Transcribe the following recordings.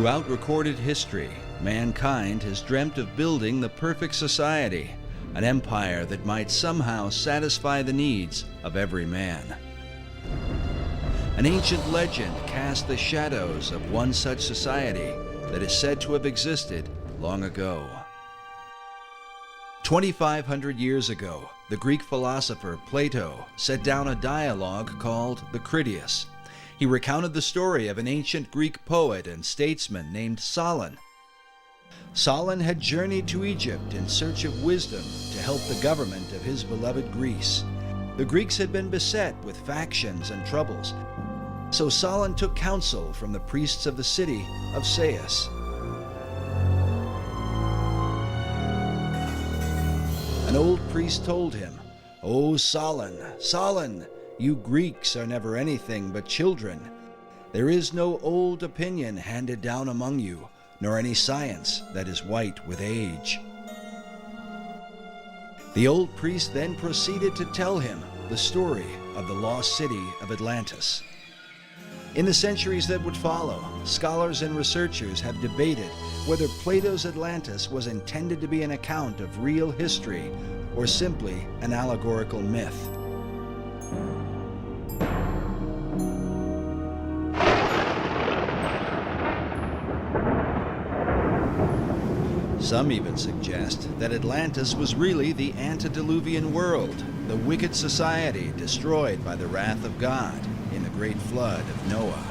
Throughout recorded history, mankind has dreamt of building the perfect society, an empire that might somehow satisfy the needs of every man. An ancient legend cast the shadows of one such society that is said to have existed long ago. 2,500 years ago, the Greek philosopher Plato set down a dialogue called the Critias. He recounted the story of an ancient Greek poet and statesman named Solon. Solon had journeyed to Egypt in search of wisdom to help the government of his beloved Greece. The Greeks had been beset with factions and troubles, so Solon took counsel from the priests of the city of Sais. An old priest told him, "O Solon, Solon, you Greeks are never anything but children. There is no old opinion handed down among you, nor any science that is white with age." The old priest then proceeded to tell him the story of the lost city of Atlantis. In the centuries that would follow, scholars and researchers have debated whether Plato's Atlantis was intended to be an account of real history or simply an allegorical myth. Some even suggest that Atlantis was really the antediluvian world, the wicked society destroyed by the wrath of God in the great flood of Noah.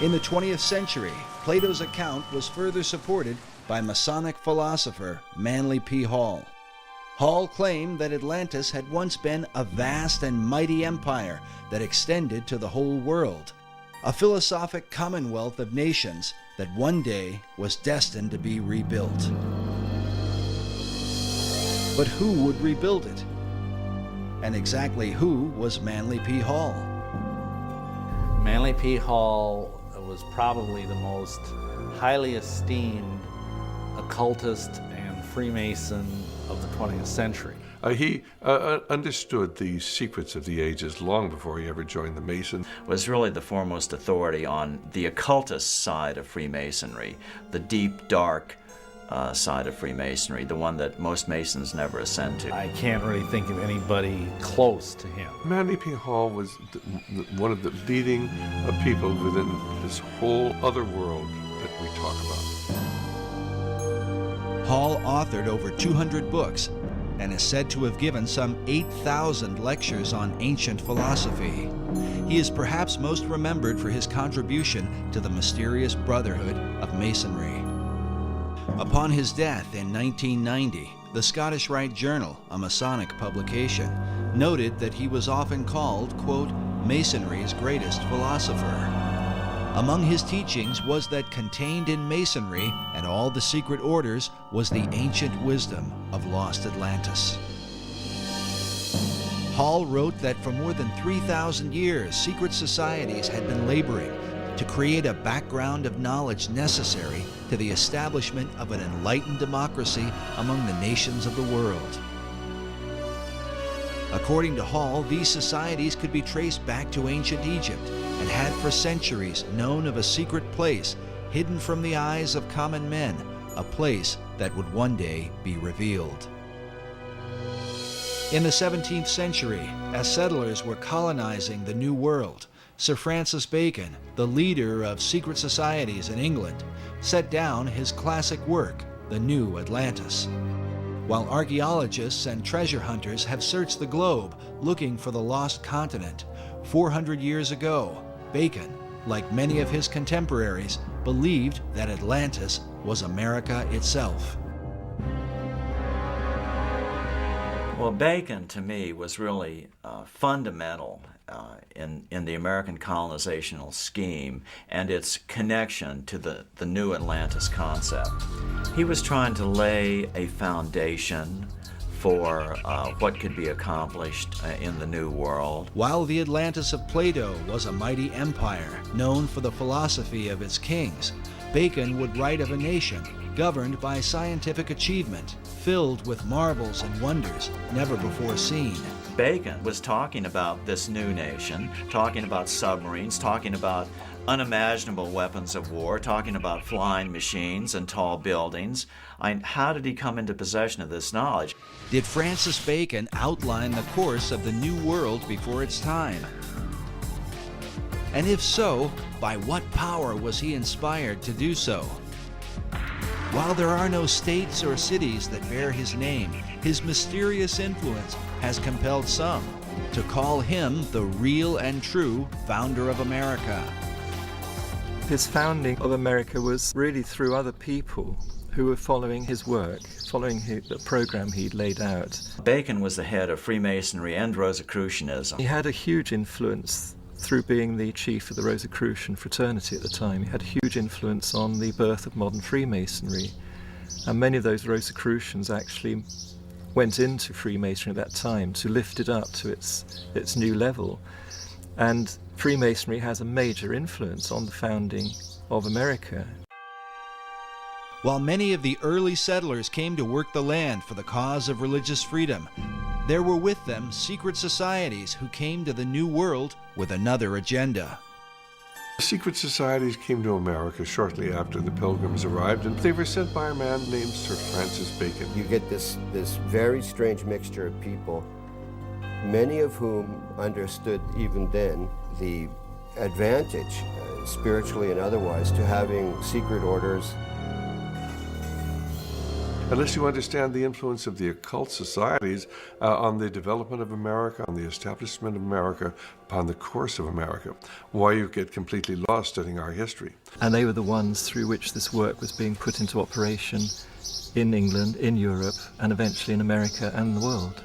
In the 20th century, Plato's account was further supported by Masonic philosopher Manly P. Hall. Hall claimed that Atlantis had once been a vast and mighty empire that extended to the whole world, a philosophic commonwealth of nations that one day was destined to be rebuilt. But who would rebuild it? And exactly who was Manly P. Hall? Manly P. Hall was probably the most highly esteemed occultist and Freemason of the 20th century. He understood the secrets of the ages long before he ever joined the Masons. Was really the foremost authority on the occultist side of Freemasonry, the deep, dark side of Freemasonry, the one that most Masons never ascend to. I can't really think of anybody close to him. Manly P. Hall was one of the leading people within this whole other world that we talk about. Hall authored over 200 books and is said to have given some 8,000 lectures on ancient philosophy. He is perhaps most remembered for his contribution to the mysterious Brotherhood of Masonry. Upon his death in 1990, the Scottish Rite Journal, a Masonic publication, noted that he was often called, quote, Masonry's greatest philosopher. Among his teachings was that contained in Masonry and all the secret orders was the ancient wisdom of lost Atlantis. Hall wrote that for more than 3,000 years, secret societies had been laboring to create a background of knowledge necessary to the establishment of an enlightened democracy among the nations of the world. According to Hall, these societies could be traced back to ancient Egypt and had for centuries known of a secret place hidden from the eyes of common men, a place that would one day be revealed. In the 17th century, as settlers were colonizing the New World, Sir Francis Bacon, the leader of secret societies in England, set down his classic work, The New Atlantis. While archaeologists and treasure hunters have searched the globe looking for the lost continent, 400 years ago, Bacon, like many of his contemporaries, believed that Atlantis was America itself. Well, Bacon, to me, was really fundamental in the American colonizational scheme and its connection to the new Atlantis concept. He was trying to lay a foundation for what could be accomplished in the New World. While the Atlantis of Plato was a mighty empire known for the philosophy of its kings, Bacon would write of a nation governed by scientific achievement, filled with marvels and wonders never before seen. Bacon was talking about this new nation, talking about submarines, talking about unimaginable weapons of war, talking about flying machines and tall buildings. How did he come into possession of this knowledge? Did Francis Bacon outline the course of the New World before its time? And if so, by what power was he inspired to do so? While there are no states or cities that bear his name, his mysterious influence has compelled some to call him the real and true founder of America. His founding of America was really through other people who were following his work, following the program he'd laid out. Bacon was the head of Freemasonry and Rosicrucianism. He had a huge influence through being the chief of the Rosicrucian fraternity at the time. He had a huge influence on the birth of modern Freemasonry. And many of those Rosicrucians actually went into Freemasonry at that time to lift it up to its new level. And Freemasonry has a major influence on the founding of America. While many of the early settlers came to work the land for the cause of religious freedom, there were with them secret societies who came to the New World with another agenda. Secret societies came to America shortly after the Pilgrims arrived, and they were sent by a man named Sir Francis Bacon. You get this very strange mixture of people, many of whom understood even then the advantage, spiritually and otherwise, to having secret orders. Unless you understand the influence of the occult societies on the development of America, on the establishment of America, upon the course of America, why you get completely lost studying our history. And they were the ones through which this work was being put into operation in England, in Europe, and eventually in America and the world.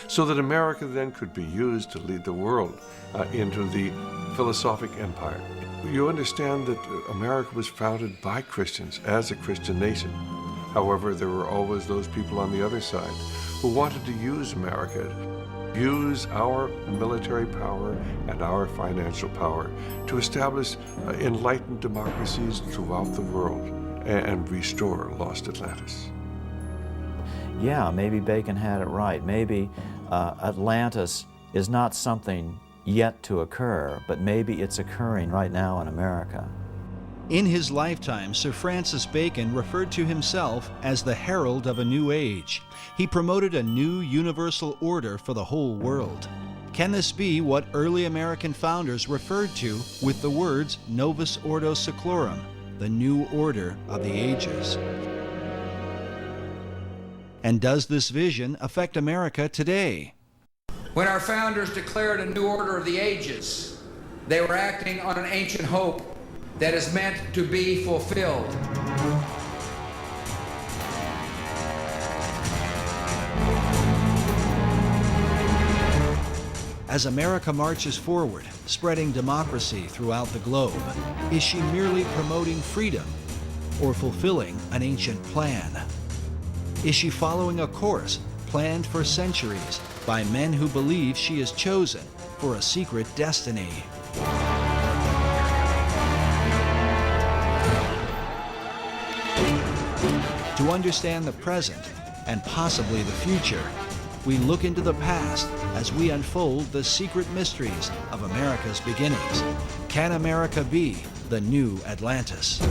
So that America then could be used to lead the world into the philosophic empire. You understand that America was founded by Christians as a Christian nation. However, there were always those people on the other side who wanted to use America, use our military power and our financial power to establish enlightened democracies throughout the world and restore lost Atlantis. Yeah, maybe Bacon had it right. Maybe Atlantis is not something yet to occur, but maybe it's occurring right now in America. In his lifetime, Sir Francis Bacon referred to himself as the herald of a new age. He promoted a new universal order for the whole world. Can this be what early American founders referred to with the words Novus Ordo Seclorum, the new order of the ages? And does this vision affect America today? When our founders declared a new order of the ages, they were acting on an ancient hope that is meant to be fulfilled. As America marches forward, spreading democracy throughout the globe, is she merely promoting freedom or fulfilling an ancient plan? Is she following a course planned for centuries by men who believe she is chosen for a secret destiny? To understand the present and possibly the future, we look into the past as we unfold the secret mysteries of America's beginnings. Can America be the new Atlantis?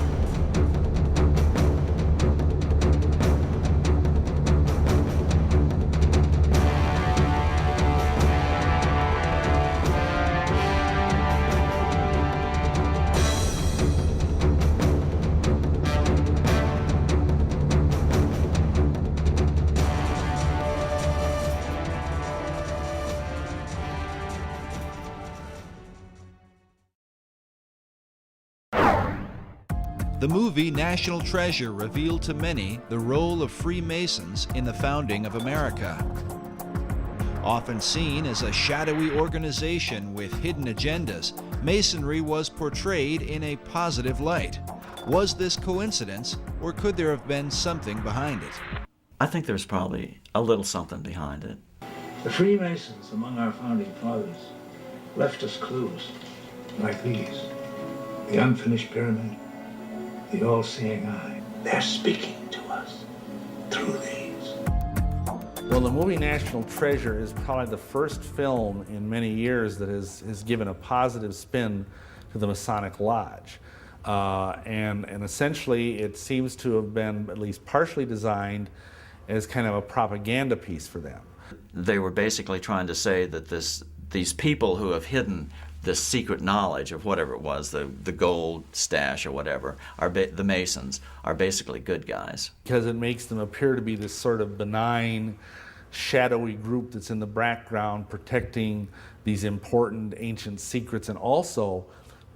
The movie National Treasure revealed to many the role of Freemasons in the founding of America. Often seen as a shadowy organization with hidden agendas, Masonry was portrayed in a positive light. Was this coincidence, or could there have been something behind it? I think there's probably a little something behind it. The Freemasons among our founding fathers left us clues like these. The unfinished pyramid, the all-seeing eye. They're speaking to us through these. Well, the movie National Treasure is probably the first film in many years that has given a positive spin to the Masonic Lodge. And essentially it seems to have been at least partially designed as kind of a propaganda piece for them. They were basically trying to say that these people who have hidden this secret knowledge of whatever it was, the gold stash or whatever, the Masons, are basically good guys. Because it makes them appear to be this sort of benign, shadowy group that's in the background protecting these important ancient secrets and also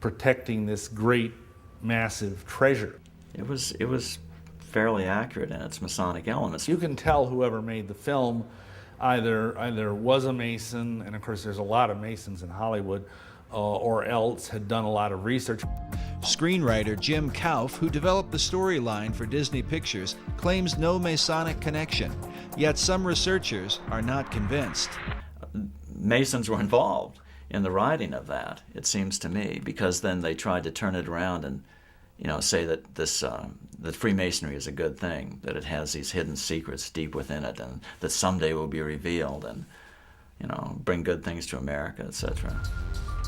protecting this great, massive treasure. It was fairly accurate in its Masonic elements. You can tell whoever made the film either was a Mason, and of course there's a lot of Masons in Hollywood, or else had done a lot of research. Screenwriter Jim Kauf, who developed the storyline for Disney Pictures, claims no Masonic connection, yet some researchers are not convinced. Masons were involved in the writing of that, it seems to me, because then they tried to turn it around and, say that that Freemasonry is a good thing, that it has these hidden secrets deep within it, and that someday will be revealed, and bring good things to America, etc.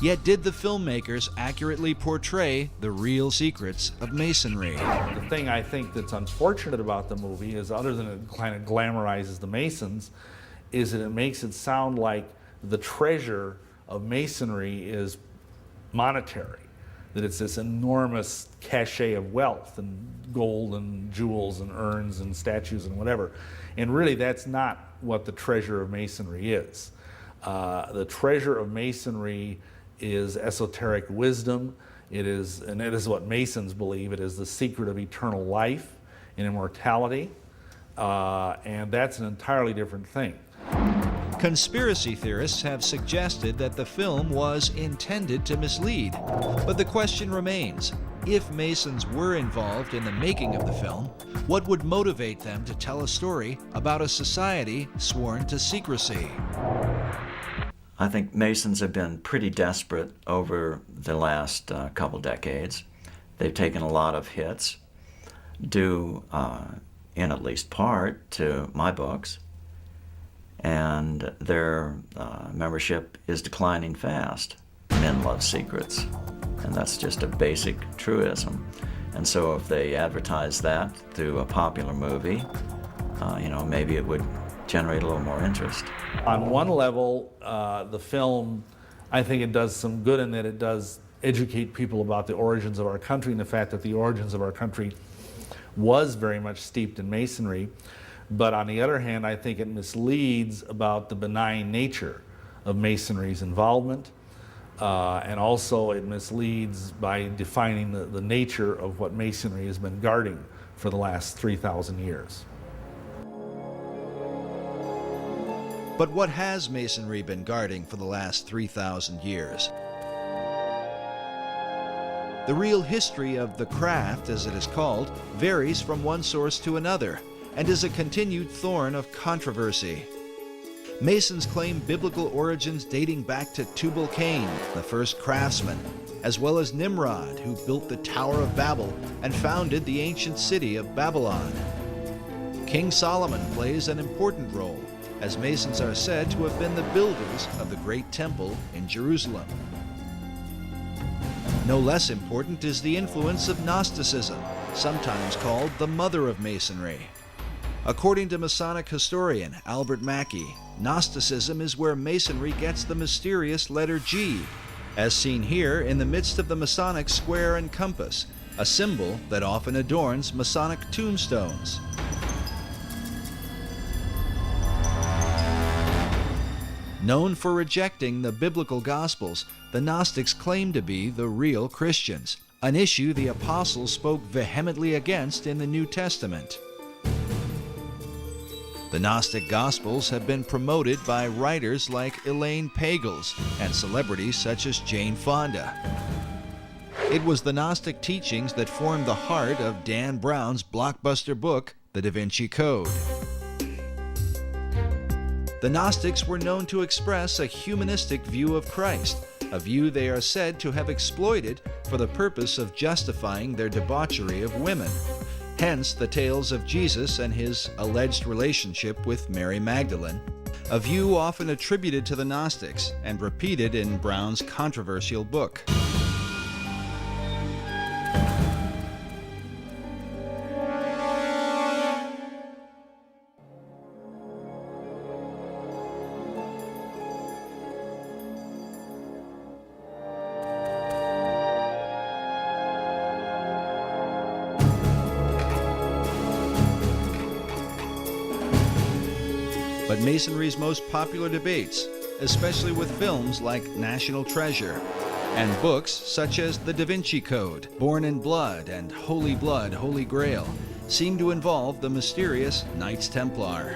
Yet did the filmmakers accurately portray the real secrets of Masonry? The thing I think that's unfortunate about the movie is, other than it kind of glamorizes the Masons, is that it makes it sound like the treasure of Masonry is monetary, that it's this enormous cachet of wealth and gold and jewels and urns and statues and whatever. And really that's not what the treasure of Masonry is. The treasure of Masonry is esoteric wisdom. It is what Masons believe. It is the secret of eternal life and immortality. And that's an entirely different thing. Conspiracy theorists have suggested that the film was intended to mislead. But the question remains, if Masons were involved in the making of the film, what would motivate them to tell a story about a society sworn to secrecy? I think Masons have been pretty desperate over the last couple decades. They've taken a lot of hits, due in at least part to my books, and their membership is declining fast. Men love secrets, and that's just a basic truism. And so if they advertise that through a popular movie, maybe it would generate a little more interest. On one level, the film, I think it does some good in that it does educate people about the origins of our country and the fact that the origins of our country was very much steeped in Masonry. But on the other hand, I think it misleads about the benign nature of Masonry's involvement. And also it misleads by defining the nature of what Masonry has been guarding for the last 3,000 years. But what has Masonry been guarding for the last 3,000 years? The real history of the craft, as it is called, varies from one source to another and is a continued thorn of controversy. Masons claim biblical origins dating back to Tubal-Cain, the first craftsman, as well as Nimrod, who built the Tower of Babel and founded the ancient city of Babylon. King Solomon plays an important role, as Masons are said to have been the builders of the Great Temple in Jerusalem. No less important is the influence of Gnosticism, sometimes called the mother of Masonry. According to Masonic historian Albert Mackey, Gnosticism is where Masonry gets the mysterious letter G, as seen here in the midst of the Masonic square and compass, a symbol that often adorns Masonic tombstones. Known for rejecting the biblical Gospels, the Gnostics claimed to be the real Christians, an issue the apostles spoke vehemently against in the New Testament. The Gnostic Gospels have been promoted by writers like Elaine Pagels and celebrities such as Jane Fonda. It was the Gnostic teachings that formed the heart of Dan Brown's blockbuster book, The Da Vinci Code. The Gnostics were known to express a humanistic view of Christ, a view they are said to have exploited for the purpose of justifying their debauchery of women. Hence the tales of Jesus and his alleged relationship with Mary Magdalene, a view often attributed to the Gnostics and repeated in Brown's controversial book. but Masonry's most popular debates, especially with films like National Treasure and books such as The Da Vinci Code, Born in Blood, and Holy Blood, Holy Grail, seem to involve the mysterious Knights Templar,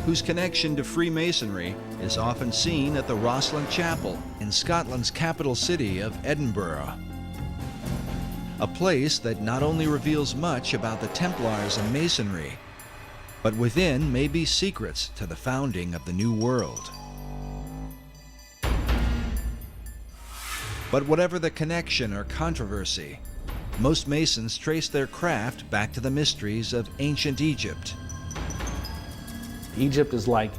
whose connection to Freemasonry is often seen at the Rosslyn Chapel in Scotland's capital city of Edinburgh. A place that not only reveals much about the Templars and Masonry, but within may be secrets to the founding of the New World. But whatever the connection or controversy, most Masons trace their craft back to the mysteries of ancient Egypt. Egypt is like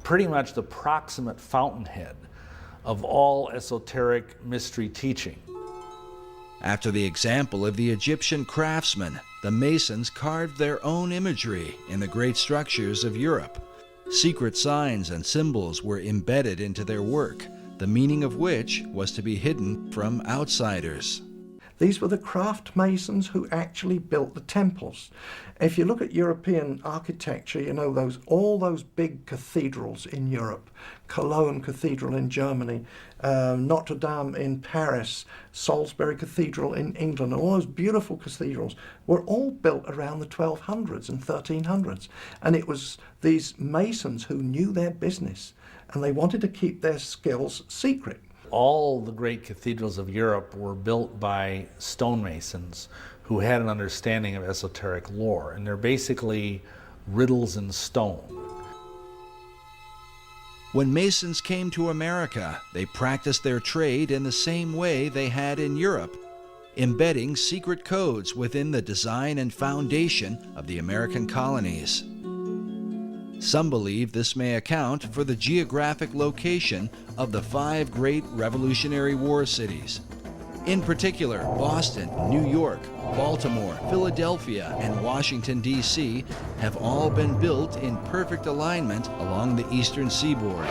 pretty much the proximate fountainhead of all esoteric mystery teaching. After the example of the Egyptian craftsmen, the Masons carved their own imagery in the great structures of Europe. Secret signs and symbols were embedded into their work, the meaning of which was to be hidden from outsiders. These were the craft masons who actually built the temples. If you look at European architecture, you know, all those big cathedrals in Europe, Cologne Cathedral in Germany, Notre Dame in Paris, Salisbury Cathedral in England, and all those beautiful cathedrals were all built around the 1200s and 1300s. And it was these masons who knew their business, and they wanted to keep their skills secret. All the great cathedrals of Europe were built by stonemasons who had an understanding of esoteric lore, and they're basically riddles in stone. When Masons came to America, they practiced their trade in the same way they had in Europe, embedding secret codes within the design and foundation of the American colonies. Some believe this may account for the geographic location of the 5 great Revolutionary War cities. In particular, Boston, New York, Baltimore, Philadelphia, and Washington, D.C. have all been built in perfect alignment along the eastern seaboard.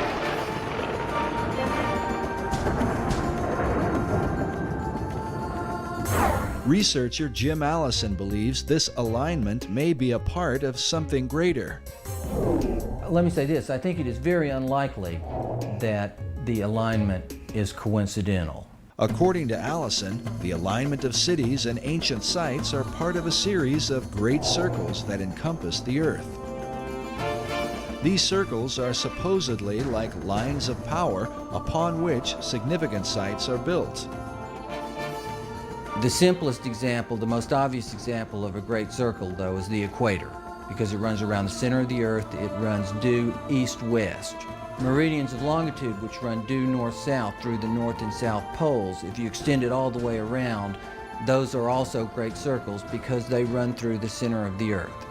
Researcher Jim Allison believes this alignment may be a part of something greater. Let me say this, I think it is very unlikely that the alignment is coincidental. According to Allison, the alignment of cities and ancient sites are part of a series of great circles that encompass the earth. These circles are supposedly like lines of power upon which significant sites are built. The simplest example, the most obvious example of a great circle, though, is the equator, because it runs around the center of the earth. It runs due east-west. Meridians of longitude, which run due north-south through the north and south poles, if you extend it all the way around, those are also great circles because they run through the center of the earth.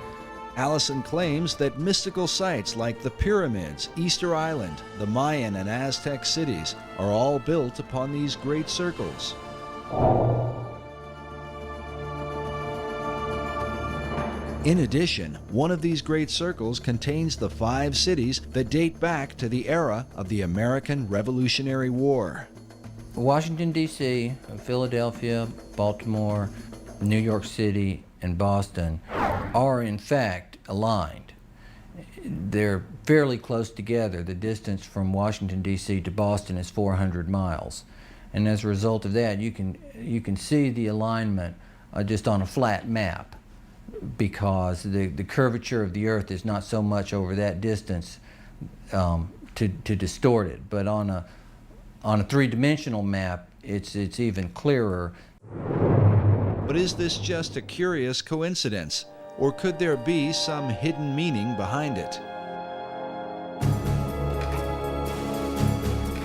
Allison claims that mystical sites like the pyramids, Easter Island, the Mayan and Aztec cities are all built upon these great circles. In addition, one of these great circles contains the 5 cities that date back to the era of the American Revolutionary War. Washington, D.C., Philadelphia, Baltimore, New York City, and Boston are in fact aligned. They're fairly close together. The distance from Washington, D.C. to Boston is 400 miles. And as a result of that, you can see the alignment just on a flat map, because the curvature of the earth is not so much over that distance to distort it. But on a three-dimensional map, it's even clearer. But is this just a curious coincidence, or could there be some hidden meaning behind it?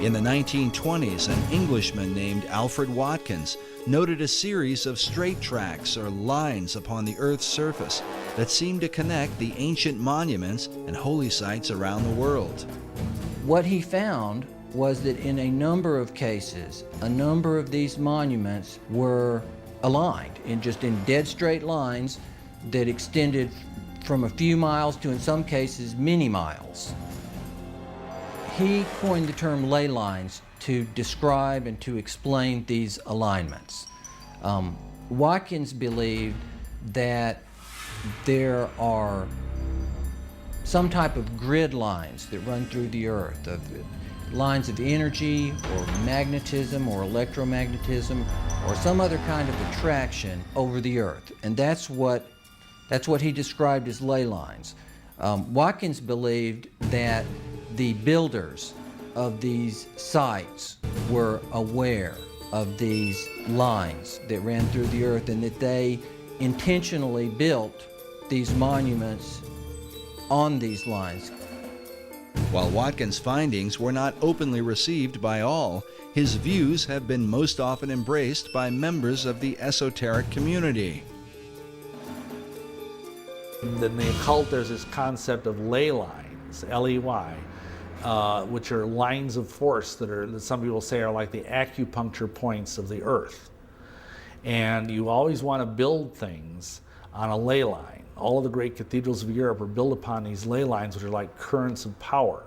In the 1920s, an Englishman named Alfred Watkins noted a series of straight tracks or lines upon the Earth's surface that seemed to connect the ancient monuments and holy sites around the world. What he found was that in a number of cases, a number of these monuments were aligned in dead straight lines that extended from a few miles to, in some cases, many miles. He coined the term ley lines to describe and to explain these alignments. Watkins believed that there are some type of grid lines that run through the earth, of lines of energy or magnetism or electromagnetism or some other kind of attraction over the earth. And that's what he described as ley lines. Watkins believed that the builders of these sites were aware of these lines that ran through the earth and that they intentionally built these monuments on these lines. While Watkins' findings were not openly received by all, his views have been most often embraced by members of the esoteric community. In the occult, there's this concept of ley lines, L-E-Y, which are lines of force that some people say are like the acupuncture points of the earth. And you always want to build things on a ley line. All of the great cathedrals of Europe are built upon these ley lines, which are like currents of power.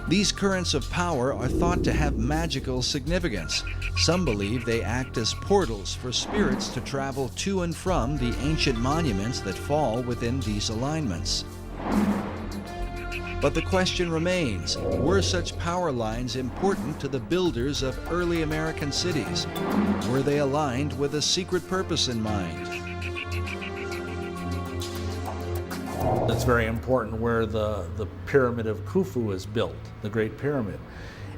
These currents of power are thought to have magical significance. Some believe they act as portals for spirits to travel to and from the ancient monuments that fall within these alignments. But the question remains, were such power lines important to the builders of early American cities? Were they aligned with a secret purpose in mind? It's very important where the pyramid of Khufu is built, the Great Pyramid.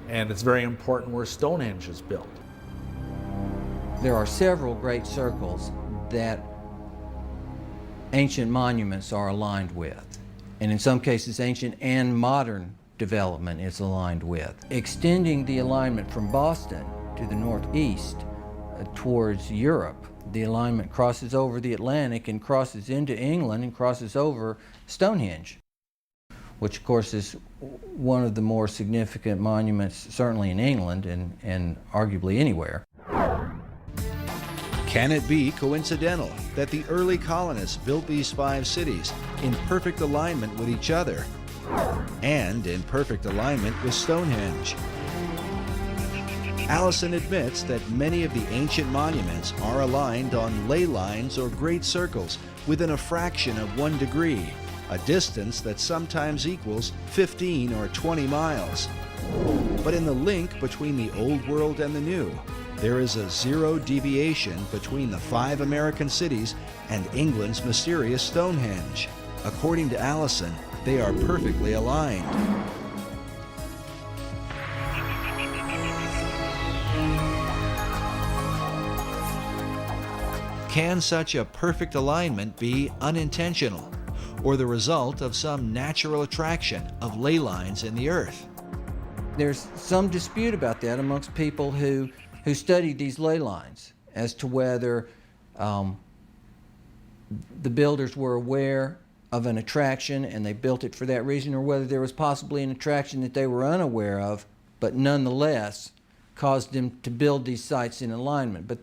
And it's very important where Stonehenge is built. There are several great circles that ancient monuments are aligned with. And in some cases, ancient and modern development is aligned with. Extending the alignment from Boston to the northeast towards Europe, the alignment crosses over the Atlantic and crosses into England and crosses over Stonehenge, which of course is one of the more significant monuments, certainly in England and arguably anywhere. Can it be coincidental that the early colonists built these 5 cities in perfect alignment with each other and in perfect alignment with Stonehenge? Allison admits that many of the ancient monuments are aligned on ley lines or great circles within a fraction of 1 degree, a distance that sometimes equals 15 or 20 miles. But in the link between the Old World and the New, there is a 0 deviation between the 5 American cities and England's mysterious Stonehenge. According to Allison, they are perfectly aligned. Can such a perfect alignment be unintentional, or the result of some natural attraction of ley lines in the earth? There's some dispute about that amongst people who study these ley lines as to whether the builders were aware of an attraction and they built it for that reason, or whether there was possibly an attraction that they were unaware of, but nonetheless caused them to build these sites in alignment. But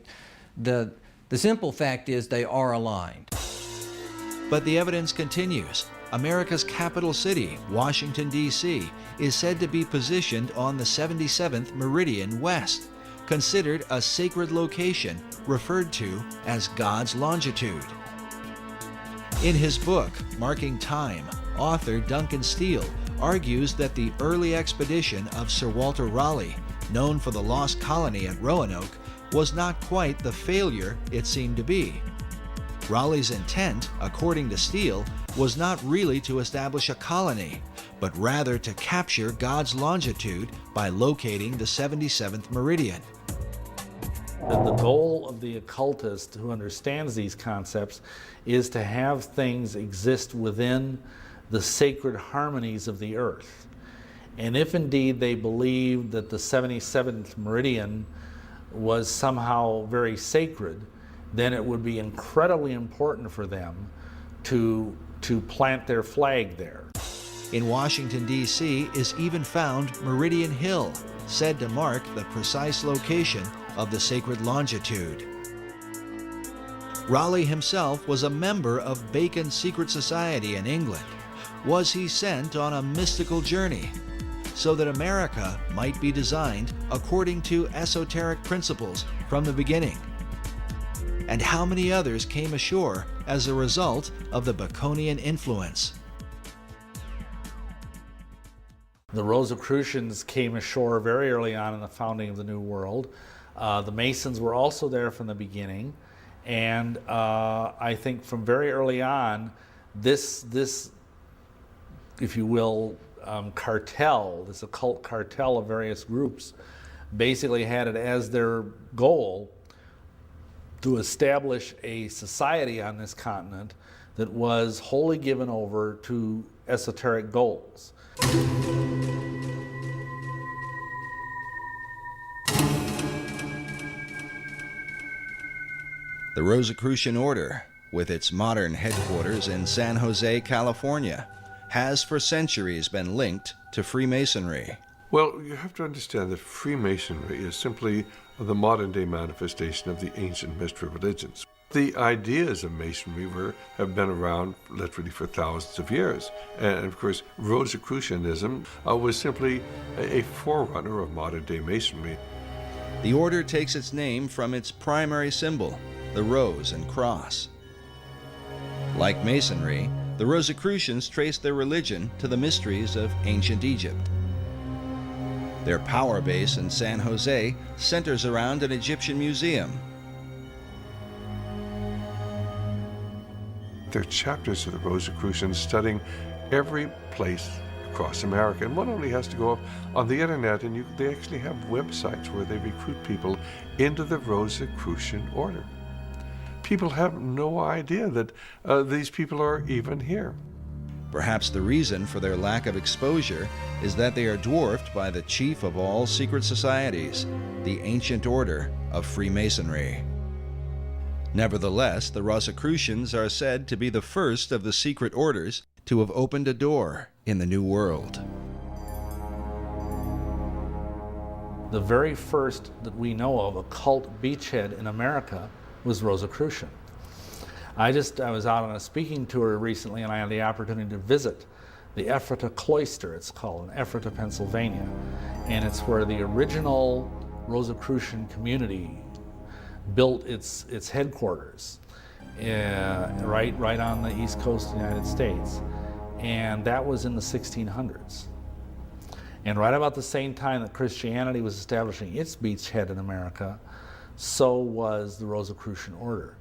the simple fact is they are aligned. But the evidence continues. America's capital city, Washington, D.C., is said to be positioned on the 77th meridian west, considered a sacred location referred to as God's longitude. In his book, Marking Time, author Duncan Steele argues that the early expedition of Sir Walter Raleigh, known for the lost colony at Roanoke, was not quite the failure it seemed to be. Raleigh's intent, according to Steele, was not really to establish a colony, but rather to capture God's longitude by locating the 77th meridian. The goal of the occultist who understands these concepts is to have things exist within the sacred harmonies of the earth. And if indeed they believed that the 77th meridian was somehow very sacred, then it would be incredibly important for them to plant their flag there. In Washington, D.C. is even found Meridian Hill, said to mark the precise location of the sacred longitude. Raleigh himself was a member of Bacon's secret society in England. Was he sent on a mystical journey so that America might be designed according to esoteric principles from the beginning? and how many others came ashore as a result of the Baconian influence. The Rosicrucians came ashore very early on in the founding of the New World. The Masons were also there from the beginning, and I think from very early on, this if you will, cartel, this occult cartel of various groups, basically had it as their goal to establish a society on this continent that was wholly given over to esoteric goals. The Rosicrucian Order, with its modern headquarters in San Jose, California, has for centuries been linked to Freemasonry. Well, you have to understand that Freemasonry is simply the modern-day manifestation of the ancient mystery religions. The ideas of Masonry have been around literally for thousands of years. And of course, Rosicrucianism was simply a forerunner of modern-day Masonry. The order takes its name from its primary symbol, the rose and cross. Like Masonry, the Rosicrucians trace their religion to the mysteries of ancient Egypt. Their power base in San Jose centers around an Egyptian museum. There are chapters of the Rosicrucians studying every place across America. And one only has to go up on the internet, and they actually have websites where they recruit people into the Rosicrucian order. People have no idea that these people are even here. Perhaps the reason for their lack of exposure is that they are dwarfed by the chief of all secret societies, the ancient order of Freemasonry. Nevertheless, the Rosicrucians are said to be the first of the secret orders to have opened a door in the New World. The very first that we know of occult beachhead in America was Rosicrucian. I was out on a speaking tour recently, and I had the opportunity to visit the Ephrata Cloister, it's called, in Ephrata, Pennsylvania. And it's where the original Rosicrucian community built its headquarters, right on the east coast of the United States. And that was in the 1600s. And right about the same time that Christianity was establishing its beachhead in America, so was the Rosicrucian order.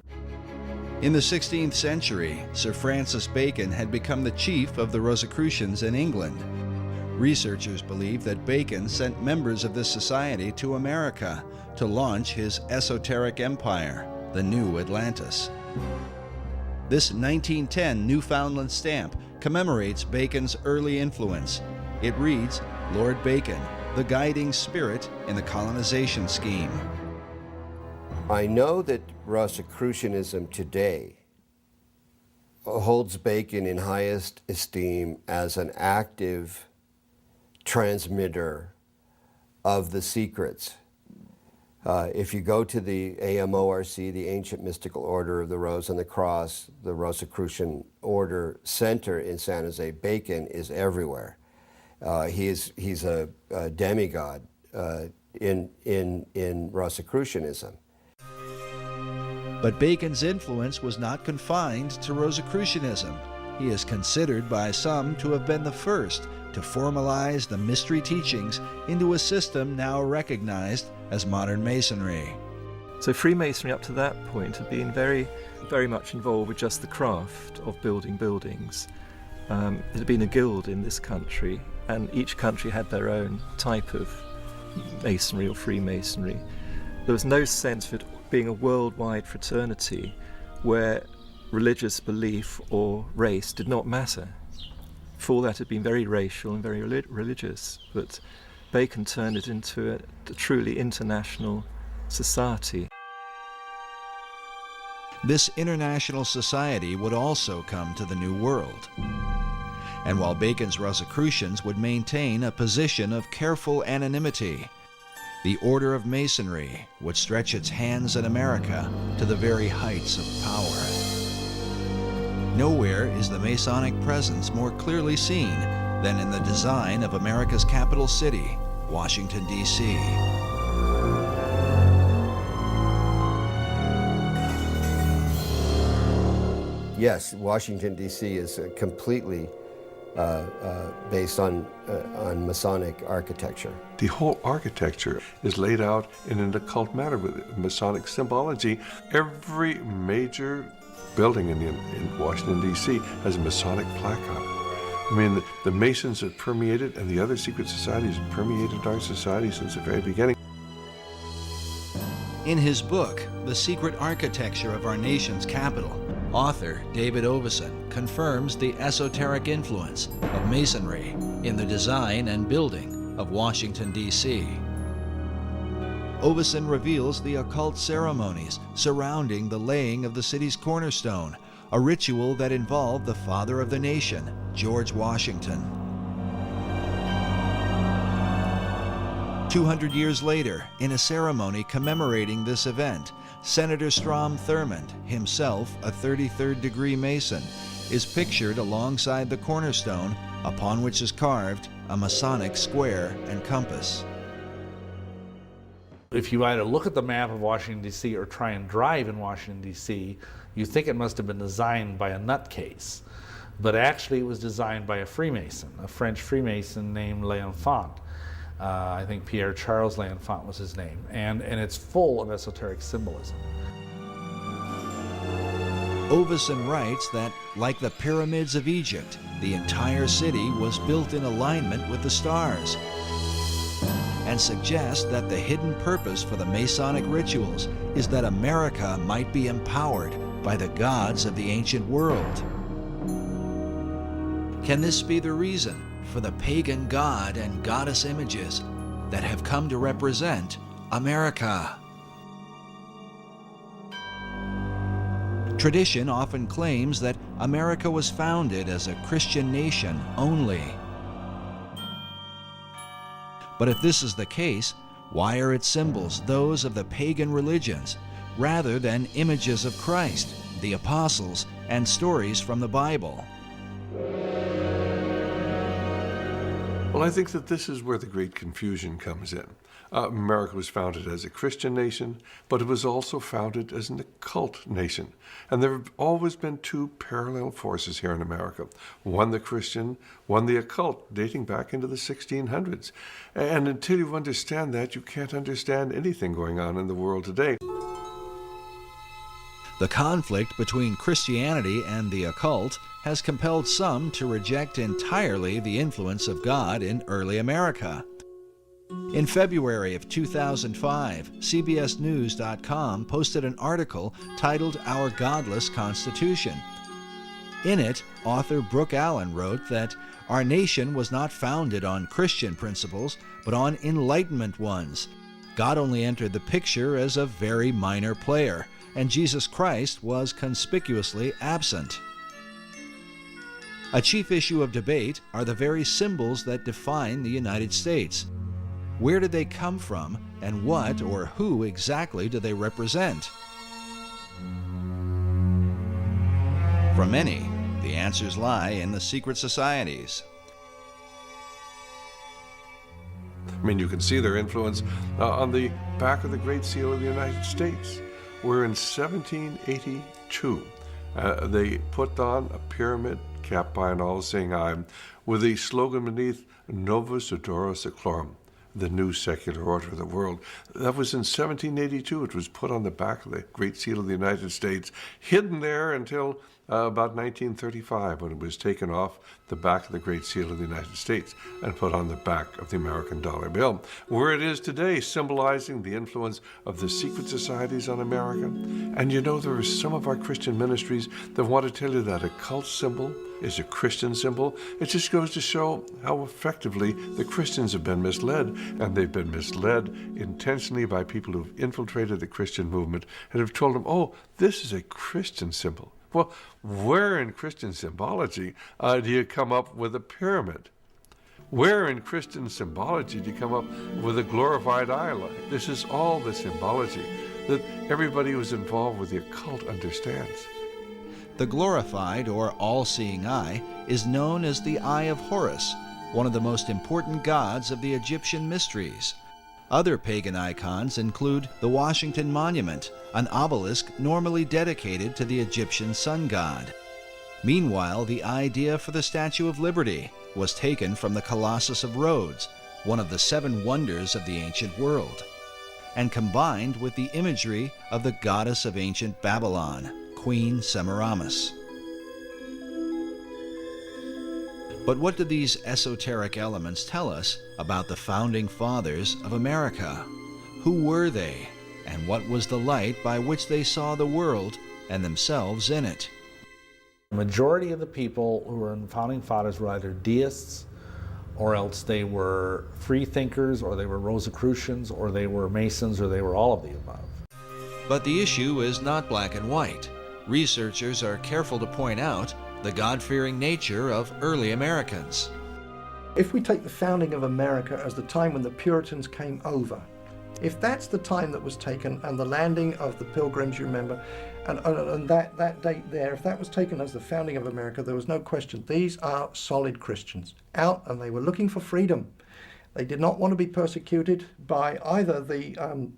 In the 16th century, Sir Francis Bacon had become the chief of the Rosicrucians in England. Researchers believe that Bacon sent members of this society to America to launch his esoteric empire, the New Atlantis. This 1910 Newfoundland stamp commemorates Bacon's early influence. It reads, "Lord Bacon, the guiding spirit in the colonization scheme." I know that Rosicrucianism today holds Bacon in highest esteem as an active transmitter of the secrets. If you go to the AMORC, the Ancient Mystical Order of the Rose and the Cross, the Rosicrucian Order Center in San Jose, Bacon is everywhere. He's a demigod in Rosicrucianism. But Bacon's influence was not confined to Rosicrucianism. He is considered by some to have been the first to formalize the mystery teachings into a system now recognized as modern Masonry. So Freemasonry up to that point had been very, very much involved with just the craft of building buildings. It had been a guild in this country, and each country had their own type of Masonry or Freemasonry. There was no sense of it being a worldwide fraternity where religious belief or race did not matter. Before that, it had been very racial and very religious, but Bacon turned it into a truly international society. This international society would also come to the New World. And while Bacon's Rosicrucians would maintain a position of careful anonymity, the Order of Masonry would stretch its hands in America to the very heights of power. Nowhere is the Masonic presence more clearly seen than in the design of America's capital city, Washington, D.C. yes, Washington, D.C. is completely based on Masonic architecture. The whole architecture is laid out in an occult manner with Masonic symbology. Every major building in Washington, D.C. has a Masonic plaque on it. I mean, the Masons have permeated, and the other secret societies have permeated our society since the very beginning. In his book, The Secret Architecture of Our Nation's Capital, author David Oveson confirms the esoteric influence of Masonry in the design and building of Washington, D.C. Oveson reveals the occult ceremonies surrounding the laying of the city's cornerstone, a ritual that involved the father of the nation, George Washington. 200 years later, in a ceremony commemorating this event, Senator Strom Thurmond, himself a 33rd degree Mason, is pictured alongside the cornerstone upon which is carved a Masonic square and compass. If you either look at the map of Washington, D.C. or try and drive in Washington, D.C., you think it must have been designed by a nutcase. But actually it was designed by a Freemason, a French Freemason named L'Enfant. I think Pierre Charles L'Enfant was his name. And it's full of esoteric symbolism. Oveson writes that, like the pyramids of Egypt, the entire city was built in alignment with the stars, and suggests that the hidden purpose for the Masonic rituals is that America might be empowered by the gods of the ancient world. Can this be the reason for the pagan god and goddess images that have come to represent America? Tradition often claims that America was founded as a Christian nation only. But if this is the case, why are its symbols those of the pagan religions rather than images of Christ, the apostles, and stories from the Bible? Well, I think that this is where the great confusion comes in. America was founded as a Christian nation, but it was also founded as an occult nation. And there have always been two parallel forces here in America. One the Christian, one the occult, dating back into the 1600s. And until you understand that, you can't understand anything going on in the world today. The conflict between Christianity and the occult has compelled some to reject entirely the influence of God in early America. In February of 2005, CBSNews.com posted an article titled Our Godless Constitution. In it, author Brooke Allen wrote that our nation was not founded on Christian principles, but on Enlightenment ones. God only entered the picture as a very minor player, and Jesus Christ was conspicuously absent. A chief issue of debate are the very symbols that define the United States. Where did they come from, and what or who exactly do they represent? For many, the answers lie in the secret societies. I mean, you can see their influence on the back of the Great Seal of the United States, where in 1782 they put on a pyramid capped by an all-seeing eye with the slogan beneath, Novus Ordo Seclorum, the new secular order of the world. That was in 1782. It was put on the back of the Great Seal of the United States, hidden there until about 1935, when it was taken off the back of the Great Seal of the United States and put on the back of the American dollar bill, where it is today, symbolizing the influence of the secret societies on America. And you know, there are some of our Christian ministries that want to tell you that a cult symbol is a Christian symbol. It just goes to show how effectively the Christians have been misled, and they've been misled intentionally by people who've infiltrated the Christian movement and have told them, oh, this is a Christian symbol. Well, where in Christian symbology do you come up with a pyramid? Where in Christian symbology do you come up with a glorified eye light? This is all the symbology that everybody who's involved with the occult understands. The glorified or all-seeing eye is known as the Eye of Horus, one of the most important gods of the Egyptian mysteries. Other pagan icons include the Washington Monument, an obelisk normally dedicated to the Egyptian sun god. Meanwhile, the idea for the Statue of Liberty was taken from the Colossus of Rhodes, one of the 7 wonders of the ancient world, and combined with the imagery of the goddess of ancient Babylon, Queen Semiramis. But what do these esoteric elements tell us about the founding fathers of America? Who were they, and what was the light by which they saw the world and themselves in it? The majority of the people who were in the founding fathers were either deists, or else they were free thinkers, or they were Rosicrucians, or they were Masons, or they were all of the above. But the issue is not black and white. Researchers are careful to point out the God-fearing nature of early Americans. If we take the founding of America as the time when the Puritans came over, if that's the time that was taken, and the landing of the Pilgrims, you remember, and that date there, if that was taken as the founding of America, there was no question. These are solid Christians, out, and they were looking for freedom. They did not want to be persecuted by either the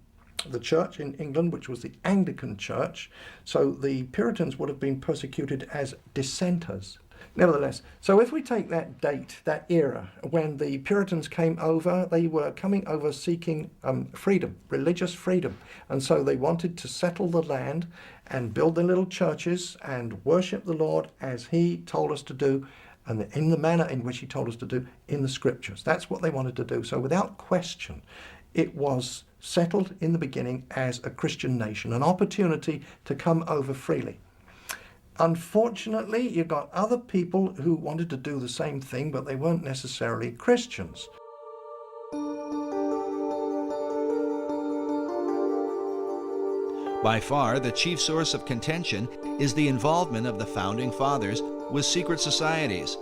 church in England, which was the Anglican Church, so the Puritans would have been persecuted as dissenters. Nevertheless, so if we take that date, that era, when the Puritans came over, they were coming over seeking freedom, religious freedom. And so they wanted to settle the land and build their little churches and worship the Lord as he told us to do, and in the manner in which he told us to do in the scriptures. That's what they wanted to do. So without question, it was settled in the beginning as a Christian nation, an opportunity to come over freely. Unfortunately, you got other people who wanted to do the same thing, but they weren't necessarily Christians. By far, the chief source of contention is the involvement of the Founding Fathers with secret societies,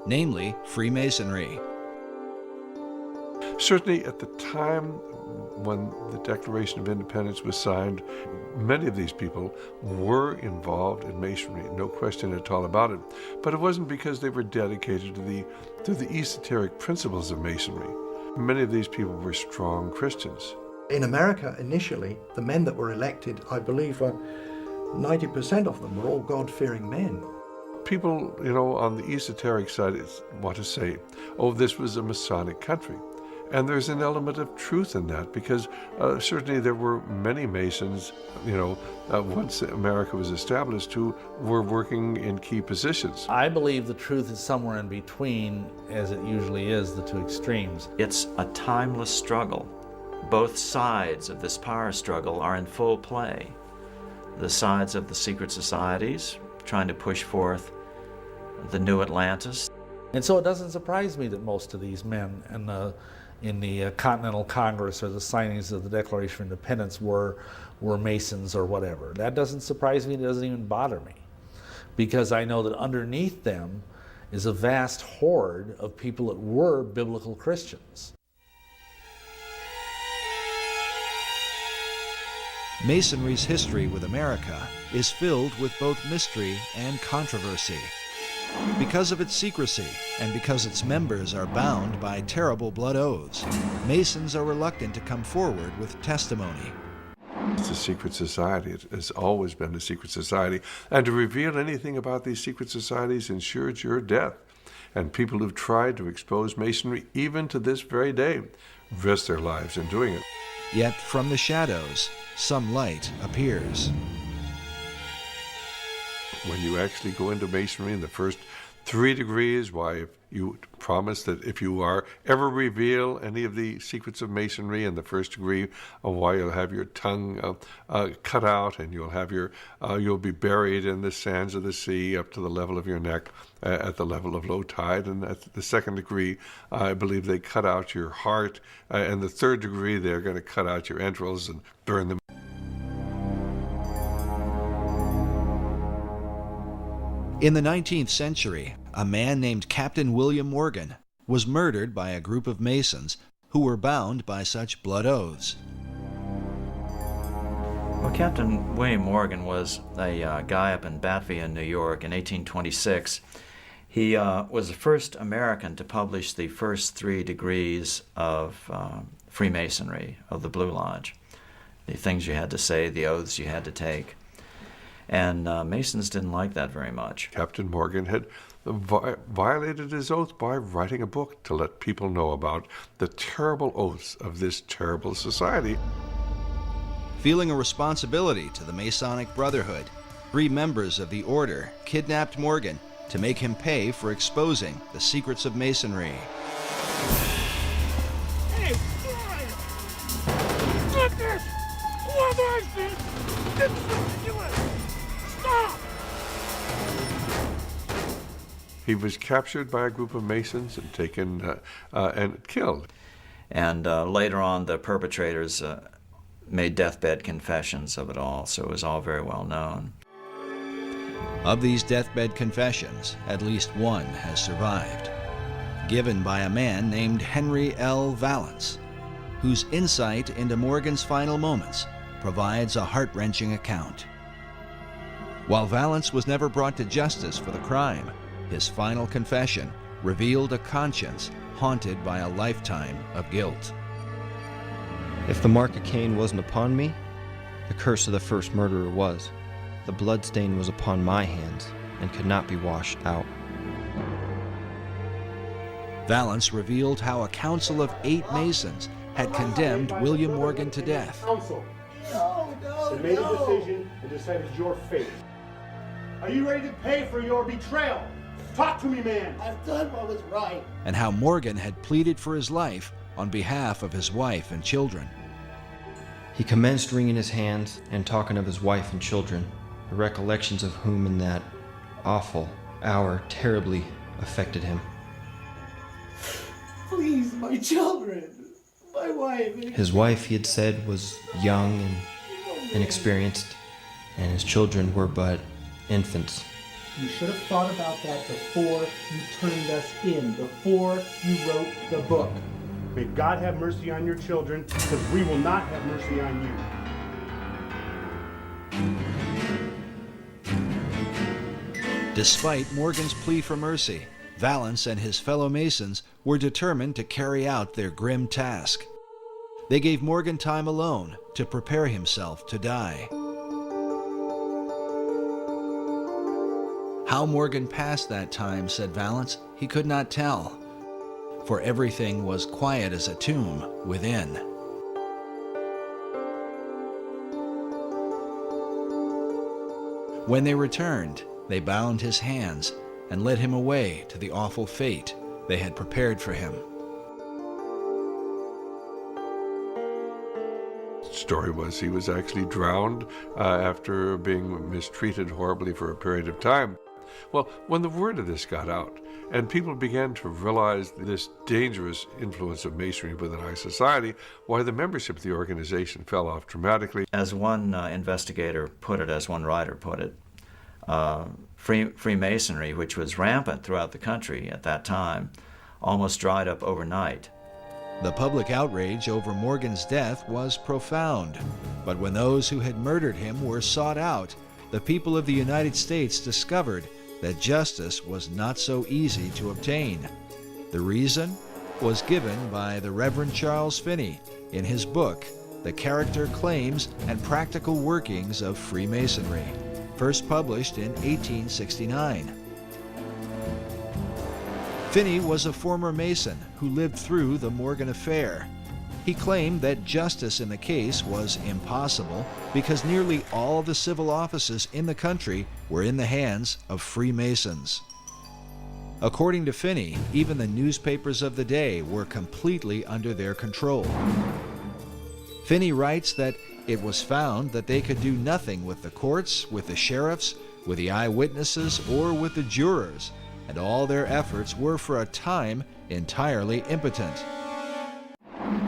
namely Freemasonry. Certainly at the time when the Declaration of Independence was signed, many of these people were involved in Masonry, no question at all about it. But it wasn't because they were dedicated to the esoteric principles of Masonry. Many of these people were strong Christians. In America, initially, the men that were elected, I believe 90% of them were all God-fearing men. People, on the esoteric side want to say, oh, this was a Masonic country. And there's an element of truth in that, because certainly there were many Masons, once America was established, who were working in key positions. I believe the truth is somewhere in between, as it usually is, the two extremes. It's a timeless struggle. Both sides of this power struggle are in full play. The sides of the secret societies, trying to push forth the new Atlantis. And so it doesn't surprise me that most of these men in the Continental Congress or the signings of the Declaration of Independence were Masons or whatever. That doesn't surprise me. It doesn't even bother me, because I know that underneath them is a vast horde of people that were biblical Christians. Masonry's history with America is filled with both mystery and controversy. Because of its secrecy, and because its members are bound by terrible blood oaths, Masons are reluctant to come forward with testimony. It's a secret society. It has always been a secret society. And to reveal anything about these secret societies ensures your death. And people who've tried to expose Masonry, even to this very day, risk their lives in doing it. Yet from the shadows, some light appears. When you actually go into Masonry in the first 3 degrees, why, you promise that if you are ever reveal any of the secrets of Masonry in the first degree, why you'll have your tongue cut out, and you'll be buried in the sands of the sea up to the level of your neck at the level of low tide. And at the 2nd degree, I believe they cut out your heart, and the 3rd degree, they're going to cut out your entrails and burn them. In the 19th century, a man named Captain William Morgan was murdered by a group of Masons who were bound by such blood oaths. Well, Captain William Morgan was a guy up in Batavia, New York in 1826. He was the first American to publish the first 3 degrees of Freemasonry, of the Blue Lodge. The things you had to say, the oaths you had to take. And Masons didn't like that very much. Captain Morgan had violated his oath by writing a book to let people know about the terrible oaths of this terrible society. Feeling a responsibility to the Masonic Brotherhood, 3 members of the order kidnapped Morgan to make him pay for exposing the secrets of Masonry. Hey, look this! Who am I, Finn? This is ridiculous! Stop! He was captured by a group of Masons and taken and killed. And later on, the perpetrators made deathbed confessions of it all, so it was all very well known. Of these deathbed confessions, at least one has survived, given by a man named Henry L. Valance, whose insight into Morgan's final moments provides a heart-wrenching account. While Valance was never brought to justice for the crime, his final confession revealed a conscience haunted by a lifetime of guilt. If the mark of Cain wasn't upon me, the curse of the first murderer was. The bloodstain was upon my hands and could not be washed out. Valance revealed how a council of 8 Masons had condemned William Morgan to death. Council. They made a decision and decided your fate. Are you ready to pay for your betrayal? Talk to me, man. I've done what was right. And how Morgan had pleaded for his life on behalf of his wife and children. He commenced wringing his hands and talking of his wife and children, the recollections of whom in that awful hour terribly affected him. Please, my children, my wife. His wife, he had said, was young and inexperienced, and his children were but infants. You should have thought about that before you turned us in, before you wrote the book. May God have mercy on your children, because we will not have mercy on you. Despite Morgan's plea for mercy, Valance and his fellow Masons were determined to carry out their grim task. They gave Morgan time alone to prepare himself to die. How Morgan passed that time, said Valance, he could not tell, for everything was quiet as a tomb within. When they returned, they bound his hands and led him away to the awful fate they had prepared for him. The story was he was actually drowned after being mistreated horribly for a period of time. Well, when the word of this got out, and people began to realize this dangerous influence of Masonry within our society, why the membership of the organization fell off dramatically. As one investigator put it, as one writer put it, Freemasonry, which was rampant throughout the country at that time, almost dried up overnight. The public outrage over Morgan's death was profound, but when those who had murdered him were sought out, the people of the United States discovered that justice was not so easy to obtain. The reason was given by the Reverend Charles Finney in his book, The Character, Claims, and Practical Workings of Freemasonry, first published in 1869. Finney was a former Mason who lived through the Morgan affair. He claimed that justice in the case was impossible because nearly all the civil offices in the country were in the hands of Freemasons. According to Finney, even the newspapers of the day were completely under their control. Finney writes that it was found that they could do nothing with the courts, with the sheriffs, with the eyewitnesses, or with the jurors, and all their efforts were for a time entirely impotent.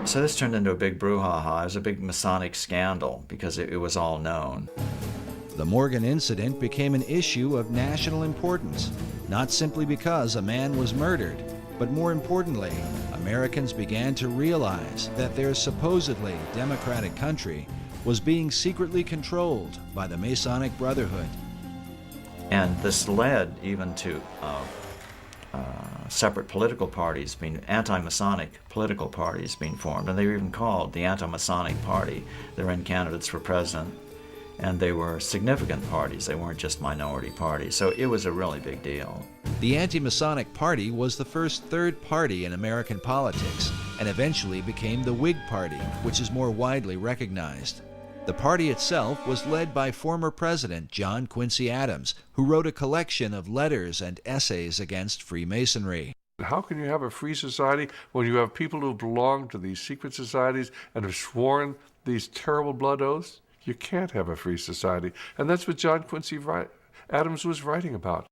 So this turned into a big brouhaha. It was a big Masonic scandal because it was all known. The Morgan incident became an issue of national importance, not simply because a man was murdered, but more importantly, Americans began to realize that their supposedly democratic country was being secretly controlled by the Masonic Brotherhood. And this led even to separate political parties, anti-Masonic political parties being formed, and they were even called the Anti-Masonic Party. They ran candidates for president, and they were significant parties. They weren't just minority parties, so it was a really big deal. The Anti-Masonic Party was the first third party in American politics and eventually became the Whig Party, which is more widely recognized. The party itself was led by former President John Quincy Adams, who wrote a collection of letters and essays against Freemasonry. How can you have a free society when you have people who belong to these secret societies and have sworn these terrible blood oaths? You can't have a free society. And that's what John Quincy Adams was writing about.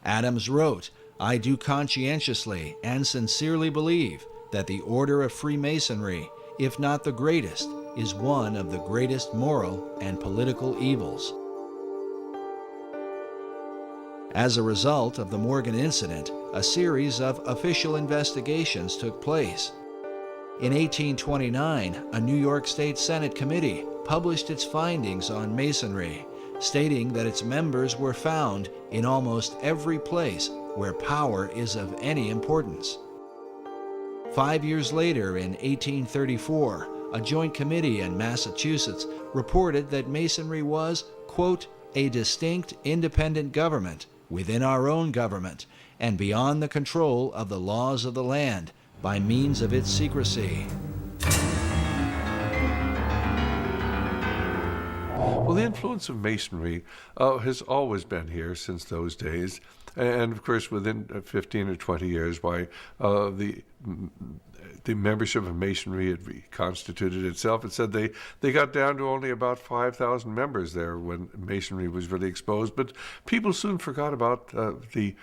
Adams wrote, "I do conscientiously and sincerely believe that the order of Freemasonry, if not the greatest, is one of the greatest moral and political evils." As a result of the Morgan incident, a series of official investigations took place. In 1829, a New York State Senate committee published its findings on Masonry, stating that its members were found in almost every place where power is of any importance. 5 years later, in 1834, a joint committee in Massachusetts reported that Masonry was, quote, "a distinct independent government within our own government and beyond the control of the laws of the land by means of its secrecy." Well, the influence of Masonry has always been here since those days. And of course, within 15 or 20 years, why the membership of Masonry had reconstituted itself. It said they got down to only about 5,000 members there when Masonry was really exposed. But people soon forgot about the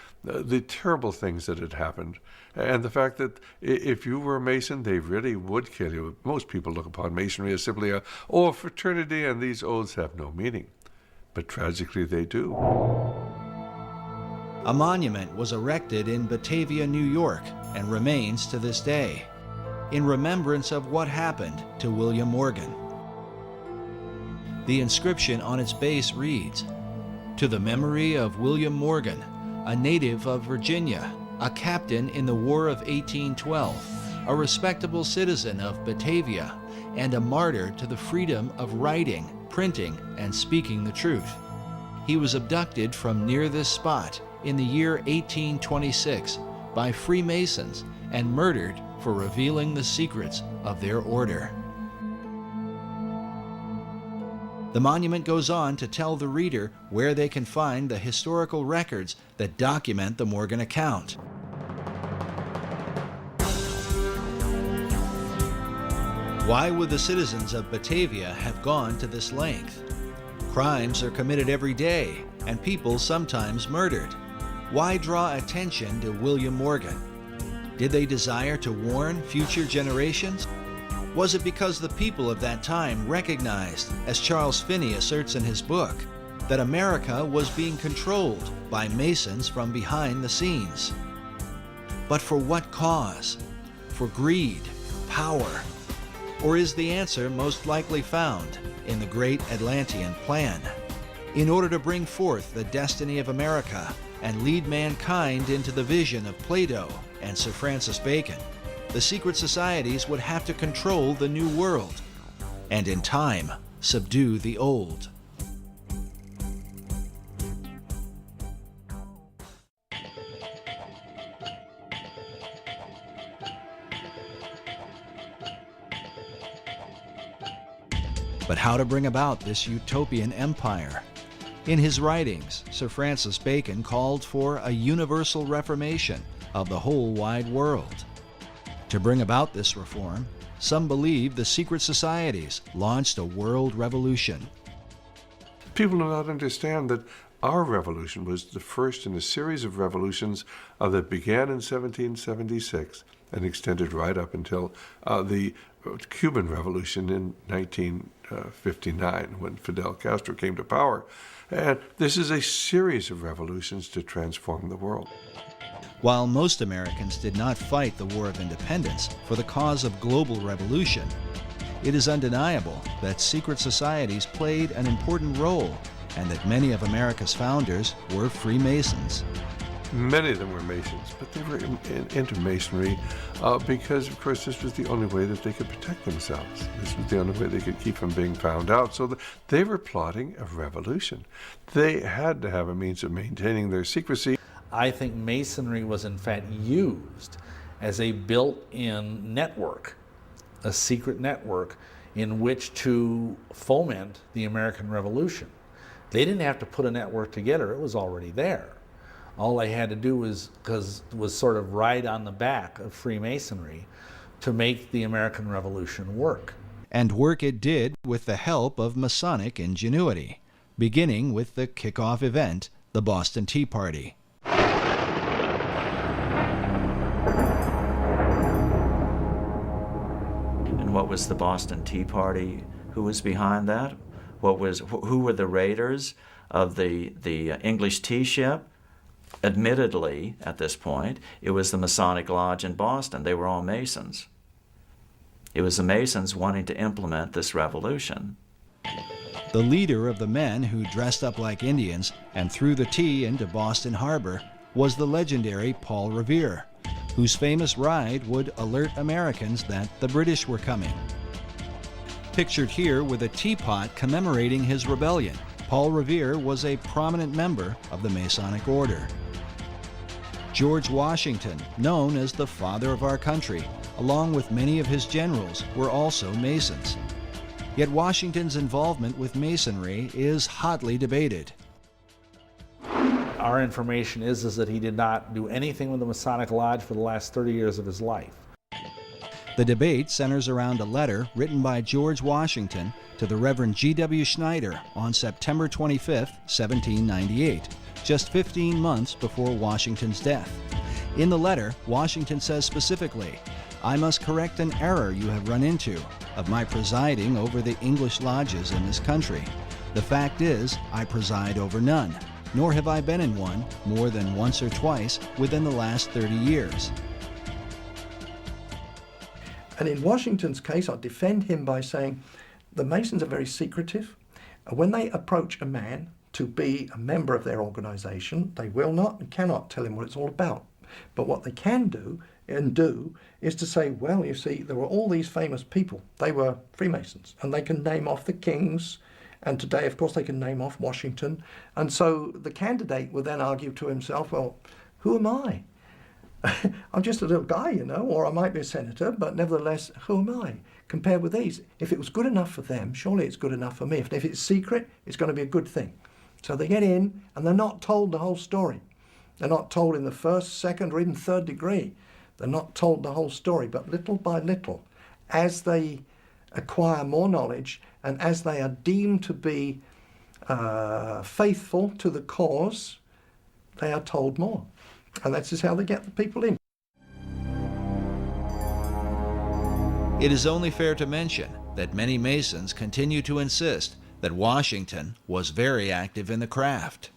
terrible things that had happened. And the fact that if you were a Mason, they really would kill you. Most people look upon Masonry as simply a fraternity, and these oaths have no meaning. But tragically, they do. A monument was erected in Batavia, New York, and remains to this day, in remembrance of what happened to William Morgan. The inscription on its base reads, "To the memory of William Morgan, a native of Virginia, a captain in the War of 1812, a respectable citizen of Batavia, and a martyr to the freedom of writing, printing, and speaking the truth. He was abducted from near this spot in the year 1826 by Freemasons and murdered for revealing the secrets of their order." The monument goes on to tell the reader where they can find the historical records that document the Morgan account. Why would the citizens of Batavia have gone to this length? Crimes are committed every day, and people sometimes murdered. Why draw attention to William Morgan? Did they desire to warn future generations? Was it because the people of that time recognized, as Charles Finney asserts in his book, that America was being controlled by Masons from behind the scenes? But for what cause? For greed, power? Or is the answer most likely found in the great Atlantean plan? In order to bring forth the destiny of America and lead mankind into the vision of Plato and Sir Francis Bacon, the secret societies would have to control the new world, and in time, subdue the old. But how to bring about this utopian empire? In his writings, Sir Francis Bacon called for a universal reformation of the whole wide world. To bring about this reform, some believe the secret societies launched a world revolution. People do not understand that our revolution was the first in a series of revolutions that began in 1776 and extended right up until the Cuban Revolution in 1959 when Fidel Castro came to power. And this is a series of revolutions to transform the world. While most Americans did not fight the War of Independence for the cause of global revolution, it is undeniable that secret societies played an important role and that many of America's founders were Freemasons. Many of them were Masons, but they were into Masonry because, of course, this was the only way that they could protect themselves. This was the only way they could keep from being found out. So they were plotting a revolution. They had to have a means of maintaining their secrecy. I think Masonry was in fact used as a built-in network, a secret network in which to foment the American Revolution. They didn't have to put a network together, it was already there. All they had to do was sort of ride on the back of Freemasonry to make the American Revolution work. And work it did with the help of Masonic ingenuity, beginning with the kickoff event, the Boston Tea Party. And what was the Boston Tea Party? Who was behind that? Who were the raiders of the English tea ship? Admittedly, at this point, it was the Masonic Lodge in Boston. They were all Masons. It was the Masons wanting to implement this revolution. The leader of the men who dressed up like Indians and threw the tea into Boston Harbor was the legendary Paul Revere, whose famous ride would alert Americans that the British were coming. Pictured here with a teapot commemorating his rebellion, Paul Revere was a prominent member of the Masonic Order. George Washington, known as the father of our country, along with many of his generals, were also Masons. Yet Washington's involvement with Masonry is hotly debated. Our information is that he did not do anything with the Masonic Lodge for the last 30 years of his life. The debate centers around a letter written by George Washington to the Reverend G.W. Schneider on September 25, 1798, just 15 months before Washington's death. In the letter, Washington says specifically, "I must correct an error you have run into of my presiding over the English lodges in this country. The fact is, I preside over none, nor have I been in one more than once or twice within the last 30 years. And in Washington's case, I defend him by saying the Masons are very secretive. When they approach a man to be a member of their organization, they will not and cannot tell him what it's all about. But what they can do is to say, well, you see, there were all these famous people. They were Freemasons, and they can name off the kings. And today, of course, they can name off Washington. And so the candidate will then argue to himself, well, who am I? I'm just a little guy, you know, or I might be a senator, but nevertheless, who am I compared with these? If it was good enough for them, surely it's good enough for me. If it's secret, it's going to be a good thing. So they get in, and they're not told the whole story. They're not told in the first, second, or even third degree. They're not told the whole story, but little by little, as they acquire more knowledge and as they are deemed to be faithful to the cause, they are told more. And that's just how they get the people in. It is only fair to mention that many Masons continue to insist that Washington was very active in the craft.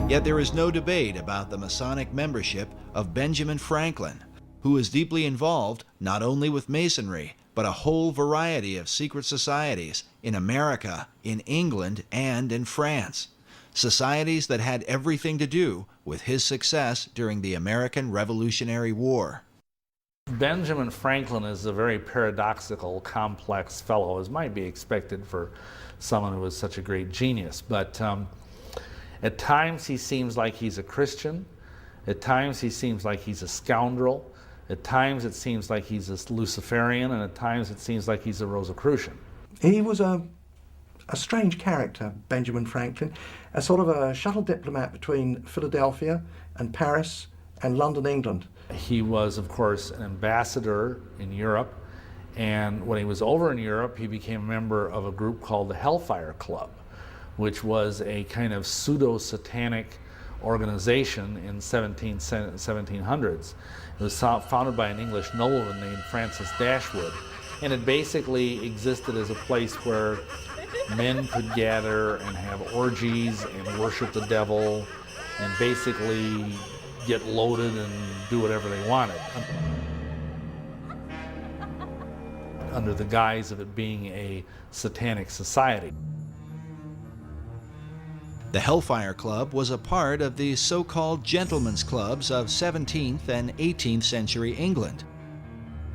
Yet there is no debate about the Masonic membership of Benjamin Franklin, who is deeply involved not only with Masonry, but a whole variety of secret societies in America, in England, and in France. Societies that had everything to do with his success during the American Revolutionary War. Benjamin Franklin is a very paradoxical, complex fellow, as might be expected for someone who was such a great genius. But at times he seems like he's a Christian. At times he seems like he's a scoundrel. At times it seems like he's a Luciferian, and at times it seems like he's a Rosicrucian. He was a strange character, Benjamin Franklin, a sort of a shuttle diplomat between Philadelphia and Paris and London, England. He was, of course, an ambassador in Europe, and when he was over in Europe, he became a member of a group called the Hellfire Club, which was a kind of pseudo-satanic organization in 1700s. It was founded by an English nobleman named Francis Dashwood, and it basically existed as a place where men could gather and have orgies and worship the devil and basically get loaded and do whatever they wanted, under the guise of it being a satanic society. The Hellfire Club was a part of the so-called gentlemen's clubs of 17th and 18th century England.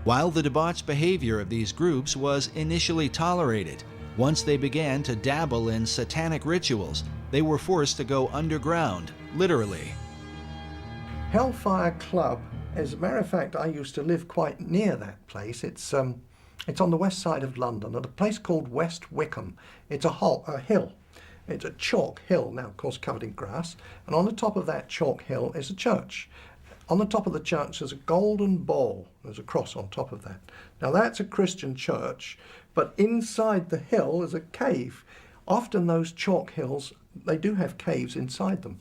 While the debauched behavior of these groups was initially tolerated, once they began to dabble in satanic rituals, they were forced to go underground, literally. Hellfire Club, as a matter of fact, I used to live quite near that place. It's on the west side of London, at a place called West Wickham. It's a hill. It's a chalk hill, now of course covered in grass, and on the top of that chalk hill is a church. On the top of the church there's a golden ball. There's a cross on top of that. Now that's a Christian church, but inside the hill is a cave. Often those chalk hills, they do have caves inside them.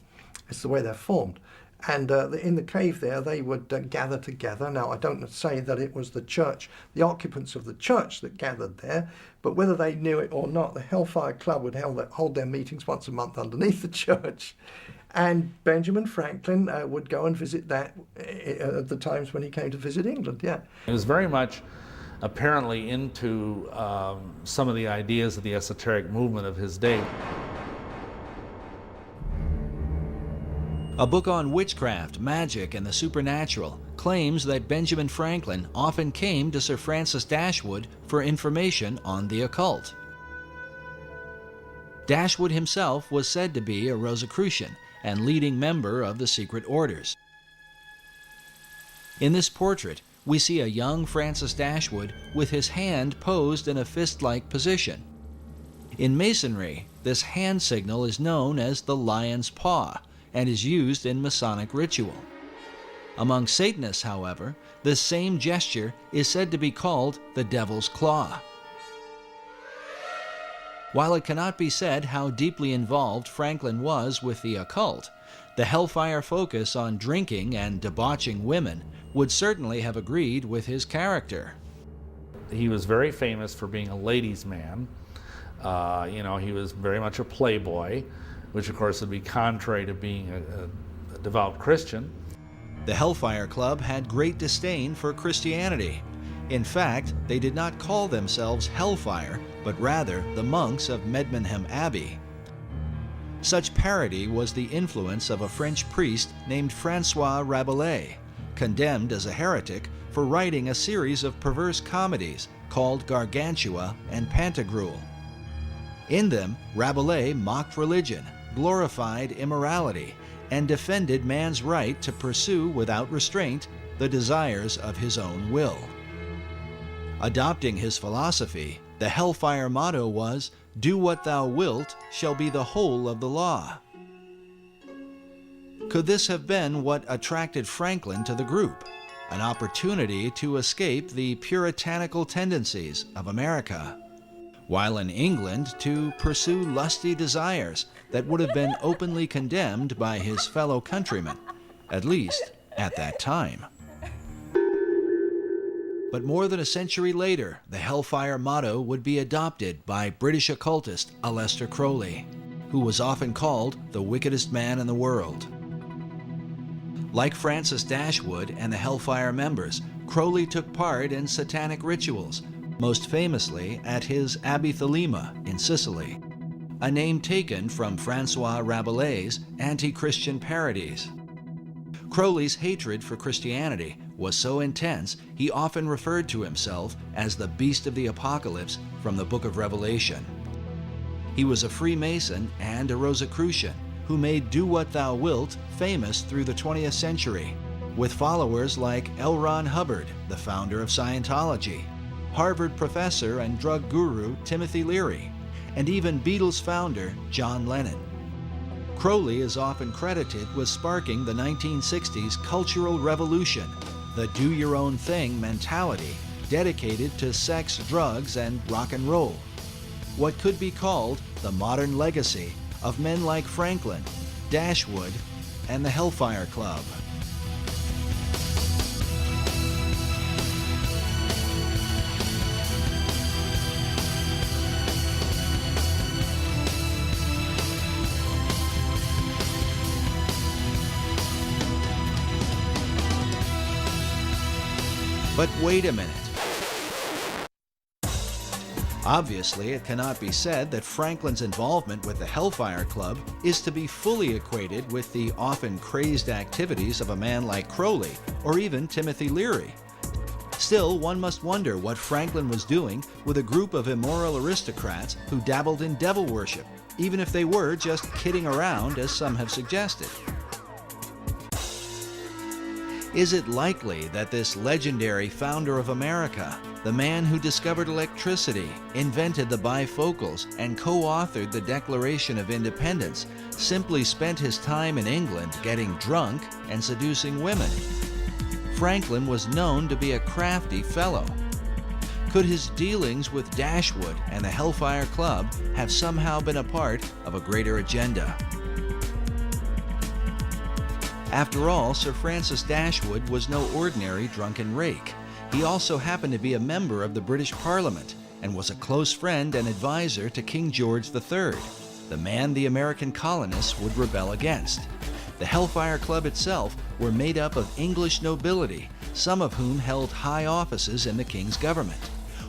It's the way they're formed. And in the cave there, they would gather together. Now, I don't say that it was the church, the occupants of the church that gathered there, but whether they knew it or not, the Hellfire Club would hold their meetings once a month underneath the church. And Benjamin Franklin would go and visit that at the times when he came to visit England, yeah. He was very much apparently into some of the ideas of the esoteric movement of his day. A book on witchcraft, magic, and the supernatural claims that Benjamin Franklin often came to Sir Francis Dashwood for information on the occult. Dashwood himself was said to be a Rosicrucian and leading member of the secret orders. In this portrait, we see a young Francis Dashwood with his hand posed in a fist-like position. In Masonry, this hand signal is known as the lion's paw and is used in Masonic ritual. Among Satanists, however, this same gesture is said to be called the devil's claw. While it cannot be said how deeply involved Franklin was with the occult, the Hellfire focus on drinking and debauching women would certainly have agreed with his character. He was very famous for being a ladies' man. He was very much a playboy, which of course would be contrary to being a devout Christian. The Hellfire Club had great disdain for Christianity. In fact, they did not call themselves Hellfire, but rather the monks of Medmenham Abbey. Such parody was the influence of a French priest named Francois Rabelais, condemned as a heretic for writing a series of perverse comedies called Gargantua and Pantagruel. In them, Rabelais mocked religion, glorified immorality, and defended man's right to pursue without restraint the desires of his own will. Adopting his philosophy, the Hellfire motto was, "Do what thou wilt shall be the whole of the law." Could this have been what attracted Franklin to the group? An opportunity to escape the puritanical tendencies of America, while in England to pursue lusty desires that would have been openly condemned by his fellow countrymen, at least at that time. But more than a century later, the Hellfire motto would be adopted by British occultist Aleister Crowley, who was often called the wickedest man in the world. Like Francis Dashwood and the Hellfire members, Crowley took part in satanic rituals, most famously at his Abbey Thelema in Sicily, a name taken from Francois Rabelais' anti-Christian parodies. Crowley's hatred for Christianity was so intense he often referred to himself as the Beast of the Apocalypse from the Book of Revelation. He was a Freemason and a Rosicrucian who made Do What Thou Wilt famous through the 20th century, with followers like L. Ron Hubbard, the founder of Scientology, Harvard professor and drug guru Timothy Leary, and even Beatles founder John Lennon. Crowley is often credited with sparking the 1960s cultural revolution, the do-your-own-thing mentality dedicated to sex, drugs, and rock and roll. What could be called the modern legacy of men like Franklin, Dashwood, and the Hellfire Club. But wait a minute. Obviously, it cannot be said that Franklin's involvement with the Hellfire Club is to be fully equated with the often crazed activities of a man like Crowley or even Timothy Leary. Still, one must wonder what Franklin was doing with a group of immoral aristocrats who dabbled in devil worship, even if they were just kidding around, as some have suggested. Is it likely that this legendary founder of America, the man who discovered electricity, invented the bifocals, and co-authored the Declaration of Independence, simply spent his time in England getting drunk and seducing women? Franklin was known to be a crafty fellow. Could his dealings with Dashwood and the Hellfire Club have somehow been a part of a greater agenda? After all, Sir Francis Dashwood was no ordinary drunken rake. He also happened to be a member of the British Parliament and was a close friend and advisor to King George III, the man the American colonists would rebel against. The Hellfire Club itself were made up of English nobility, some of whom held high offices in the king's government.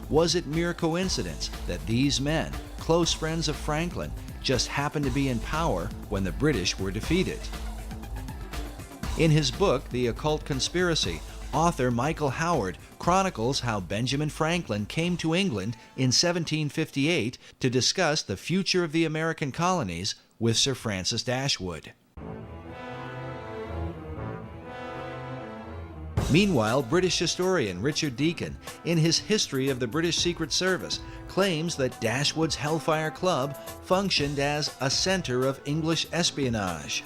Was it mere coincidence that these men, close friends of Franklin, just happened to be in power when the British were defeated? In his book, The Occult Conspiracy, author Michael Howard chronicles how Benjamin Franklin came to England in 1758 to discuss the future of the American colonies with Sir Francis Dashwood. Meanwhile, British historian Richard Deacon, in his History of the British Secret Service, claims that Dashwood's Hellfire Club functioned as a center of English espionage.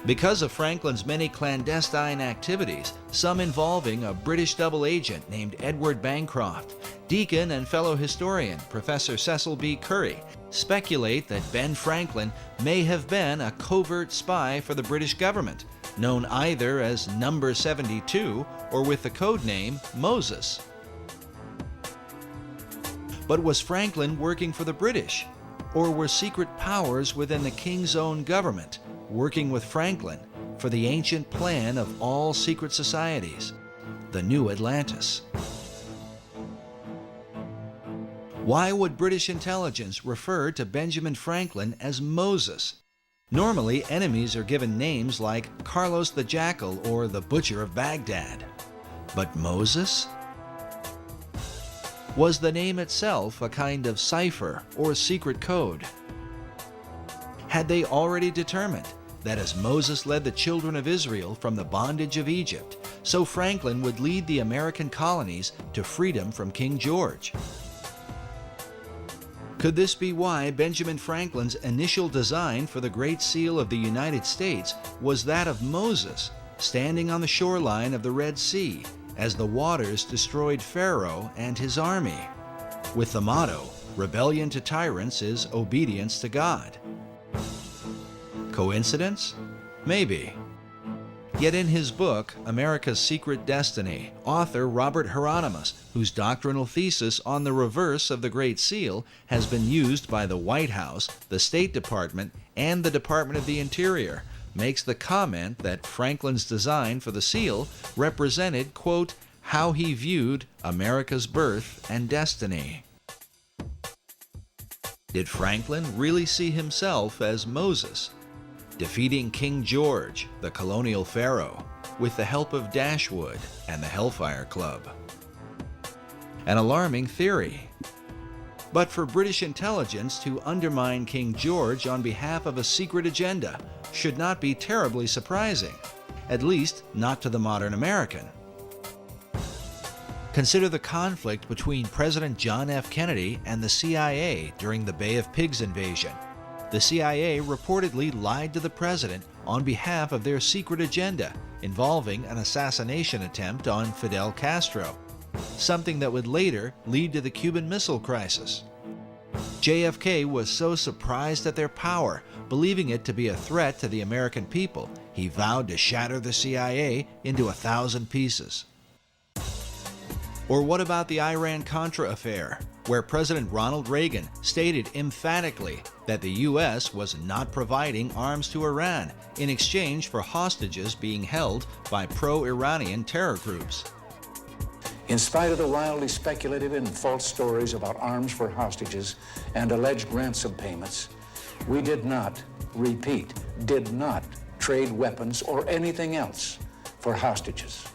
Because of Franklin's many clandestine activities, some involving a British double agent named Edward Bancroft, Deacon and fellow historian Professor Cecil B. Curry speculate that Ben Franklin may have been a covert spy for the British government, known either as Number 72 or with the code name Moses. But was Franklin working for the British? Or were secret powers within the king's own government working with Franklin for the ancient plan of all secret societies, the New Atlantis? Why would British intelligence refer to Benjamin Franklin as Moses? Normally, enemies are given names like Carlos the Jackal or the Butcher of Baghdad. But Moses? Was the name itself a kind of cipher or secret code? Had they already determined that as Moses led the children of Israel from the bondage of Egypt, so Franklin would lead the American colonies to freedom from King George? Could this be why Benjamin Franklin's initial design for the Great Seal of the United States was that of Moses, standing on the shoreline of the Red Sea as the waters destroyed Pharaoh and his army, with the motto, "Rebellion to tyrants is obedience to God"? Coincidence? Maybe. Yet in his book, America's Secret Destiny, author Robert Hieronymus, whose doctrinal thesis on the reverse of the Great Seal has been used by the White House, the State Department, and the Department of the Interior, makes the comment that Franklin's design for the seal represented, quote, how he viewed America's birth and destiny. Did Franklin really see himself as Moses, defeating King George, the colonial pharaoh, with the help of Dashwood and the Hellfire Club? An alarming theory. But for British intelligence to undermine King George on behalf of a secret agenda should not be terribly surprising, at least not to the modern American. Consider the conflict between President John F. Kennedy and the CIA during the Bay of Pigs invasion. The CIA reportedly lied to the president on behalf of their secret agenda involving an assassination attempt on Fidel Castro, something that would later lead to the Cuban Missile Crisis. JFK was so surprised at their power, believing it to be a threat to the American people, he vowed to shatter the CIA into 1,000 pieces. Or what about the Iran-Contra affair, where President Ronald Reagan stated emphatically that the U.S. was not providing arms to Iran in exchange for hostages being held by pro-Iranian terror groups? In spite of the wildly speculative and false stories about arms for hostages and alleged ransom payments, we did not, repeat, did not trade weapons or anything else for hostages.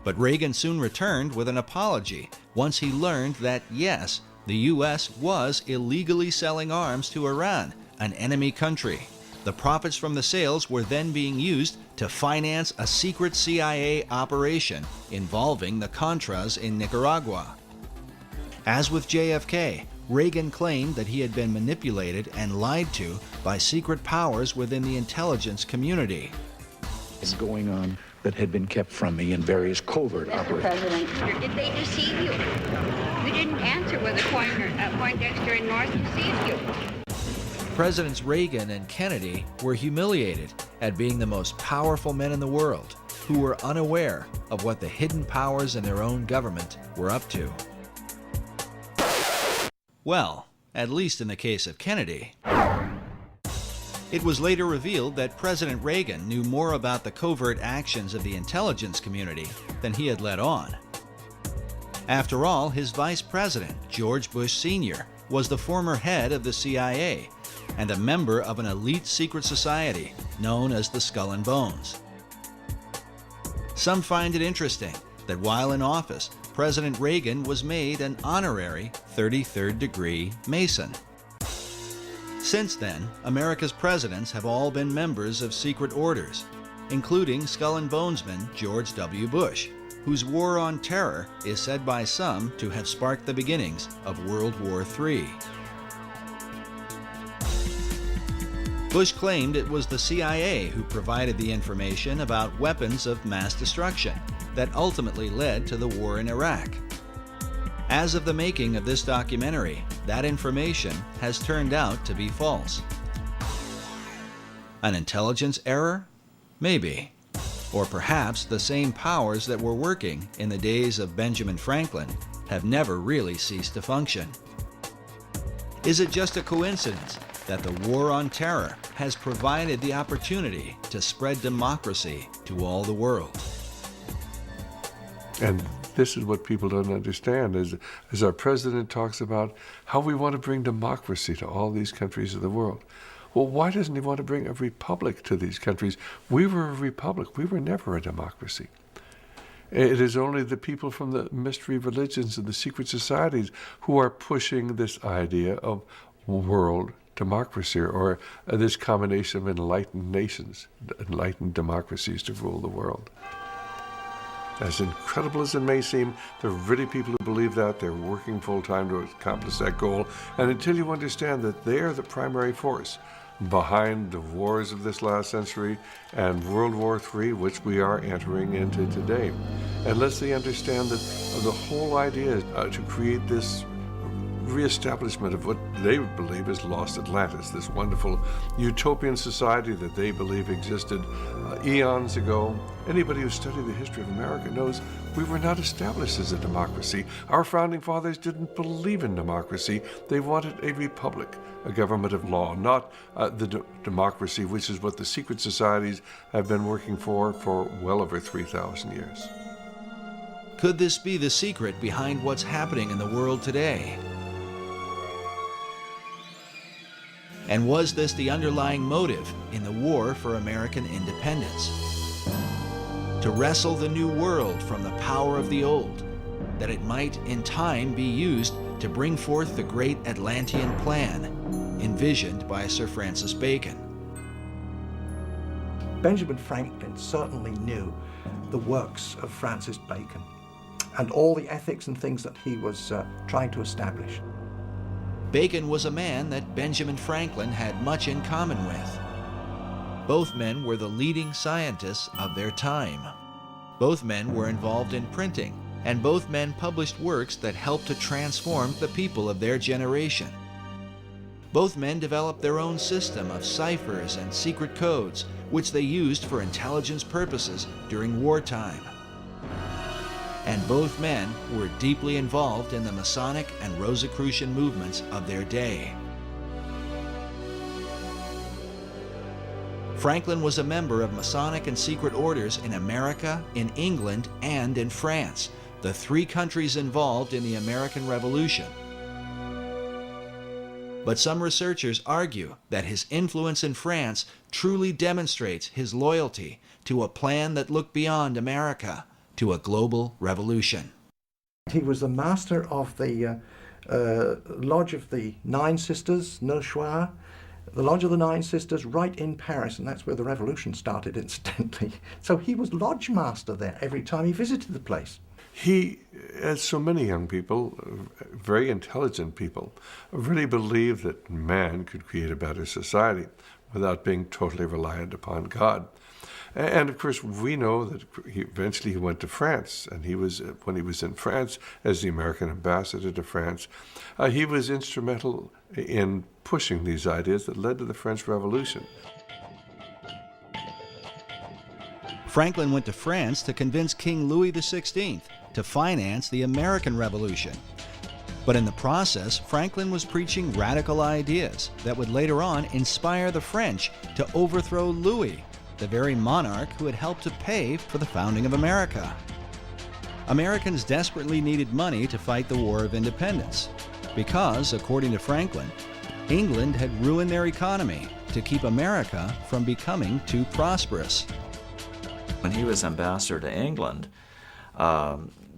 But Reagan soon returned with an apology once he learned that, yes, the U.S. was illegally selling arms to Iran, an enemy country. The profits from the sales were then being used to finance a secret CIA operation involving the Contras in Nicaragua. As with JFK, Reagan claimed that he had been manipulated and lied to by secret powers within the intelligence community. It's going on that had been kept from me in various covert operations. President, did they deceive you? You didn't answer whether Poindexter and North deceived you. Presidents Reagan and Kennedy were humiliated at being the most powerful men in the world who were unaware of what the hidden powers in their own government were up to. Well, at least in the case of Kennedy. It was later revealed that President Reagan knew more about the covert actions of the intelligence community than he had let on. After all, his vice president, George Bush Sr., was the former head of the CIA and a member of an elite secret society known as the Skull and Bones. Some find it interesting that while in office, President Reagan was made an honorary 33rd degree Mason. Since then, America's presidents have all been members of secret orders, including Skull and Bonesman George W. Bush, whose war on terror is said by some to have sparked the beginnings of World War III. Bush claimed it was the CIA who provided the information about weapons of mass destruction that ultimately led to the war in Iraq. As of the making of this documentary, that information has turned out to be false. An intelligence error? Maybe. Or perhaps the same powers that were working in the days of Benjamin Franklin have never really ceased to function. Is it just a coincidence that the war on terror has provided the opportunity to spread democracy to all the world? And this is what people don't understand, as our president talks about how we want to bring democracy to all these countries of the world. Well, why doesn't he want to bring a republic to these countries? We were a republic. We were never a democracy. It is only the people from the mystery religions and the secret societies who are pushing this idea of world democracy, or this combination of enlightened nations, enlightened democracies to rule the world. As incredible as it may seem, there are really people who believe that. They're working full-time to accomplish that goal. And until you understand that they're the primary force behind the wars of this last century and World War III, which we are entering into today, unless they understand that the whole idea is to create this reestablishment of what they believe is lost Atlantis, this wonderful utopian society that they believe existed eons ago. Anybody who studied the history of America knows we were not established as a democracy. Our founding fathers didn't believe in democracy. They wanted a republic, a government of law, not the democracy, which is what the secret societies have been working for well over 3,000 years. Could this be the secret behind what's happening in the world today? And was this the underlying motive in the war for American independence? To wrestle the new world from the power of the old, that it might in time be used to bring forth the great Atlantean plan envisioned by Sir Francis Bacon. Benjamin Franklin certainly knew the works of Francis Bacon and all the ethics and things that he was trying to establish. Bacon was a man that Benjamin Franklin had much in common with. Both men were the leading scientists of their time. Both men were involved in printing, and both men published works that helped to transform the people of their generation. Both men developed their own system of ciphers and secret codes, which they used for intelligence purposes during wartime. And both men were deeply involved in the Masonic and Rosicrucian movements of their day. Franklin was a member of Masonic and secret orders in America, in England, and in France, the three countries involved in the American Revolution. But some researchers argue that his influence in France truly demonstrates his loyalty to a plan that looked beyond America, to a global revolution. He was the master of the Lodge of the Nine Sisters, Neuchoir, the Lodge of the Nine Sisters right in Paris, and that's where the revolution started, incidentally. So he was lodge master there every time he visited the place. He, as so many young people, very intelligent people, really believed that man could create a better society without being totally reliant upon God. And of course, we know that eventually he went to France, and when he was in France as the American ambassador to France, he was instrumental in pushing these ideas that led to the French Revolution. Franklin went to France to convince King Louis XVI to finance the American Revolution. But in the process, Franklin was preaching radical ideas that would later on inspire the French to overthrow Louis, the very monarch who had helped to pay for the founding of America. Americans desperately needed money to fight the War of Independence because, according to Franklin, England had ruined their economy to keep America from becoming too prosperous. When he was ambassador to England,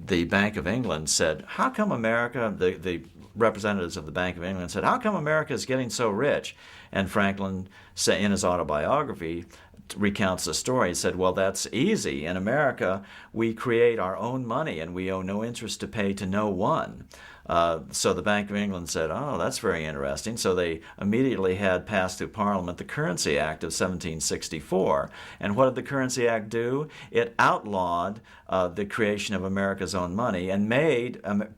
the Bank of England said, how come America, the representatives of the Bank of England said, how come America is getting so rich? And Franklin, in his autobiography, recounts the story. He said, well, that's easy. In America, we create our own money and we owe no interest to pay to no one. So the Bank of England said, oh, that's very interesting. So they immediately had passed through Parliament the Currency Act of 1764. And what did the Currency Act do? It outlawed the creation of America's own money and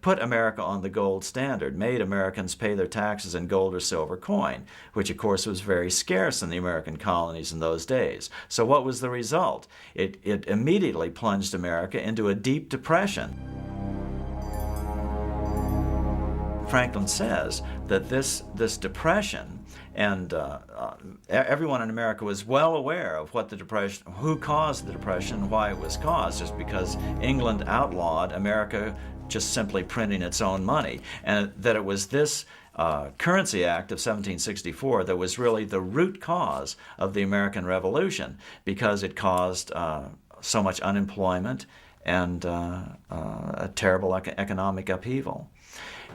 put America on the gold standard, made Americans pay their taxes in gold or silver coin, which of course was very scarce in the American colonies in those days. So what was the result? It immediately plunged America into a deep depression. Franklin says that this depression, and everyone in America was well aware of what the depression, who caused the depression, and why it was caused, just because England outlawed America just simply printing its own money, and that it was this Currency Act of 1764 that was really the root cause of the American Revolution, because it caused so much unemployment and a terrible economic upheaval.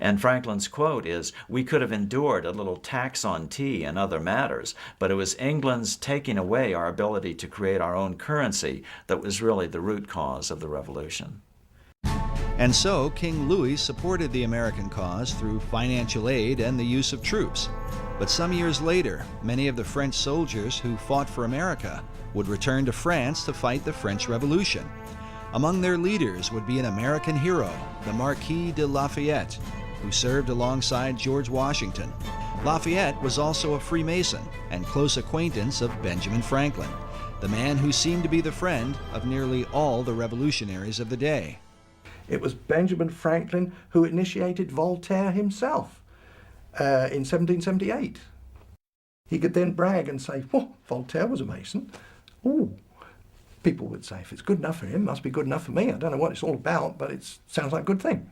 And Franklin's quote is, we could have endured a little tax on tea and other matters, but it was England's taking away our ability to create our own currency that was really the root cause of the revolution. And so King Louis supported the American cause through financial aid and the use of troops. But some years later, many of the French soldiers who fought for America would return to France to fight the French Revolution. Among their leaders would be an American hero, the Marquis de Lafayette, who served alongside George Washington. Lafayette was also a Freemason and close acquaintance of Benjamin Franklin, the man who seemed to be the friend of nearly all the revolutionaries of the day. It was Benjamin Franklin who initiated Voltaire himself in 1778. He could then brag and say, "Oh, Voltaire was a Mason." Oh, people would say, if it's good enough for him, it must be good enough for me. I don't know what it's all about, but it sounds like a good thing.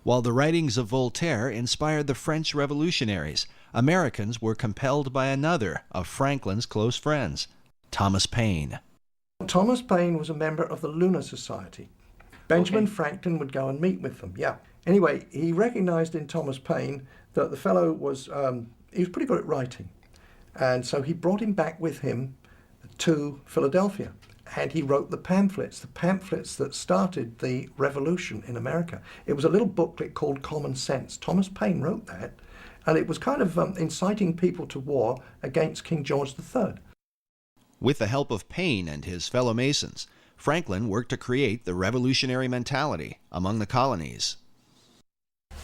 While the writings of Voltaire inspired the French revolutionaries, Americans were compelled by another of Franklin's close friends, Thomas Paine. Thomas Paine was a member of the Lunar Society. Benjamin Franklin would go and meet with them, yeah. Anyway, he recognized in Thomas Paine that the fellow was, he was pretty good at writing. And so he brought him back with him to Philadelphia. And he wrote the pamphlets that started the revolution in America. It was a little booklet called Common Sense. Thomas Paine wrote that, and it was kind of inciting people to war against King George III. With the help of Paine and his fellow Masons, Franklin worked to create the revolutionary mentality among the colonies.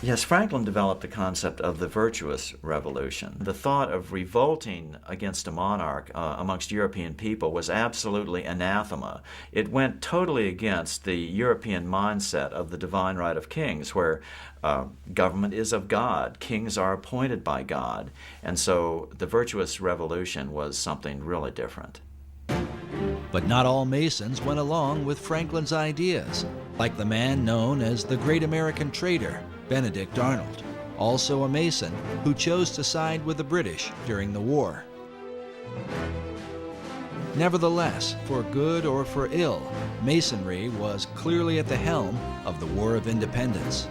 Yes, Franklin developed the concept of the virtuous revolution. The thought of revolting against a monarch amongst European people was absolutely anathema. It went totally against the European mindset of the divine right of kings, where government is of God, kings are appointed by God, and so the virtuous revolution was something really different. But not all Masons went along with Franklin's ideas, like the man known as the Great American Trader, Benedict Arnold, also a Mason who chose to side with the British during the war. Nevertheless, for good or for ill, Masonry was clearly at the helm of the War of Independence.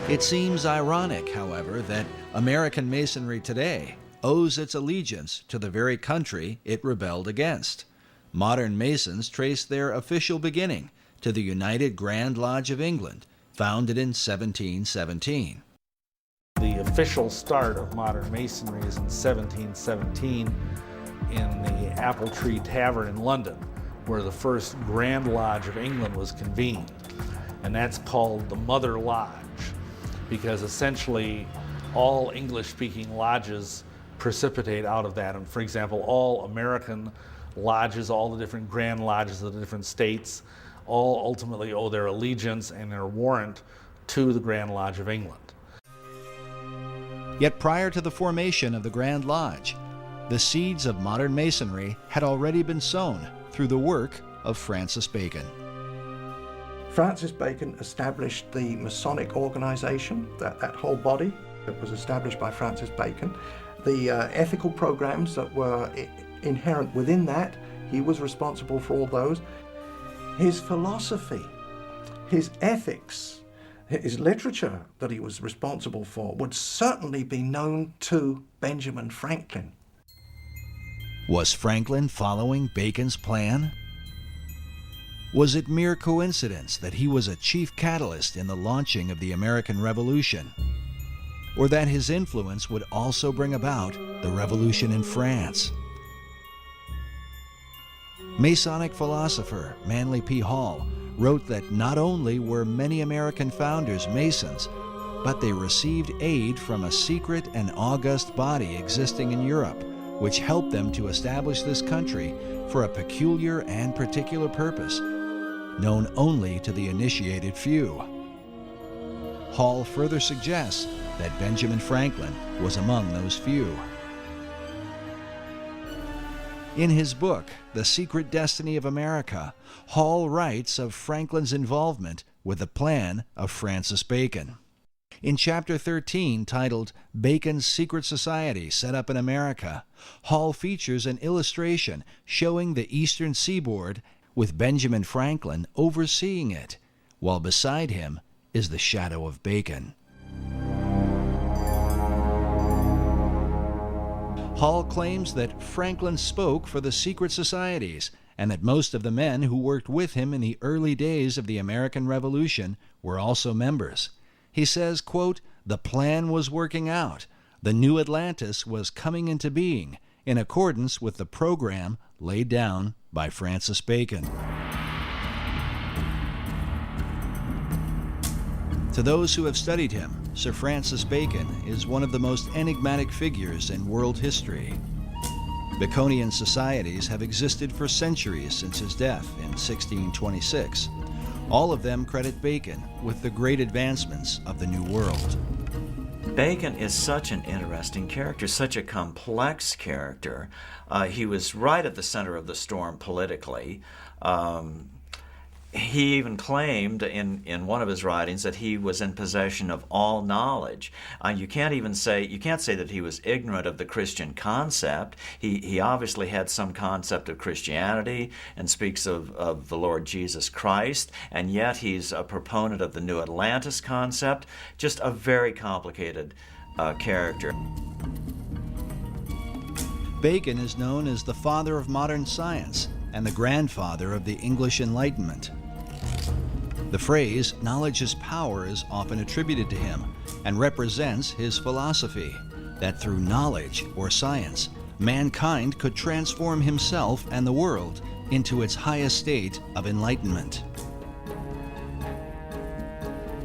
It seems ironic, however, that American Masonry today owes its allegiance to the very country it rebelled against. Modern Masons trace their official beginning to the United Grand Lodge of England, founded in 1717. The official start of modern Masonry is in 1717 in the Apple Tree Tavern in London, where the first Grand Lodge of England was convened. And that's called the Mother Lodge, because essentially all English-speaking lodges precipitate out of that. And for example, all American lodges, all the different Grand Lodges of the different states, all ultimately owe their allegiance and their warrant to the Grand Lodge of England. Yet prior to the formation of the Grand Lodge, the seeds of modern Masonry had already been sown through the work of Francis Bacon. Francis Bacon established the Masonic organization, that whole body that was established by Francis Bacon. The ethical programs that were inherent within that, he was responsible for all those. His philosophy, his ethics, his literature that he was responsible for would certainly be known to Benjamin Franklin. Was Franklin following Bacon's plan? Was it mere coincidence that he was a chief catalyst in the launching of the American Revolution? Or that his influence would also bring about the revolution in France? Masonic philosopher Manly P. Hall wrote that not only were many American founders Masons, but they received aid from a secret and august body existing in Europe, which helped them to establish this country for a peculiar and particular purpose, known only to the initiated few. Hall further suggests that Benjamin Franklin was among those few. In his book, The Secret Destiny of America, Hall writes of Franklin's involvement with the plan of Francis Bacon. In Chapter 13, titled Bacon's Secret Society Set Up in America, Hall features an illustration showing the eastern seaboard with Benjamin Franklin overseeing it, while beside him is the shadow of Bacon. Hall claims that Franklin spoke for the secret societies and that most of the men who worked with him in the early days of the American Revolution were also members. He says, quote, "The plan was working out. The new Atlantis was coming into being in accordance with the program laid down by Francis Bacon." To those who have studied him, Sir Francis Bacon is one of the most enigmatic figures in world history. Baconian societies have existed for centuries since his death in 1626. All of them credit Bacon with the great advancements of the New World. Bacon is such an interesting character, such a complex character. He was right at the center of the storm politically. He even claimed in one of his writings that he was in possession of all knowledge. You can't say that he was ignorant of the Christian concept. He obviously had some concept of Christianity and speaks of the Lord Jesus Christ, and yet he's a proponent of the New Atlantis concept. Just a very complicated character. Bacon is known as the father of modern science and the grandfather of the English Enlightenment. The phrase, "knowledge is power," is often attributed to him and represents his philosophy, that through knowledge or science, mankind could transform himself and the world into its highest state of enlightenment.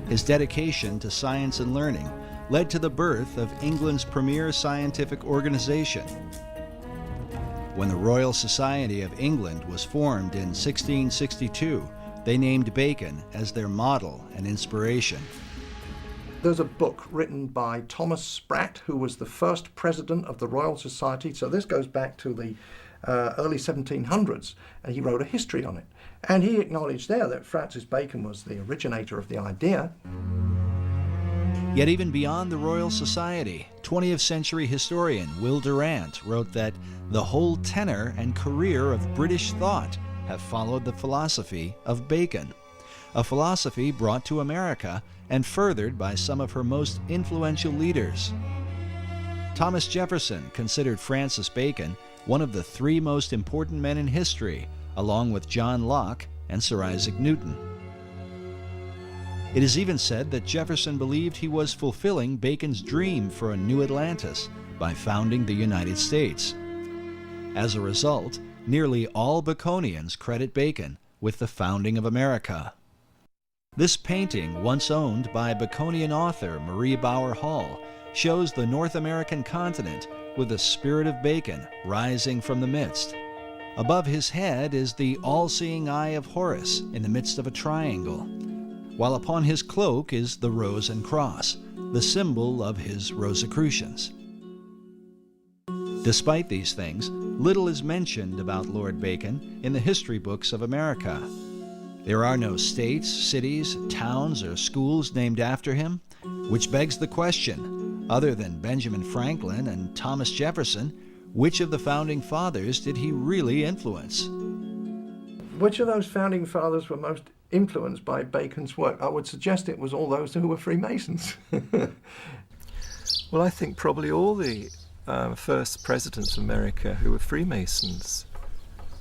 His dedication to science and learning led to the birth of England's premier scientific organization. When the Royal Society of England was formed in 1662, they named Bacon as their model and inspiration. There's a book written by Thomas Sprat, who was the first president of the Royal Society. So this goes back to the early 1700s, and he wrote a history on it. And he acknowledged there that Francis Bacon was the originator of the idea. Yet even beyond the Royal Society, 20th century historian Will Durant wrote that the whole tenor and career of British thought have followed the philosophy of Bacon, a philosophy brought to America and furthered by some of her most influential leaders. Thomas Jefferson considered Francis Bacon one of the three most important men in history, along with John Locke and Sir Isaac Newton. It is even said that Jefferson believed he was fulfilling Bacon's dream for a new Atlantis by founding the United States. As a result, nearly all Baconians credit Bacon with the founding of America. This painting, once owned by Baconian author Marie Bauer Hall, shows the North American continent with the spirit of Bacon rising from the midst. Above his head is the all-seeing eye of Horus in the midst of a triangle, while upon his cloak is the rose and cross, the symbol of his Rosicrucians. Despite these things, little is mentioned about Lord Bacon in the history books of America. There are no states, cities, towns, or schools named after him, which begs the question, other than Benjamin Franklin and Thomas Jefferson, which of the founding fathers did he really influence? Which of those founding fathers were most influenced by Bacon's work? I would suggest it was all those who were Freemasons. Well, I think probably all the first presidents of America who were Freemasons,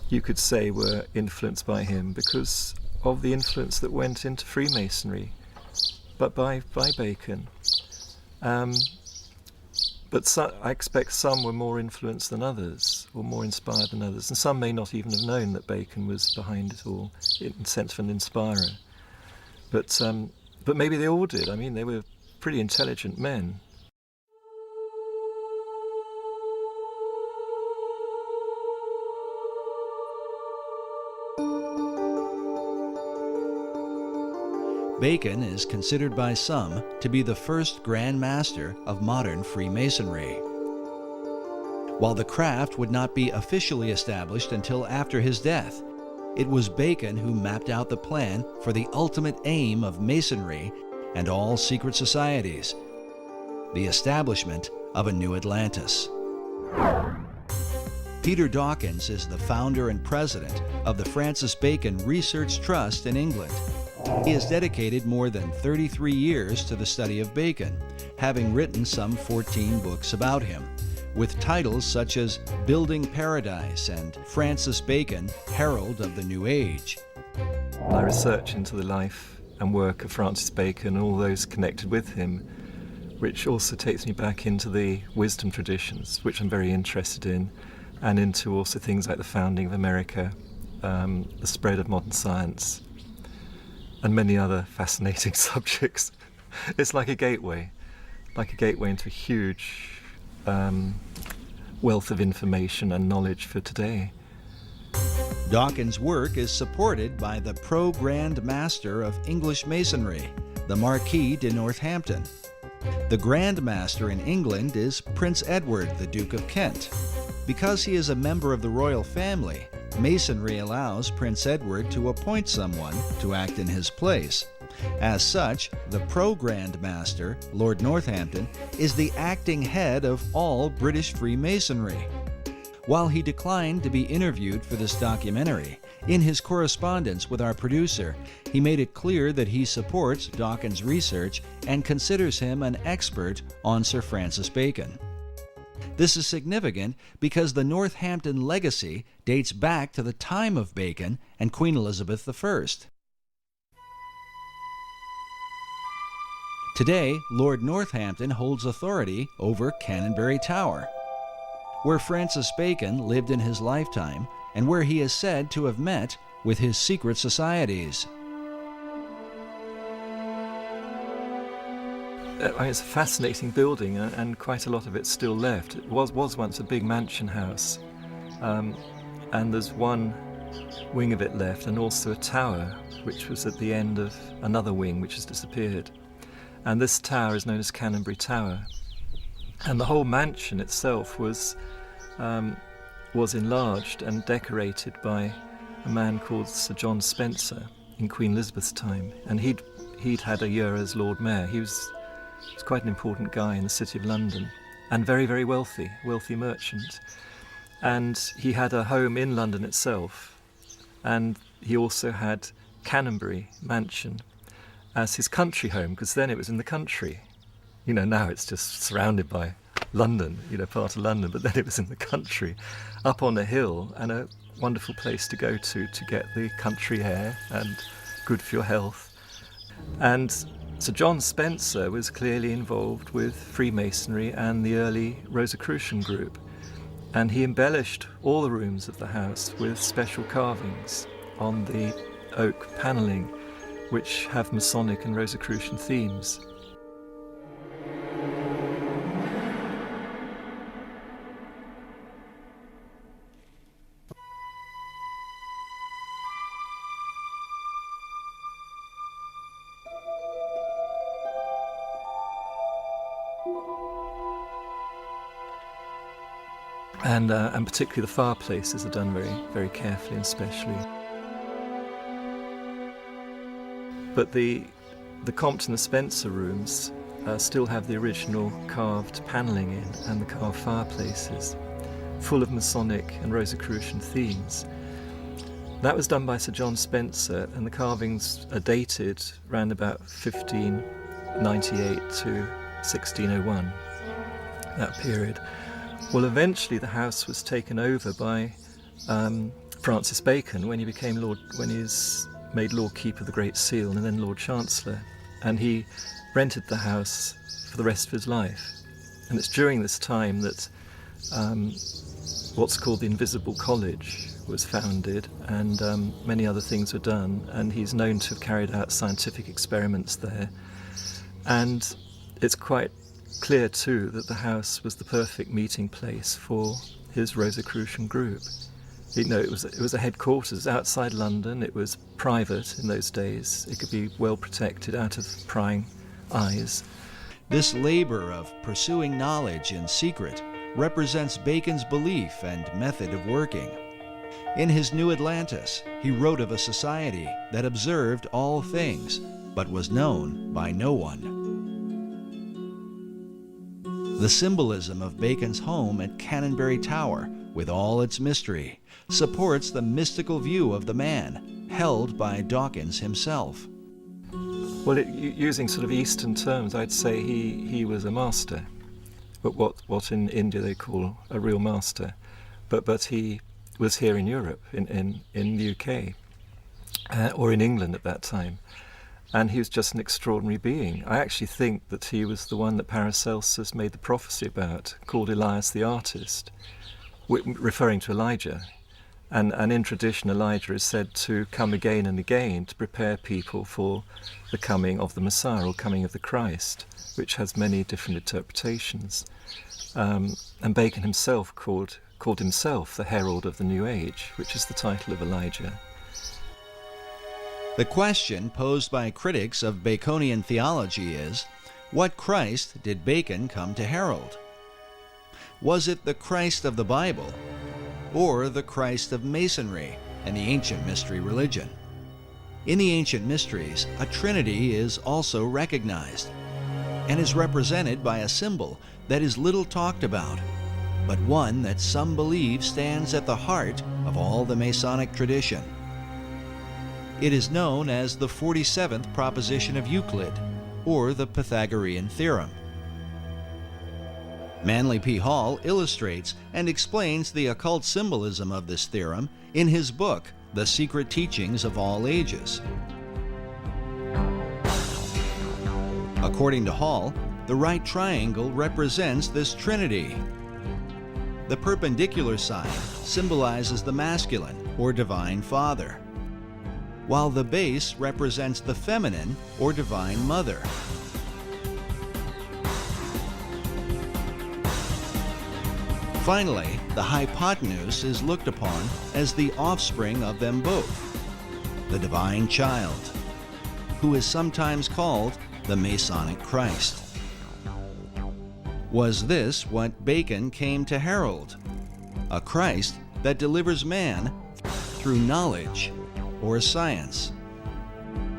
you could say, were influenced by him because of the influence that went into Freemasonry, but by Bacon. But I expect some were more influenced than others, or more inspired than others, and some may not even have known that Bacon was behind it all, in the sense of an inspirer. But maybe they all did. I mean, they were pretty intelligent men. Bacon is considered by some to be the first Grand Master of modern Freemasonry. While the craft would not be officially established until after his death, it was Bacon who mapped out the plan for the ultimate aim of Masonry and all secret societies, the establishment of a new Atlantis. Peter Dawkins is the founder and president of the Francis Bacon Research Trust in England. He has dedicated more than 33 years to the study of Bacon, having written some 14 books about him, with titles such as Building Paradise and Francis Bacon, Herald of the New Age. My research into the life and work of Francis Bacon and all those connected with him, which also takes me back into the wisdom traditions, which I'm very interested in, and into also things like the founding of America, the spread of modern science, and many other fascinating subjects. It's like a gateway into a huge wealth of information and knowledge for today. Dawkins' work is supported by the Pro-Grand Master of English Masonry, the Marquis de Northampton. The Grand Master in England is Prince Edward, the Duke of Kent. Because he is a member of the royal family, Masonry allows Prince Edward to appoint someone to act in his place. As such, the Pro-Grand Master, Lord Northampton, is the acting head of all British Freemasonry. While he declined to be interviewed for this documentary, in his correspondence with our producer, he made it clear that he supports Dawkins' research and considers him an expert on Sir Francis Bacon. This is significant because the Northampton legacy dates back to the time of Bacon and Queen Elizabeth I. Today, Lord Northampton holds authority over Canonbury Tower, where Francis Bacon lived in his lifetime and where he is said to have met with his secret societies. It's a fascinating building, and quite a lot of it's still left. It was once a big mansion house, and there's one wing of it left, and also a tower, which was at the end of another wing, which has disappeared. And this tower is known as Canonbury Tower. And the whole mansion itself was was enlarged and decorated by a man called Sir John Spencer in Queen Elizabeth's time, and he'd had a year as Lord Mayor. He was quite an important guy in the City of London, and very, very wealthy merchant. And he had a home in London itself, and he also had Canonbury Mansion as his country home, because then it was in the country. You know, now it's just surrounded by London, you know, part of London, but then it was in the country, up on a hill, and a wonderful place to go to get the country air and good for your health. And Sir John Spencer was clearly involved with Freemasonry and the early Rosicrucian group, and he embellished all the rooms of the house with special carvings on the oak panelling, which have Masonic and Rosicrucian themes. And particularly the fireplaces are done very, very carefully and specially. But the Compton and Spencer rooms still have the original carved panelling in, and the carved fireplaces, full of Masonic and Rosicrucian themes. That was done by Sir John Spencer, and the carvings are dated around about 1598 to 1601, that period. Well, eventually the house was taken over by Francis Bacon when he was made Lord Keeper of the Great Seal and then Lord Chancellor, and he rented the house for the rest of his life. And it's during this time that what's called the Invisible College was founded, and many other things were done, and he's known to have carried out scientific experiments there. And it's quite clear too that the house was the perfect meeting place for his Rosicrucian group. You know, it was a headquarters outside London. It was private in those days. It could be well protected out of prying eyes. This labor of pursuing knowledge in secret represents Bacon's belief and method of working. In his New Atlantis, he wrote of a society that observed all things, but was known by no one. The symbolism of Bacon's home at Canonbury Tower, with all its mystery, supports the mystical view of the man, held by Dawkins himself. Well, using sort of Eastern terms, I'd say he was a master, but what in India they call a real master. But he was here in Europe, in the UK, or in England at that time. And he was just an extraordinary being. I actually think that he was the one that Paracelsus made the prophecy about, called Elias the Artist, referring to Elijah. And in tradition, Elijah is said to come again and again to prepare people for the coming of the Messiah, or coming of the Christ, which has many different interpretations. And Bacon himself called himself the herald of the New Age, which is the title of Elijah. The question posed by critics of Baconian theology is, what Christ did Bacon come to herald? Was it the Christ of the Bible, or the Christ of Masonry and the ancient mystery religion? In the ancient mysteries, a trinity is also recognized and is represented by a symbol that is little talked about, but one that some believe stands at the heart of all the Masonic tradition. It is known as the 47th proposition of Euclid, or the Pythagorean theorem. Manly P. Hall illustrates and explains the occult symbolism of this theorem in his book, The Secret Teachings of All Ages. According to Hall, the right triangle represents this trinity. The perpendicular side symbolizes the masculine, or divine father, while the base represents the feminine, or divine mother. Finally, the hypotenuse is looked upon as the offspring of them both, the divine child, who is sometimes called the Masonic Christ. Was this what Bacon came to herald? A Christ that delivers man through knowledge or science.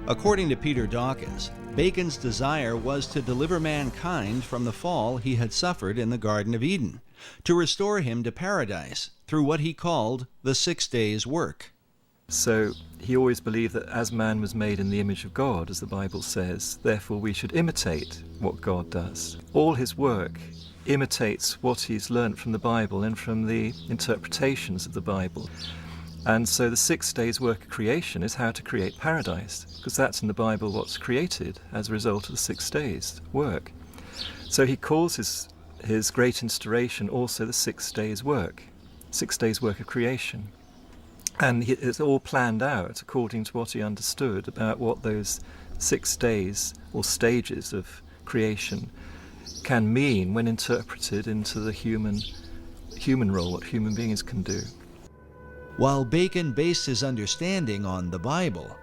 According to Peter Dawkins, Bacon's desire was to deliver mankind from the fall he had suffered in the Garden of Eden, to restore him to paradise through what he called the 6 days' work. So he always believed that as man was made in the image of God, as the Bible says, therefore we should imitate what God does. All his work imitates what he's learnt from the Bible and from the interpretations of the Bible. And so the 6 days' work of creation is how to create paradise, because that's in the Bible what's created as a result of the 6 days' work. So he calls his great instauration also the 6 days' work, 6 days' work of creation. And it's all planned out according to what he understood about what those 6 days or stages of creation can mean when interpreted into the human role, what human beings can do. While Bacon based his understanding on the Bible,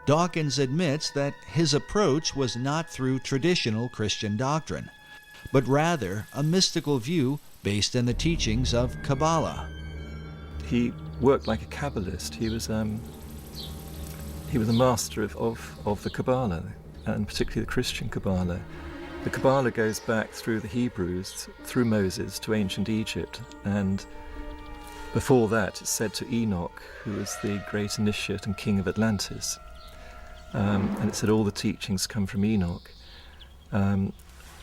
Dawkins admits that his approach was not through traditional Christian doctrine, but rather a mystical view based in the teachings of Kabbalah. He worked like a Kabbalist. He was a master of the Kabbalah, and particularly the Christian Kabbalah. The Kabbalah goes back through the Hebrews, through Moses, to ancient Egypt, and before that it's said to Enoch, who was the great initiate and king of Atlantis. And it said all the teachings come from Enoch,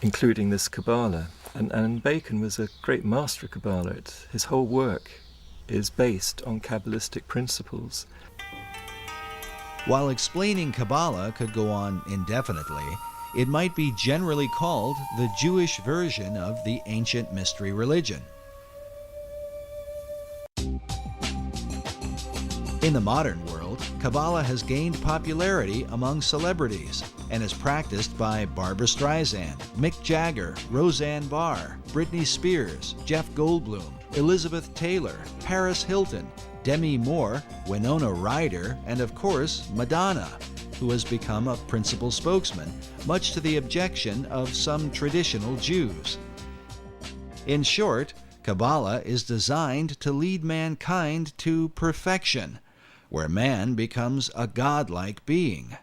including this Kabbalah. And Bacon was a great master of Kabbalah. His whole work is based on Kabbalistic principles. While explaining Kabbalah could go on indefinitely, it might be generally called the Jewish version of the ancient mystery religion. In the modern world, Kabbalah has gained popularity among celebrities and is practiced by Barbra Streisand, Mick Jagger, Roseanne Barr, Britney Spears, Jeff Goldblum, Elizabeth Taylor, Paris Hilton, Demi Moore, Winona Ryder, and of course Madonna, who has become a principal spokesman, much to the objection of some traditional Jews. In short, Kabbalah is designed to lead mankind to perfection, where man becomes a godlike being.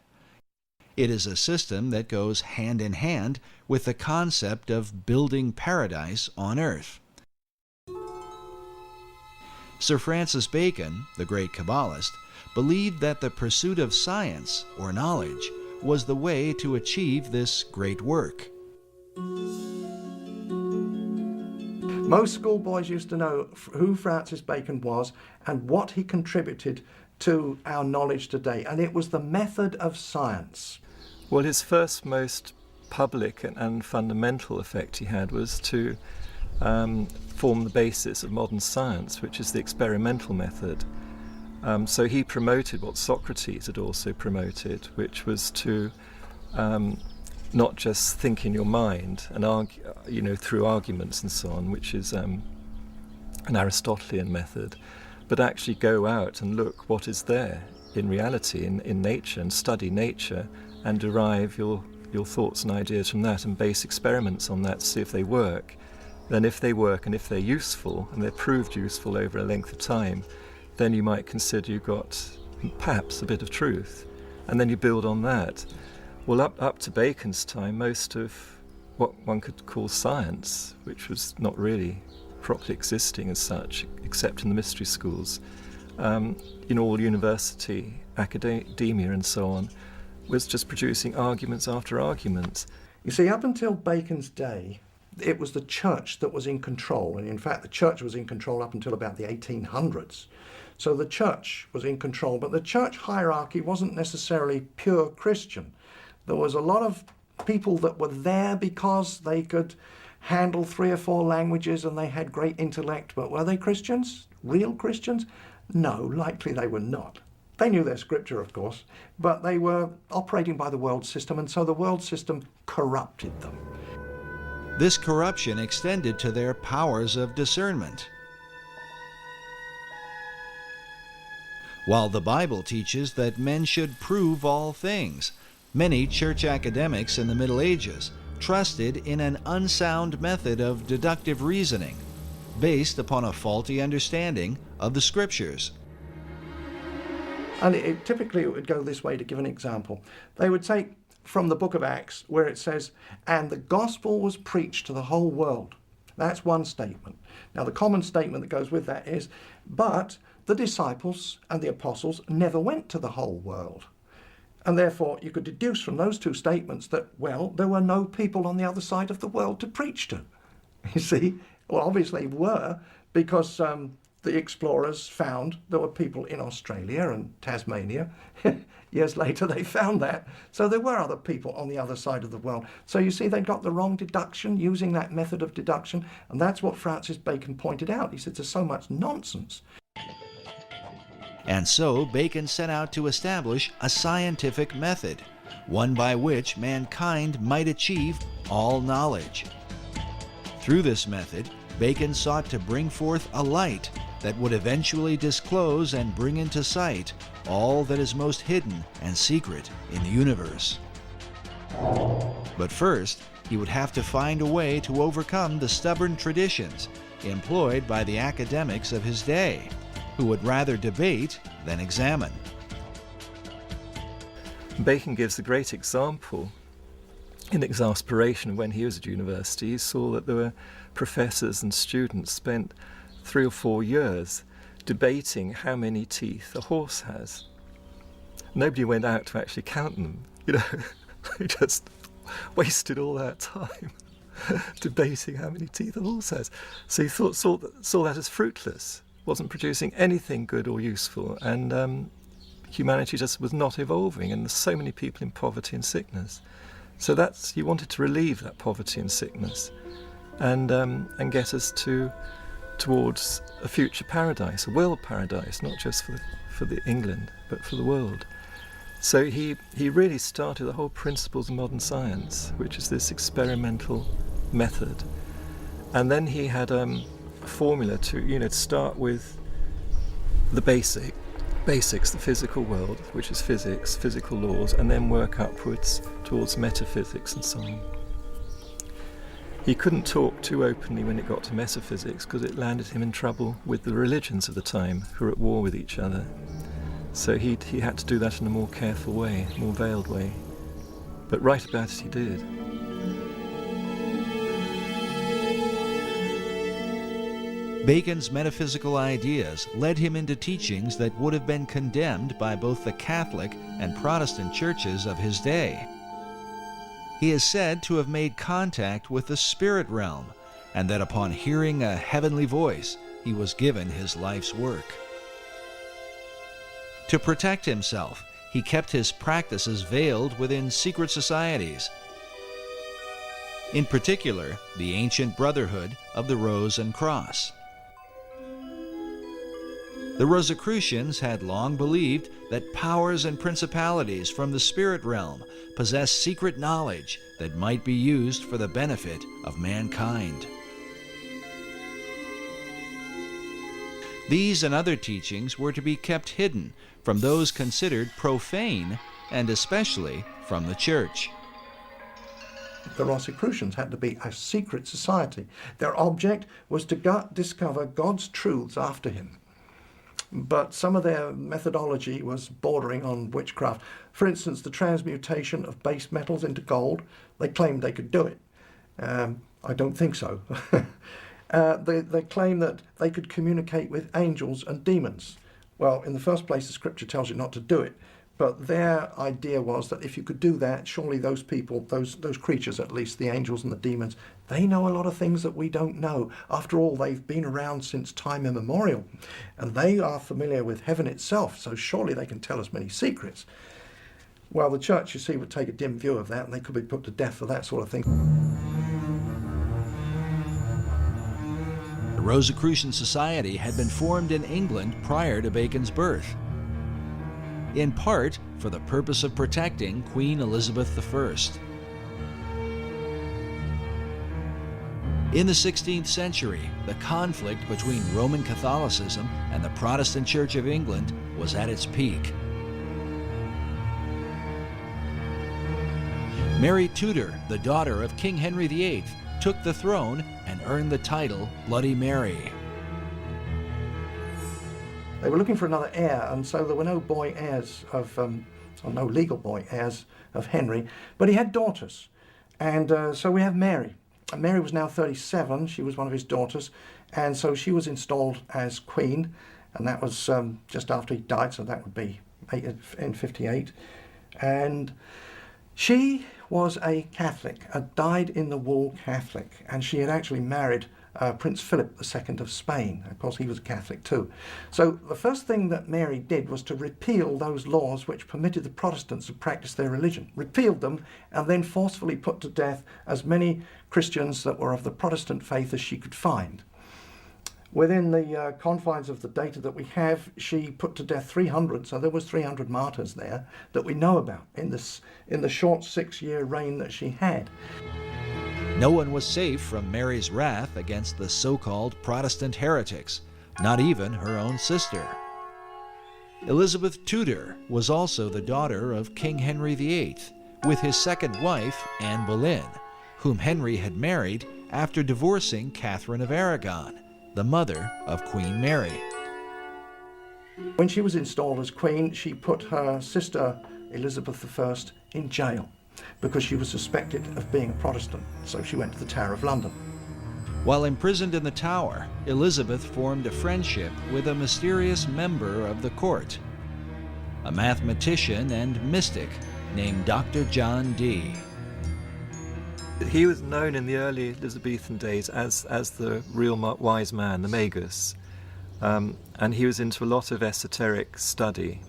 It is a system that goes hand in hand with the concept of building paradise on earth. Sir Francis Bacon, the great Kabbalist, believed that the pursuit of science, or knowledge, was the way to achieve this great work. Most schoolboys used to know who Francis Bacon was and what he contributed to our knowledge today, and it was the method of science. Well, his first most public and fundamental effect he had was to form the basis of modern science, which is the experimental method. So he promoted what Socrates had also promoted, which was to not just think in your mind and argue, through arguments and so on, which is an Aristotelian method, but actually go out and look what is there in reality, in nature, and study nature and derive your thoughts and ideas from that and base experiments on that to see if they work. Then if they work and if they're useful and they're proved useful over a length of time, then you might consider you've got perhaps a bit of truth, and then you build on that. Well, up to Bacon's time, most of what one could call science, which was not really properly existing as such, except in the mystery schools, in all university, academia and so on, was just producing arguments after arguments. You see, up until Bacon's day, it was the church that was in control, and in fact the church was in control up until about the 1800s. So the church was in control, but the church hierarchy wasn't necessarily pure Christian. There was a lot of people that were there because they could handle 3 or 4 languages and they had great intellect, but were they Christians? Real Christians? No, likely they were not. They knew their scripture, of course, but they were operating by the world system, and so the world system corrupted them. This corruption extended to their powers of discernment. While the Bible teaches that men should prove all things, many church academics in the Middle Ages trusted in an unsound method of deductive reasoning, based upon a faulty understanding of the Scriptures. And typically it would go this way, to give an example. They would take from the book of Acts where it says, and the gospel was preached to the whole world. That's one statement. Now the common statement that goes with that is, but the disciples and the apostles never went to the whole world. And therefore you could deduce from those two statements that, well, there were no people on the other side of the world to preach to. You see, well, obviously were, because the explorers found there were people in Australia and Tasmania. Years later they found that. So there were other people on the other side of the world. So you see, they got the wrong deduction using that method of deduction. And that's what Francis Bacon pointed out. He said there's so much nonsense. And so Bacon set out to establish a scientific method, one by which mankind might achieve all knowledge. Through this method, Bacon sought to bring forth a light that would eventually disclose and bring into sight all that is most hidden and secret in the universe. But first, he would have to find a way to overcome the stubborn traditions employed by the academics of his day, who would rather debate than examine. Bacon gives a great example in exasperation. When he was at university, he saw that there were professors and students spent 3 or 4 years debating how many teeth a horse has. Nobody went out to actually count them, you know. They just wasted all that time debating how many teeth a horse has. So he saw that as fruitless, wasn't producing anything good or useful, and humanity just was not evolving, and there's so many people in poverty and sickness. So he wanted to relieve that poverty and sickness, and get us towards a future paradise, a world paradise, not just for the England, but for the world. So he really started the whole principles of modern science, which is this experimental method. And then he had a formula to start with the basics, the physical world, which is physics, physical laws, and then work upwards towards metaphysics and so on. He couldn't talk too openly when it got to metaphysics, because it landed him in trouble with the religions of the time, who were at war with each other. So he had to do that in a more careful way, more veiled way. But right about it he did. Bacon's metaphysical ideas led him into teachings that would have been condemned by both the Catholic and Protestant churches of his day. He is said to have made contact with the spirit realm, and that upon hearing a heavenly voice, he was given his life's work. To protect himself, he kept his practices veiled within secret societies, in particular, the ancient Brotherhood of the Rose and Cross. The Rosicrucians had long believed that powers and principalities from the spirit realm possessed secret knowledge that might be used for the benefit of mankind. These and other teachings were to be kept hidden from those considered profane, and especially from the Church. The Rosicrucians had to be a secret society. Their object was to discover God's truths after him. But some of their methodology was bordering on witchcraft. For instance, the transmutation of base metals into gold. They claimed they could do it. I don't think so. They claim that they could communicate with angels and demons. Well, in the first place, the scripture tells you not to do it. But their idea was that if you could do that, surely those people, those creatures at least, the angels and the demons, they know a lot of things that we don't know. After all, they've been around since time immemorial, and they are familiar with heaven itself, so surely they can tell us many secrets. Well, the church, you see, would take a dim view of that, and they could be put to death for that sort of thing. The Rosicrucian Society had been formed in England prior to Bacon's birth, in part for the purpose of protecting Queen Elizabeth I. In the 16th century, the conflict between Roman Catholicism and the Protestant Church of England was at its peak. Mary Tudor, the daughter of King Henry VIII, took the throne and earned the title Bloody Mary. They were looking for another heir, and so there were no boy heirs of, or no legal boy heirs of Henry, but he had daughters. And so we have Mary. And Mary was now 37, she was one of his daughters, and so she was installed as queen, and that was just after he died, so that would be in 58. And she was a Catholic, a dyed-in-the-wool Catholic, and she had actually married Prince Philip II of Spain. Of course, he was a Catholic too. So the first thing that Mary did was to repeal those laws which permitted the Protestants to practice their religion. Repealed them and then forcefully put to death as many Christians that were of the Protestant faith as she could find. Within the confines of the data that we have, she put to death 300, so there was 300 martyrs there that we know about in the short 6-year reign that she had. No one was safe from Mary's wrath against the so-called Protestant heretics, not even her own sister. Elizabeth Tudor was also the daughter of King Henry VIII, with his second wife, Anne Boleyn, whom Henry had married after divorcing Catherine of Aragon, the mother of Queen Mary. When she was installed as queen, she put her sister Elizabeth I in jail because she was suspected of being a Protestant, so she went to the Tower of London. While imprisoned in the Tower, Elizabeth formed a friendship with a mysterious member of the court, a mathematician and mystic named Dr. John Dee. He was known in the early Elizabethan days as the real wise man, the magus, and he was into a lot of esoteric study.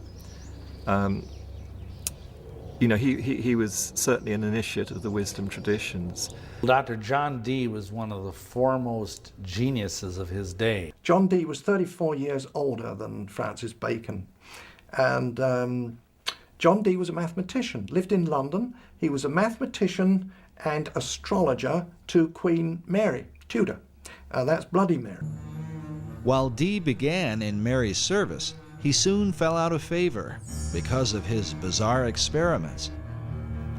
You know, he was certainly an initiate of the wisdom traditions. Dr. John Dee was one of the foremost geniuses of his day. John Dee was 34 years older than Francis Bacon, and John Dee was a mathematician, lived in London. He was a mathematician and astrologer to Queen Mary, Tudor. That's Bloody Mary. While Dee began in Mary's service, he soon fell out of favor because of his bizarre experiments,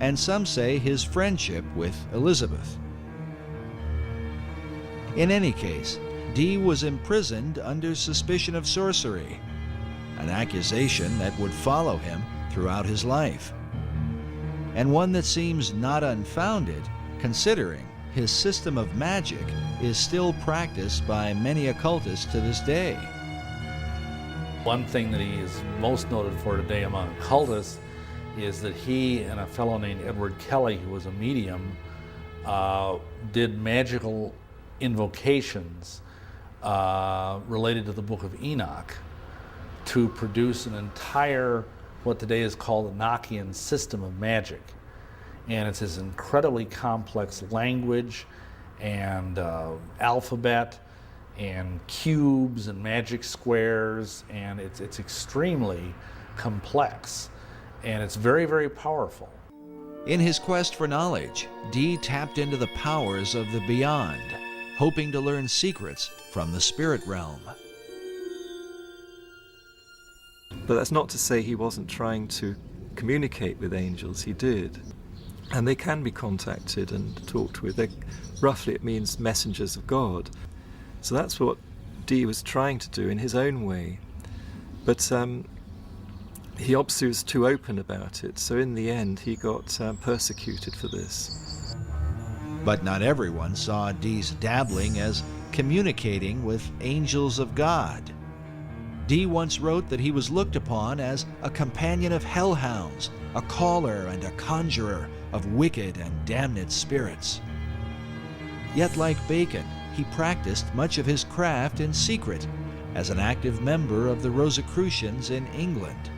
and some say his friendship with Elizabeth. In any case, Dee was imprisoned under suspicion of sorcery, an accusation that would follow him throughout his life, and one that seems not unfounded considering his system of magic is still practiced by many occultists to this day. One thing that he is most noted for today among occultists is that he and a fellow named Edward Kelly, who was a medium, did magical invocations related to the Book of Enoch to produce an entire, what today is called, Enochian system of magic. And it's this incredibly complex language and alphabet and cubes and magic squares, and it's extremely complex, and it's very, very powerful. In his quest for knowledge, Dee tapped into the powers of the beyond, hoping to learn secrets from the spirit realm. But that's not to say he wasn't trying to communicate with angels. He did. And they can be contacted and talked with. Roughly it means messengers of God. So that's what Dee was trying to do in his own way. But he obviously was too open about it, so in the end he got persecuted for this. But not everyone saw Dee's dabbling as communicating with angels of God. Dee once wrote that he was looked upon as a companion of hellhounds, a caller and a conjurer of wicked and damned spirits. Yet like Bacon, he practiced much of his craft in secret as an active member of the Rosicrucians in England.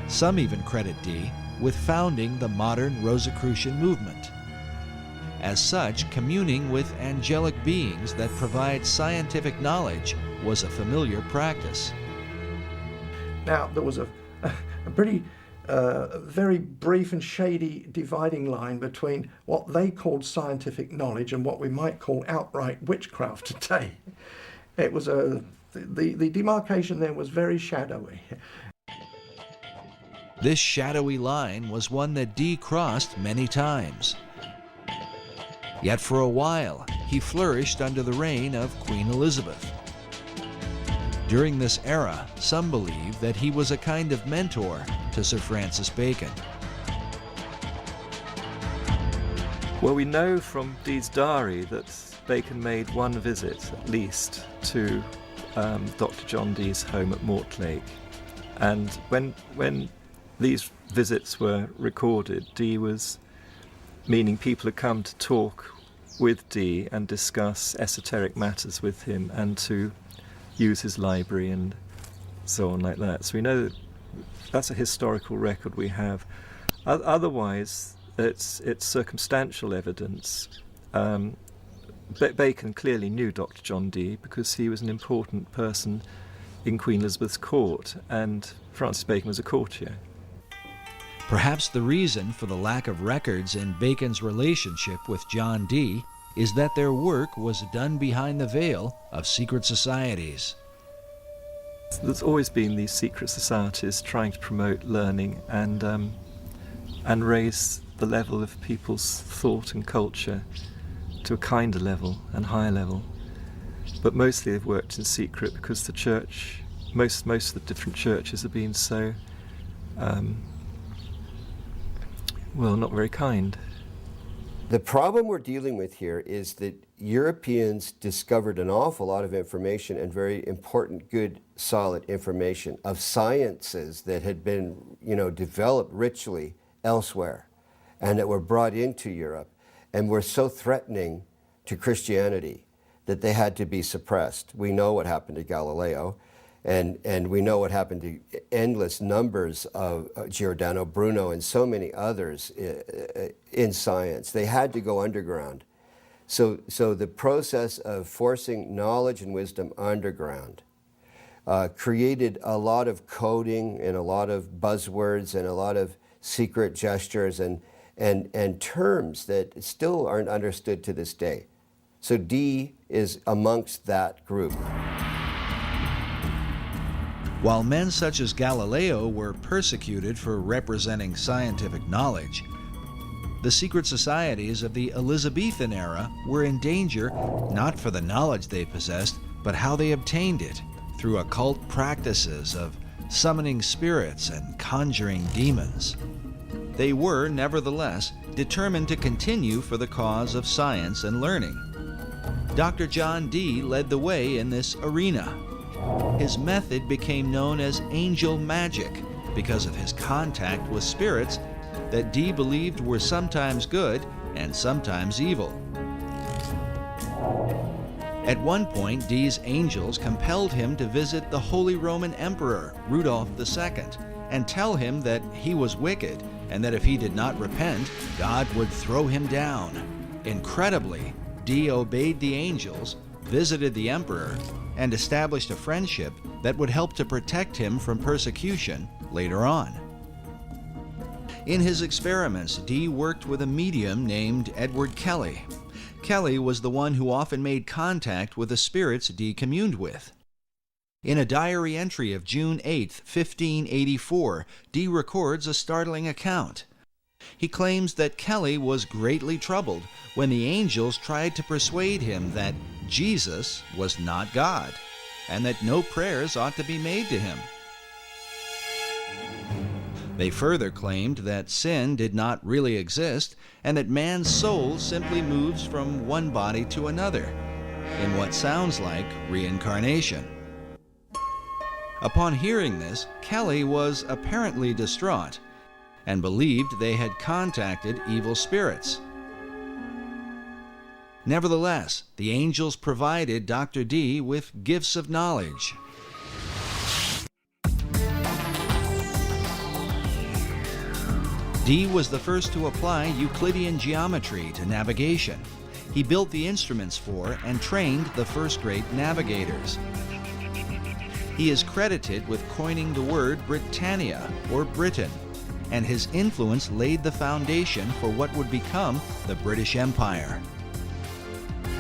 Some even credit Dee with founding the modern Rosicrucian movement. As such, communing with angelic beings that provide scientific knowledge was a familiar practice. Now, there was a pretty very brief and shady dividing line between what they called scientific knowledge and what we might call outright witchcraft today. It was the demarcation there was very shadowy. This shadowy line was one that Dee crossed many times. Yet for a while, he flourished under the reign of Queen Elizabeth. During this era, some believe that he was a kind of mentor to Sir Francis Bacon. Well, we know from Dee's diary that Bacon made one visit, at least, to Dr. John Dee's home at Mortlake. And when these visits were recorded, Dee was meaning people had come to talk with Dee and discuss esoteric matters with him and to use his library and so on like that. So we know that that's a historical record we have. Otherwise, it's circumstantial evidence. Bacon clearly knew Dr. John Dee because he was an important person in Queen Elizabeth's court, and Francis Bacon was a courtier. Perhaps the reason for the lack of records in Bacon's relationship with John Dee is that their work was done behind the veil of secret societies. There's always been these secret societies trying to promote learning and raise the level of people's thought and culture to a kinder level and higher level. But mostly they've worked in secret because the church, most of the different churches have been so, not very kind. The problem we're dealing with here is that Europeans discovered an awful lot of information, and very important, good, solid information of sciences that had been, developed richly elsewhere and that were brought into Europe and were so threatening to Christianity that they had to be suppressed. We know what happened to Galileo, and we know what happened to endless numbers of Giordano Bruno and so many others in science. They had to go underground. So the process of forcing knowledge and wisdom underground created a lot of coding and a lot of buzzwords and a lot of secret gestures and terms that still aren't understood to this day. So Dee is amongst that group. While men such as Galileo were persecuted for representing scientific knowledge, the secret societies of the Elizabethan era were in danger not for the knowledge they possessed, but how they obtained it, through occult practices of summoning spirits and conjuring demons. They were, nevertheless, determined to continue for the cause of science and learning. Dr. John Dee led the way in this arena. His method became known as angel magic because of his contact with spirits that Dee believed were sometimes good and sometimes evil. At one point, Dee's angels compelled him to visit the Holy Roman Emperor, Rudolph II, and tell him that he was wicked and that if he did not repent, God would throw him down. Incredibly, Dee obeyed the angels, visited the emperor, and established a friendship that would help to protect him from persecution later on. In his experiments, Dee worked with a medium named Edward Kelly. Kelly was the one who often made contact with the spirits Dee communed with. In a diary entry of June 8, 1584, Dee records a startling account. He claims that Kelly was greatly troubled when the angels tried to persuade him that Jesus was not God, and that no prayers ought to be made to him. They further claimed that sin did not really exist, and that man's soul simply moves from one body to another, in what sounds like reincarnation. Upon hearing this, Kelly was apparently distraught, and believed they had contacted evil spirits. Nevertheless, the angels provided Dr. Dee with gifts of knowledge. Dee was the first to apply Euclidean geometry to navigation. He built the instruments for and trained the first-rate navigators. He is credited with coining the word Britannia, or Britain, and his influence laid the foundation for what would become the British Empire.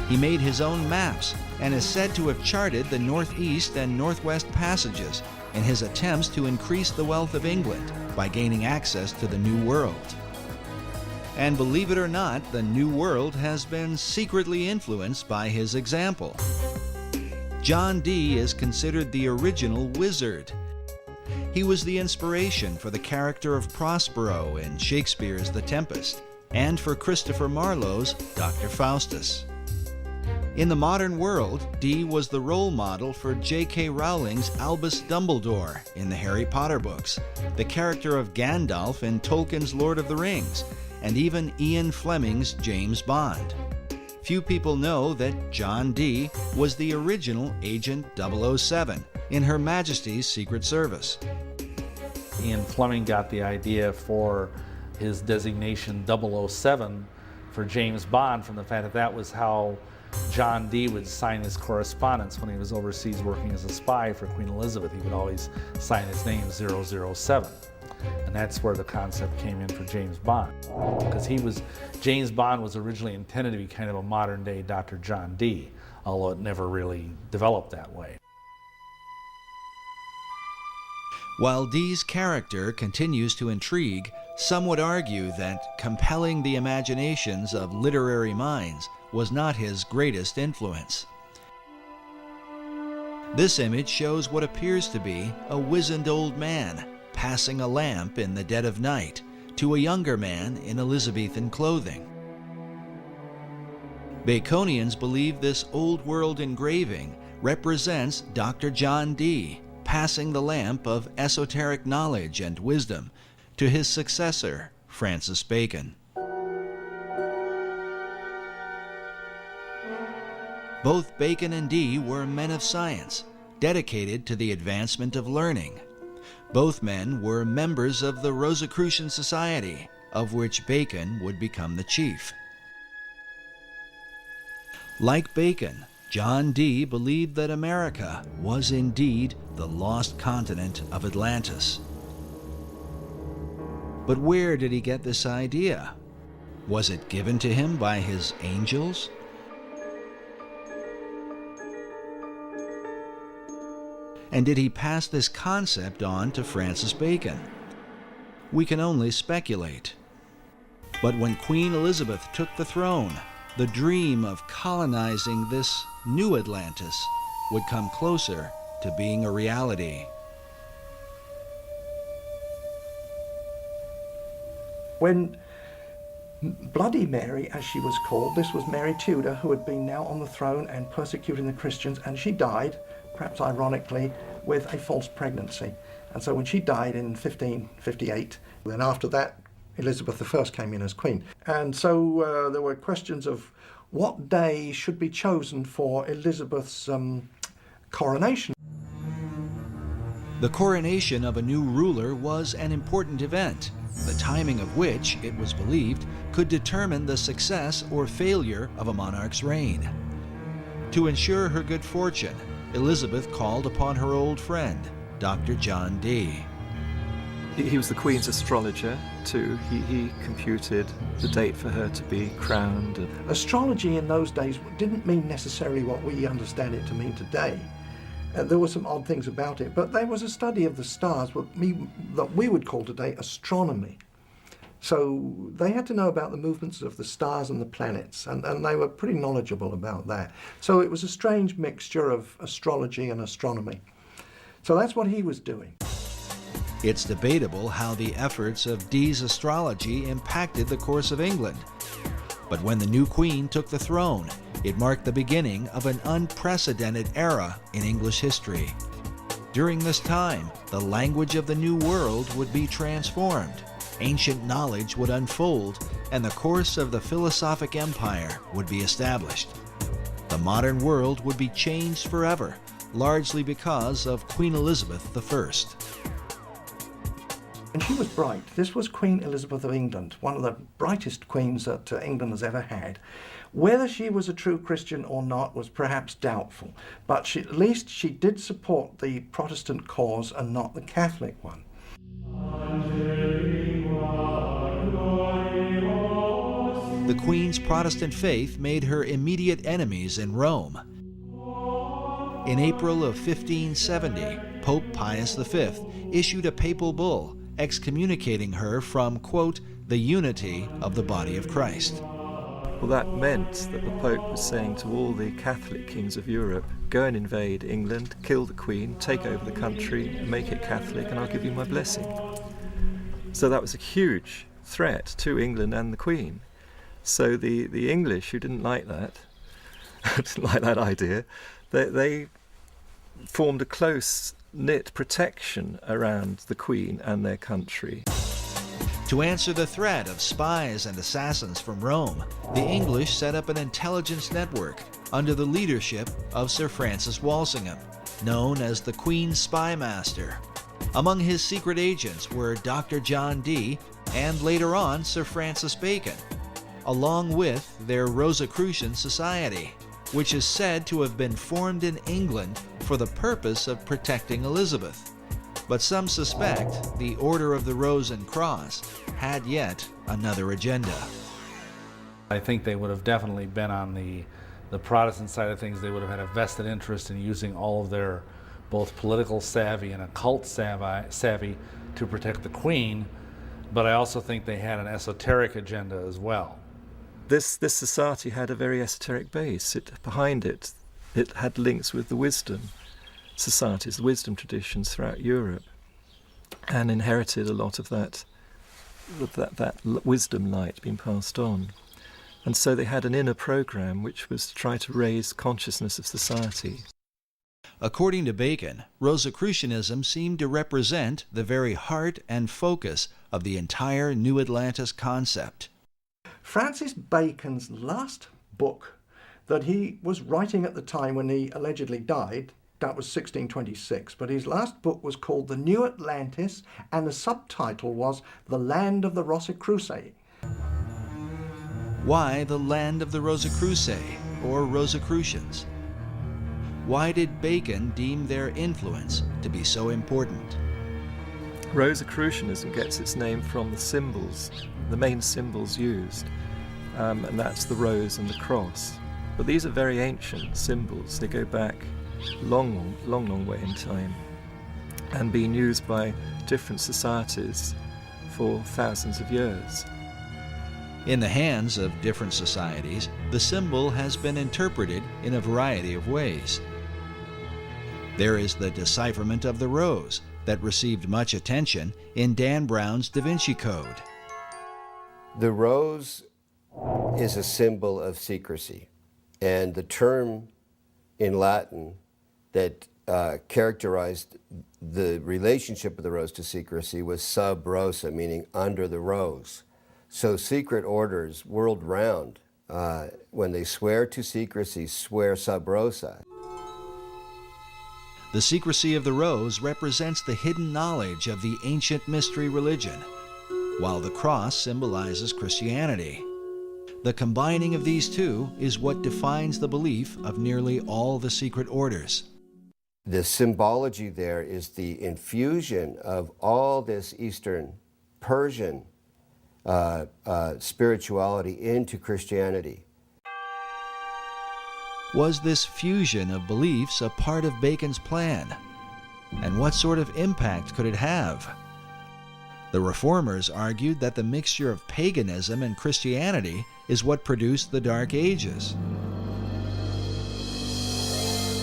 He made his own maps and is said to have charted the northeast and northwest passages in his attempts to increase the wealth of England by gaining access to the New World. And believe it or not, the New World has been secretly influenced by his example. John Dee is considered the original wizard. He was the inspiration for the character of Prospero in Shakespeare's The Tempest, and for Christopher Marlowe's Dr. Faustus. In the modern world, Dee was the role model for J.K. Rowling's Albus Dumbledore in the Harry Potter books, the character of Gandalf in Tolkien's Lord of the Rings, and even Ian Fleming's James Bond. Few people know that John Dee was the original Agent 007 in Her Majesty's Secret Service. Ian Fleming got the idea for his designation 007 for James Bond from the fact that that was how John Dee would sign his correspondence when he was overseas working as a spy for Queen Elizabeth. He would always sign his name 007. And that's where the concept came in for James Bond. Because James Bond was originally intended to be kind of a modern day Dr. John Dee, although it never really developed that way. While Dee's character continues to intrigue, some would argue that compelling the imaginations of literary minds was not his greatest influence. This image shows what appears to be a wizened old man passing a lamp in the dead of night to a younger man in Elizabethan clothing. Baconians believe this old world engraving represents Dr. John Dee passing the lamp of esoteric knowledge and wisdom to his successor, Francis Bacon. Both Bacon and Dee were men of science, dedicated to the advancement of learning. Both men were members of the Rosicrucian Society, of which Bacon would become the chief. Like Bacon, John Dee believed that America was indeed the lost continent of Atlantis. But where did he get this idea? Was it given to him by his angels? And did he pass this concept on to Francis Bacon? We can only speculate. But when Queen Elizabeth took the throne, the dream of colonizing this new Atlantis would come closer to being a reality. When Bloody Mary, as she was called, this was Mary Tudor, who had been now on the throne and persecuting the Christians, and she died, perhaps ironically, with a false pregnancy. And so when she died in 1558, then after that, Elizabeth I came in as queen. And so there were questions of what day should be chosen for Elizabeth's coronation. The coronation of a new ruler was an important event, the timing of which, it was believed, could determine the success or failure of a monarch's reign. To ensure her good fortune, Elizabeth called upon her old friend, Dr. John Dee. He was the Queen's astrologer too. He computed the date for her to be crowned. Astrology in those days didn't mean necessarily what we understand it to mean today. There were some odd things about it, but there was a study of the stars, that we would call today astronomy. So they had to know about the movements of the stars and the planets, and they were pretty knowledgeable about that. So it was a strange mixture of astrology and astronomy. So that's what he was doing. It's debatable how the efforts of Dee's astrology impacted the course of England. But when the new queen took the throne, it marked the beginning of an unprecedented era in English history. During this time, the language of the New World would be transformed, ancient knowledge would unfold, and the course of the philosophic empire would be established. The modern world would be changed forever, largely because of Queen Elizabeth I. And she was bright. This was Queen Elizabeth of England, one of the brightest queens that England has ever had. Whether she was a true Christian or not was perhaps doubtful, but at least she did support the Protestant cause and not the Catholic one. The Queen's Protestant faith made her immediate enemies in Rome. In April of 1570, Pope Pius V issued a papal bull excommunicating her from, quote, the unity of the body of Christ. Well, that meant that the Pope was saying to all the Catholic kings of Europe, go and invade England, kill the Queen, take over the country, make it Catholic, and I'll give you my blessing. So that was a huge threat to England and the Queen. So the English, who didn't like that, didn't like that idea, they formed a close-knit protection around the Queen and their country. To answer the threat of spies and assassins from Rome, the English set up an intelligence network under the leadership of Sir Francis Walsingham, known as the Queen's Spy Master. Among his secret agents were Dr. John Dee and later on Sir Francis Bacon, along with their Rosicrucian Society, which is said to have been formed in England for the purpose of protecting Elizabeth. But some suspect the Order of the Rose and Cross had yet another agenda. I think they would have definitely been on the Protestant side of things. They would have had a vested interest in using all of their both political savvy and occult savvy to protect the Queen, but I also think they had an esoteric agenda as well. This society had a very esoteric base. Behind it had links with the wisdom societies, the wisdom traditions throughout Europe, and inherited a lot of that wisdom light being passed on. And so they had an inner program which was to try to raise consciousness of society. According to Bacon, Rosicrucianism seemed to represent the very heart and focus of the entire New Atlantis concept. Francis Bacon's last book that he was writing at the time when he allegedly died, that was 1626, but his last book was called The New Atlantis, and the subtitle was The Land of the Rosicrucians. Why the Land of the Rosicrucians, or Rosicrucians? Why did Bacon deem their influence to be so important? Rosicrucianism gets its name from the symbols, the main symbols used, and that's the rose and the cross. But these are very ancient symbols. They go back long way in time and been used by different societies for thousands of years. In the hands of different societies, the symbol has been interpreted in a variety of ways. There is the decipherment of the rose that received much attention in Dan Brown's Da Vinci Code. The rose is a symbol of secrecy, and the term in Latin that characterized the relationship of the rose to secrecy was sub rosa, meaning under the rose. So secret orders world round, when they swear to secrecy, swear sub rosa. The secrecy of the rose represents the hidden knowledge of the ancient mystery religion, while the cross symbolizes Christianity. The combining of these two is what defines the belief of nearly all the secret orders. The symbology there is the infusion of all this Eastern Persian spirituality into Christianity. Was this fusion of beliefs a part of Bacon's plan? And what sort of impact could it have? The Reformers argued that the mixture of paganism and Christianity is what produced the Dark Ages.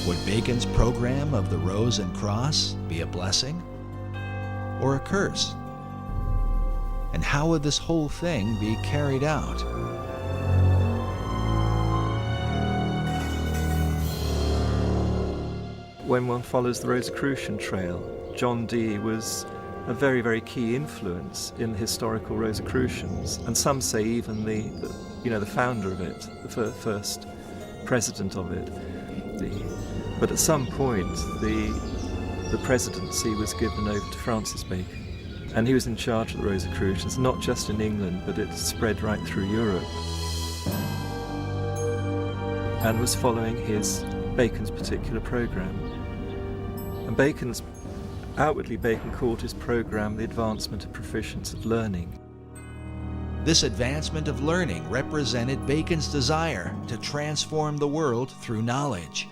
Would Bacon's program of the Rose and Cross be a blessing or a curse? And how would this whole thing be carried out? When one follows the Rosicrucian trail, John Dee was a very, very key influence in the historical Rosicrucians, and some say even the founder of it, the first president of it. But at some point, the presidency was given over to Francis Bacon, and he was in charge of the Rosicrucians, not just in England, but it spread right through Europe, and was following Bacon's particular program. And outwardly Bacon called his program the advancement of proficience of learning. This advancement of learning represented Bacon's desire to transform the world through knowledge.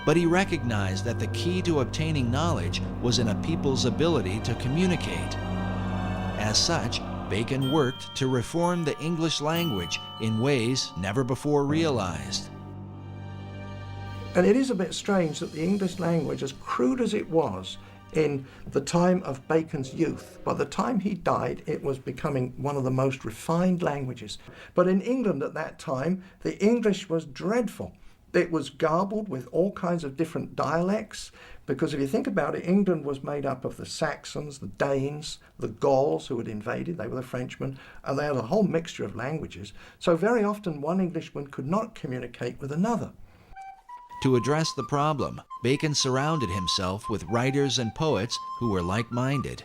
But he recognized that the key to obtaining knowledge was in a people's ability to communicate. As such, Bacon worked to reform the English language in ways never before realized. And it is a bit strange that the English language, as crude as it was in the time of Bacon's youth, by the time he died, it was becoming one of the most refined languages. But in England at that time, the English was dreadful. It was garbled with all kinds of different dialects, because if you think about it, England was made up of the Saxons, the Danes, the Gauls who had invaded, they were the Frenchmen, and they had a whole mixture of languages. So very often one Englishman could not communicate with another. To address the problem, Bacon surrounded himself with writers and poets who were like-minded.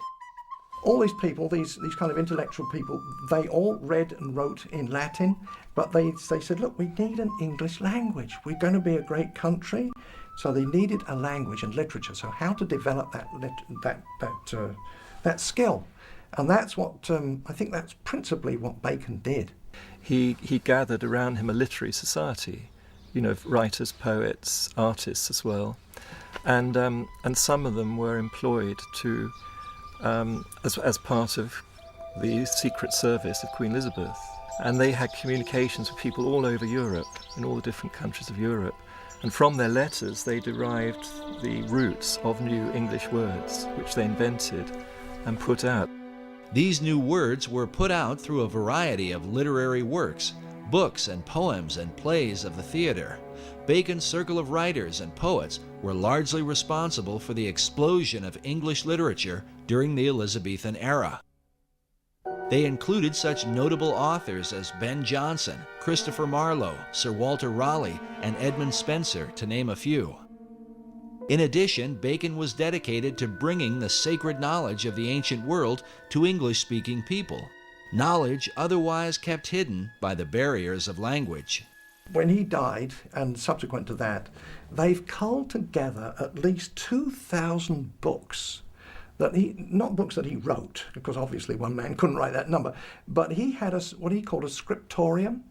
All these people, these kind of intellectual people, they all read and wrote in Latin, but they said, look, we need an English language. We're going to be a great country. So they needed a language and literature. So how to develop that skill. And that's what, I think that's principally what Bacon did. He gathered around him a literary society, you know, writers, poets, artists as well. And some of them were employed to as part of the Secret Service of Queen Elizabeth. And they had communications with people all over Europe, in all the different countries of Europe. And from their letters, they derived the roots of new English words, which they invented and put out. These new words were put out through a variety of literary works, books and poems and plays of the theater. Bacon's circle of writers and poets were largely responsible for the explosion of English literature during the Elizabethan era. They included such notable authors as Ben Jonson, Christopher Marlowe, Sir Walter Raleigh, and Edmund Spenser, to name a few. In addition, Bacon was dedicated to bringing the sacred knowledge of the ancient world to English-speaking people, knowledge otherwise kept hidden by the barriers of language. When he died, and subsequent to that, they've culled together at least 2,000 books. Not books that he wrote, because obviously one man couldn't write that number, but he had what he called a scriptorium.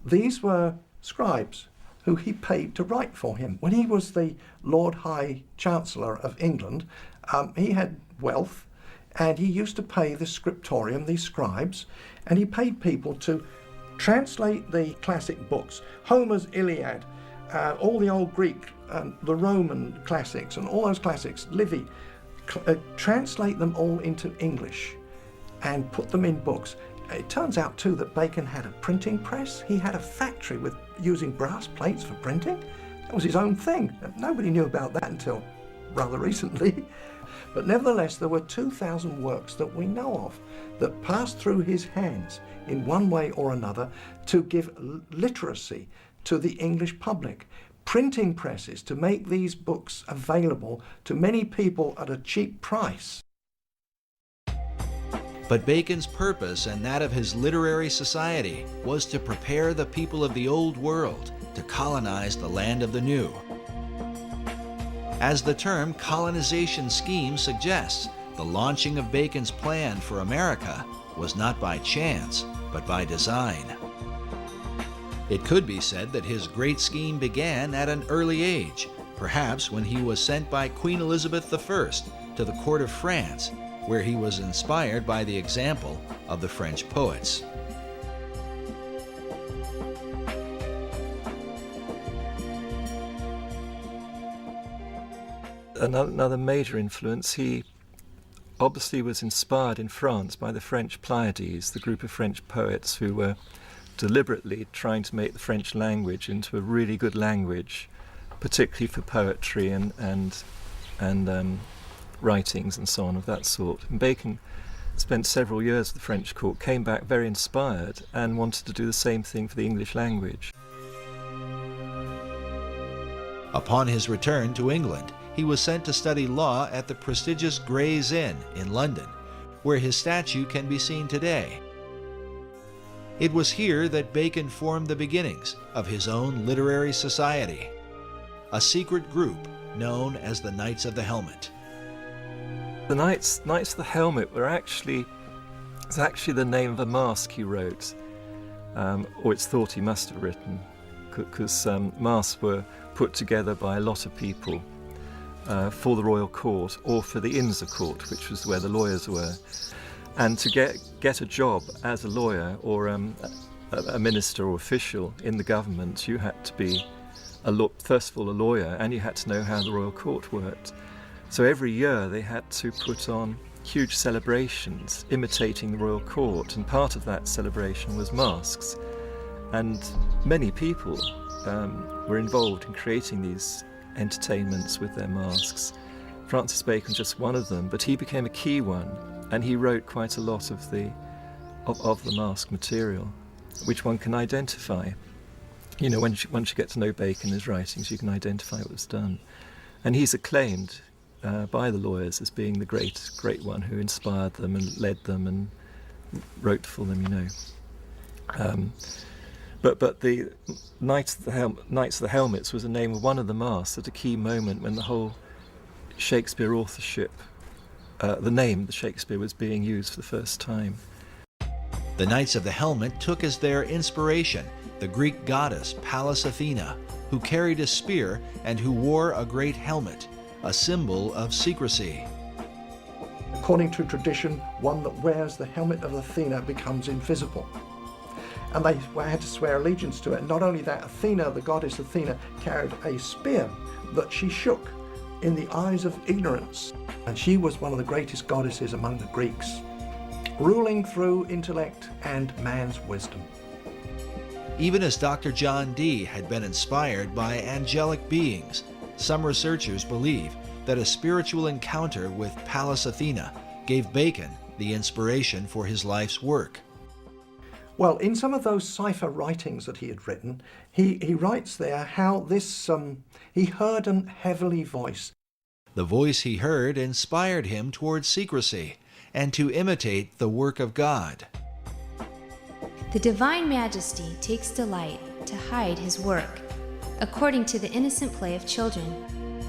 These were scribes who he paid to write for him. When he was the Lord High Chancellor of England, he had wealth, and he used to pay the scriptorium, these scribes, and he paid people to translate the classic books, Homer's Iliad, all the old Greek, the Roman classics, and all those classics, Livy, translate them all into English and put them in books. It turns out too that Bacon had a printing press. He had a factory with using brass plates for printing. That was his own thing. Nobody knew about that until rather recently. But nevertheless, there were 2,000 works that we know of that passed through his hands in one way or another to give literacy to the English public. Printing presses to make these books available to many people at a cheap price. But Bacon's purpose and that of his literary society was to prepare the people of the old world to colonize the land of the new. As the term colonization scheme suggests, the launching of Bacon's plan for America was not by chance, but by design. It could be said that his great scheme began at an early age, perhaps when he was sent by Queen Elizabeth I to the court of France, where he was inspired by the example of the French poets. Another major influence, he obviously was inspired in France by the French Pleiades, the group of French poets who were deliberately trying to make the French language into a really good language, particularly for poetry and writings and so on of that sort. And Bacon spent several years at the French court, came back very inspired and wanted to do the same thing for the English language. Upon his return to England, he was sent to study law at the prestigious Gray's Inn in London, where his statue can be seen today. It was here that Bacon formed the beginnings of his own literary society, a secret group known as the Knights of the Helmet. The Knights of the Helmet it's actually the name of a masque he wrote, or it's thought he must have written. because masks were put together by a lot of people for the royal court or for the Inns of Court, which was where the lawyers were. And to get a job as a lawyer or a minister or official in the government, you had to be first of all a lawyer, and you had to know how the royal court worked. So every year they had to put on huge celebrations imitating the royal court, and part of that celebration was masks. And many people were involved in creating these entertainments with their masks. Francis Bacon just one of them, but he became a key one, and he wrote quite a lot of the mask material, which one can identify. You know, once you get to know Bacon and his writings, you can identify what was done. And he's acclaimed by the lawyers as being the great one who inspired them and led them and wrote for them, you know. But the Knights of the Helmets was the name of one of the masks at a key moment when the whole Shakespeare authorship, the name the Shakespeare was being used for the first time. The Knights of the Helmet took as their inspiration the Greek goddess Pallas Athena, who carried a spear and who wore a great helmet, a symbol of secrecy. According to tradition, one that wears the helmet of Athena becomes invisible. And they had to swear allegiance to it. Not only that, Athena, the goddess Athena, carried a spear that she shook in the eyes of ignorance. And she was one of the greatest goddesses among the Greeks, ruling through intellect and man's wisdom. Even as Dr. John Dee had been inspired by angelic beings, some researchers believe that a spiritual encounter with Pallas Athena gave Bacon the inspiration for his life's work. Well, in some of those cipher writings that he had written, he writes there how this he heard an heavenly voice. The voice he heard inspired him towards secrecy and to imitate the work of God. The Divine Majesty takes delight to hide his work, according to the innocent play of children.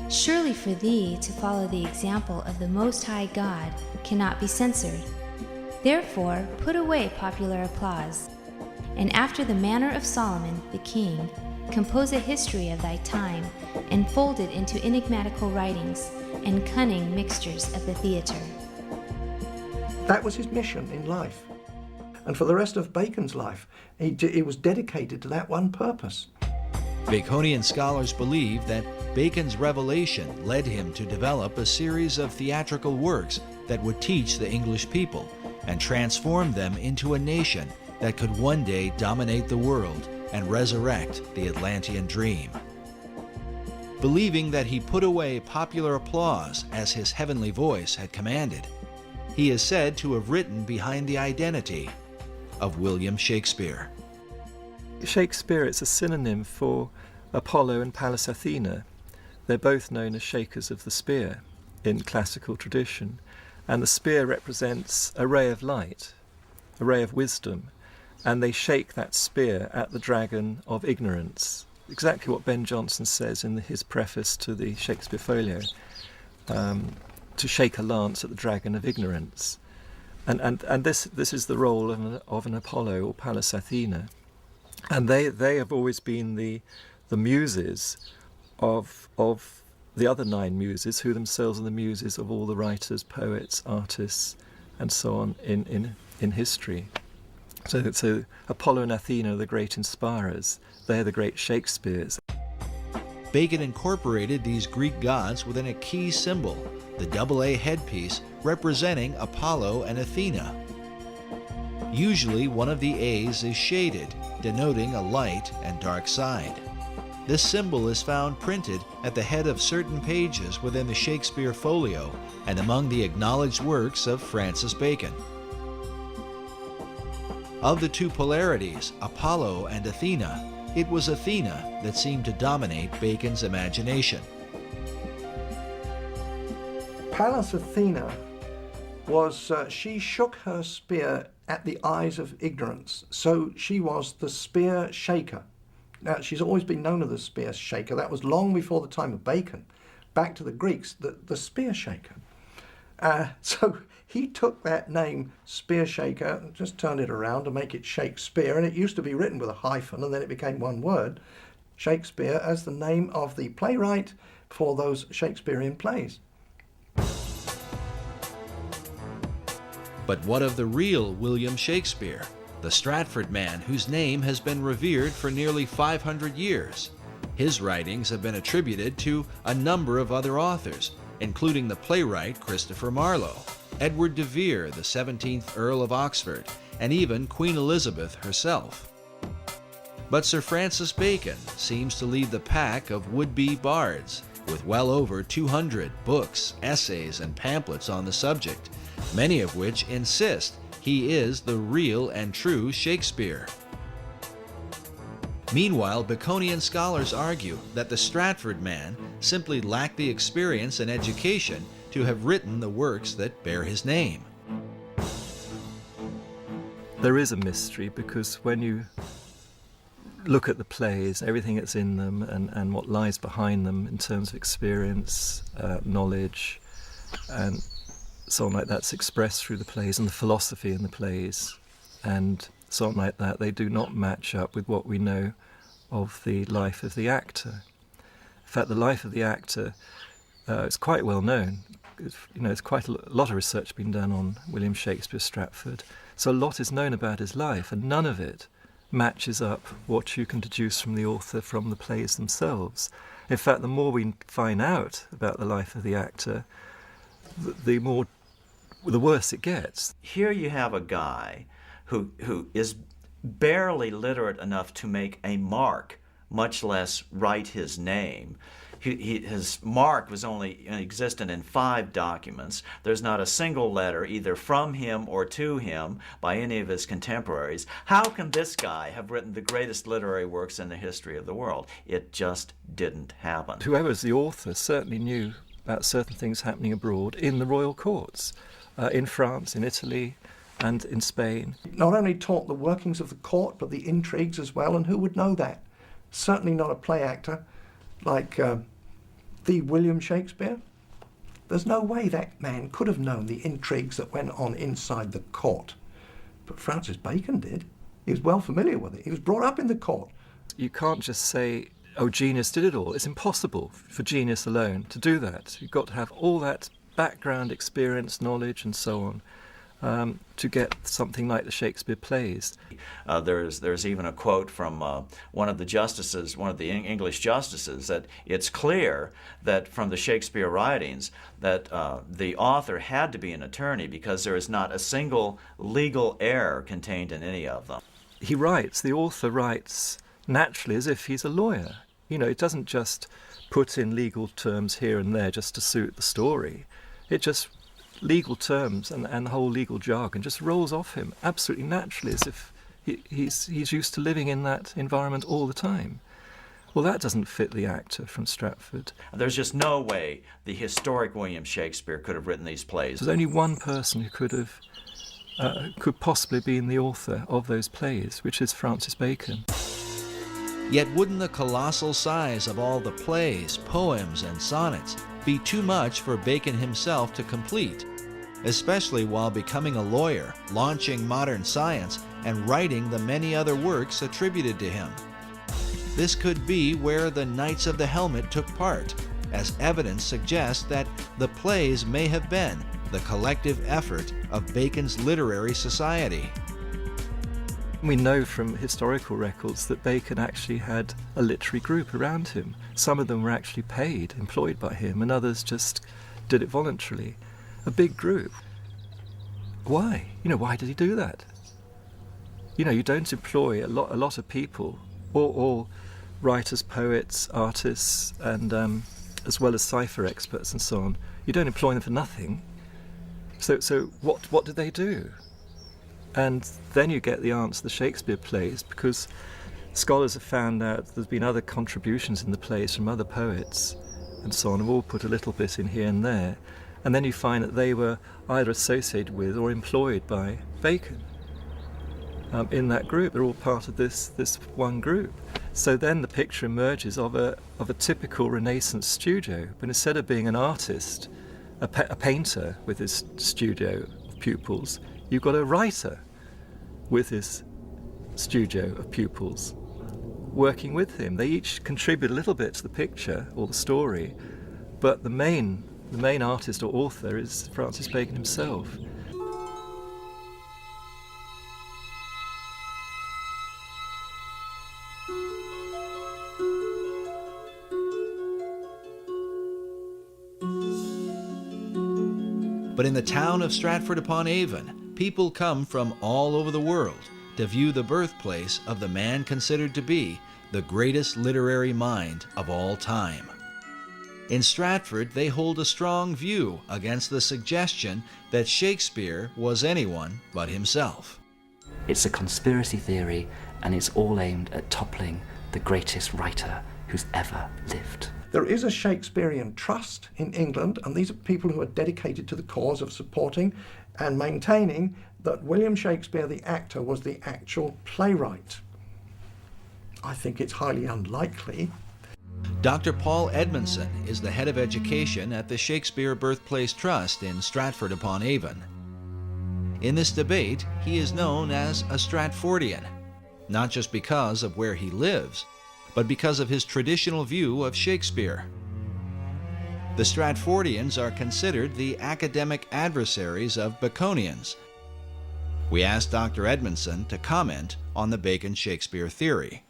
Surely for thee to follow the example of the Most High God cannot be censored. Therefore put away popular applause, and after the manner of Solomon the king, compose a history of thy time, and fold it into enigmatical writings and cunning mixtures of the theatre. That was his mission in life. And for the rest of Bacon's life, he was dedicated to that one purpose. Baconian scholars believe that Bacon's revelation led him to develop a series of theatrical works that would teach the English people and transform them into a nation that could one day dominate the world and resurrect the Atlantean dream. Believing that he put away popular applause as his heavenly voice had commanded, he is said to have written behind the identity of William Shakespeare. Shakespeare, it's a synonym for Apollo and Pallas Athena. They're both known as shakers of the spear in classical tradition. And the spear represents a ray of light, a ray of wisdom. And they shake that spear at the dragon of ignorance. Exactly what Ben Jonson says in his preface to the Shakespeare Folio, to shake a lance at the dragon of ignorance. And this is the role of an Apollo or Pallas Athena. And they have always been the muses of the other 9 muses, who themselves are the muses of all the writers, poets, artists, and so on in history. So Apollo and Athena are the great inspirers. They're the great Shakespeares. Bacon incorporated these Greek gods within a key symbol, the AA headpiece representing Apollo and Athena. Usually one of the A's is shaded, denoting a light and dark side. This symbol is found printed at the head of certain pages within the Shakespeare Folio and among the acknowledged works of Francis Bacon. Of the two polarities, Apollo and Athena, it was Athena that seemed to dominate Bacon's imagination. Pallas Athena was, she shook her spear at the eyes of ignorance, so she was the spear shaker. Now, she's always been known as the spear shaker. That was long before the time of Bacon. Back to the Greeks, the spear shaker. So he took that name, spear shaker, and just turned it around to make it Shakespeare. And it used to be written with a hyphen, and then it became one word, Shakespeare as the name of the playwright for those Shakespearean plays. But what of the real William Shakespeare, the Stratford man whose name has been revered for nearly 500 years? His writings have been attributed to a number of other authors, including the playwright Christopher Marlowe, Edward de Vere, the 17th Earl of Oxford, and even Queen Elizabeth herself. But Sir Francis Bacon seems to lead the pack of would-be bards, with well over 200 books, essays, and pamphlets on the subject, many of which insist he is the real and true Shakespeare. Meanwhile, Baconian scholars argue that the Stratford man simply lacked the experience and education to have written the works that bear his name. There is a mystery, because when you look at the plays, everything that's in them and what lies behind them in terms of experience, knowledge, and so on like that's expressed through the plays, and the philosophy in the plays, and so on like that, they do not match up with what we know of the life of the actor. In fact, the life of the actor is quite well known. There's quite a lot of research been done on William Shakespeare Stratford, so a lot is known about his life, and none of it matches up what you can deduce from the author from the plays themselves. In fact, the more we find out about the life of the actor, the worse it gets. Here you have a guy who is barely literate enough to make a mark, much less write his name. His mark was only existent in 5 documents. There's not a single letter either from him or to him by any of his contemporaries. How can this guy have written the greatest literary works in the history of the world? It just didn't happen. Whoever's the author certainly knew about certain things happening abroad in the royal courts, in France, in Italy, and in Spain. Not only taught the workings of the court, but the intrigues as well, and who would know that? Certainly not a play actor like the William Shakespeare. There's no way that man could have known the intrigues that went on inside the court. But Francis Bacon did. He was well familiar with it. He was brought up in the court. You can't just say, oh, genius did it all. It's impossible for genius alone to do that. You've got to have all that background experience, knowledge, and so on, to get something like the Shakespeare plays. There's even a quote from one of the justices, one of the English justices, that it's clear that from the Shakespeare writings that the author had to be an attorney, because there is not a single legal error contained in any of them. He writes, the author writes naturally as if he's a lawyer. You know, it doesn't just put in legal terms here and there just to suit the story. It just legal terms and the whole legal jargon just rolls off him absolutely naturally, as if he's used to living in that environment all the time. Well, that doesn't fit the actor from Stratford. There's just no way the historic William Shakespeare could have written these plays. There's only one person who could possibly be the author of those plays, which is Francis Bacon. Yet wouldn't the colossal size of all the plays, poems, and sonnets be too much for Bacon himself to complete, especially while becoming a lawyer, launching modern science, and writing the many other works attributed to him? This could be where the Knights of the Helmet took part, as evidence suggests that the plays may have been the collective effort of Bacon's literary society. We know from historical records that Bacon actually had a literary group around him. Some of them were actually paid, employed by him, and others just did it voluntarily. A big group. Why? Why did he do that? You don't employ a lot of people, all writers, poets, artists, and as well as cipher experts and so on. You don't employ them for nothing. So what did they do? And then you get the answer, the Shakespeare plays, because scholars have found out there's been other contributions in the plays from other poets and so on, have all put a little bit in here and there. And then you find that they were either associated with or employed by Bacon in that group. They're all part of this one group. So then the picture emerges of a typical Renaissance studio, but instead of being an artist, a painter with his studio of pupils, you've got a writer with his studio of pupils. working with him. They each contribute a little bit to the picture or the story, but the main artist or author is Francis Bacon himself. But in the town of Stratford-upon-Avon, people come from all over the world to view the birthplace of the man considered to be the greatest literary mind of all time. In Stratford, they hold a strong view against the suggestion that Shakespeare was anyone but himself. It's a conspiracy theory, and it's all aimed at toppling the greatest writer who's ever lived. There is a Shakespearean trust in England, and these are people who are dedicated to the cause of supporting and maintaining that William Shakespeare, the actor, was the actual playwright. I think it's highly unlikely. Dr. Paul Edmondson is the head of education at the Shakespeare Birthplace Trust in Stratford-upon-Avon. In this debate, he is known as a Stratfordian, not just because of where he lives, but because of his traditional view of Shakespeare. The Stratfordians are considered the academic adversaries of Baconians. We asked Dr. Edmondson to comment on the Bacon-Shakespeare theory.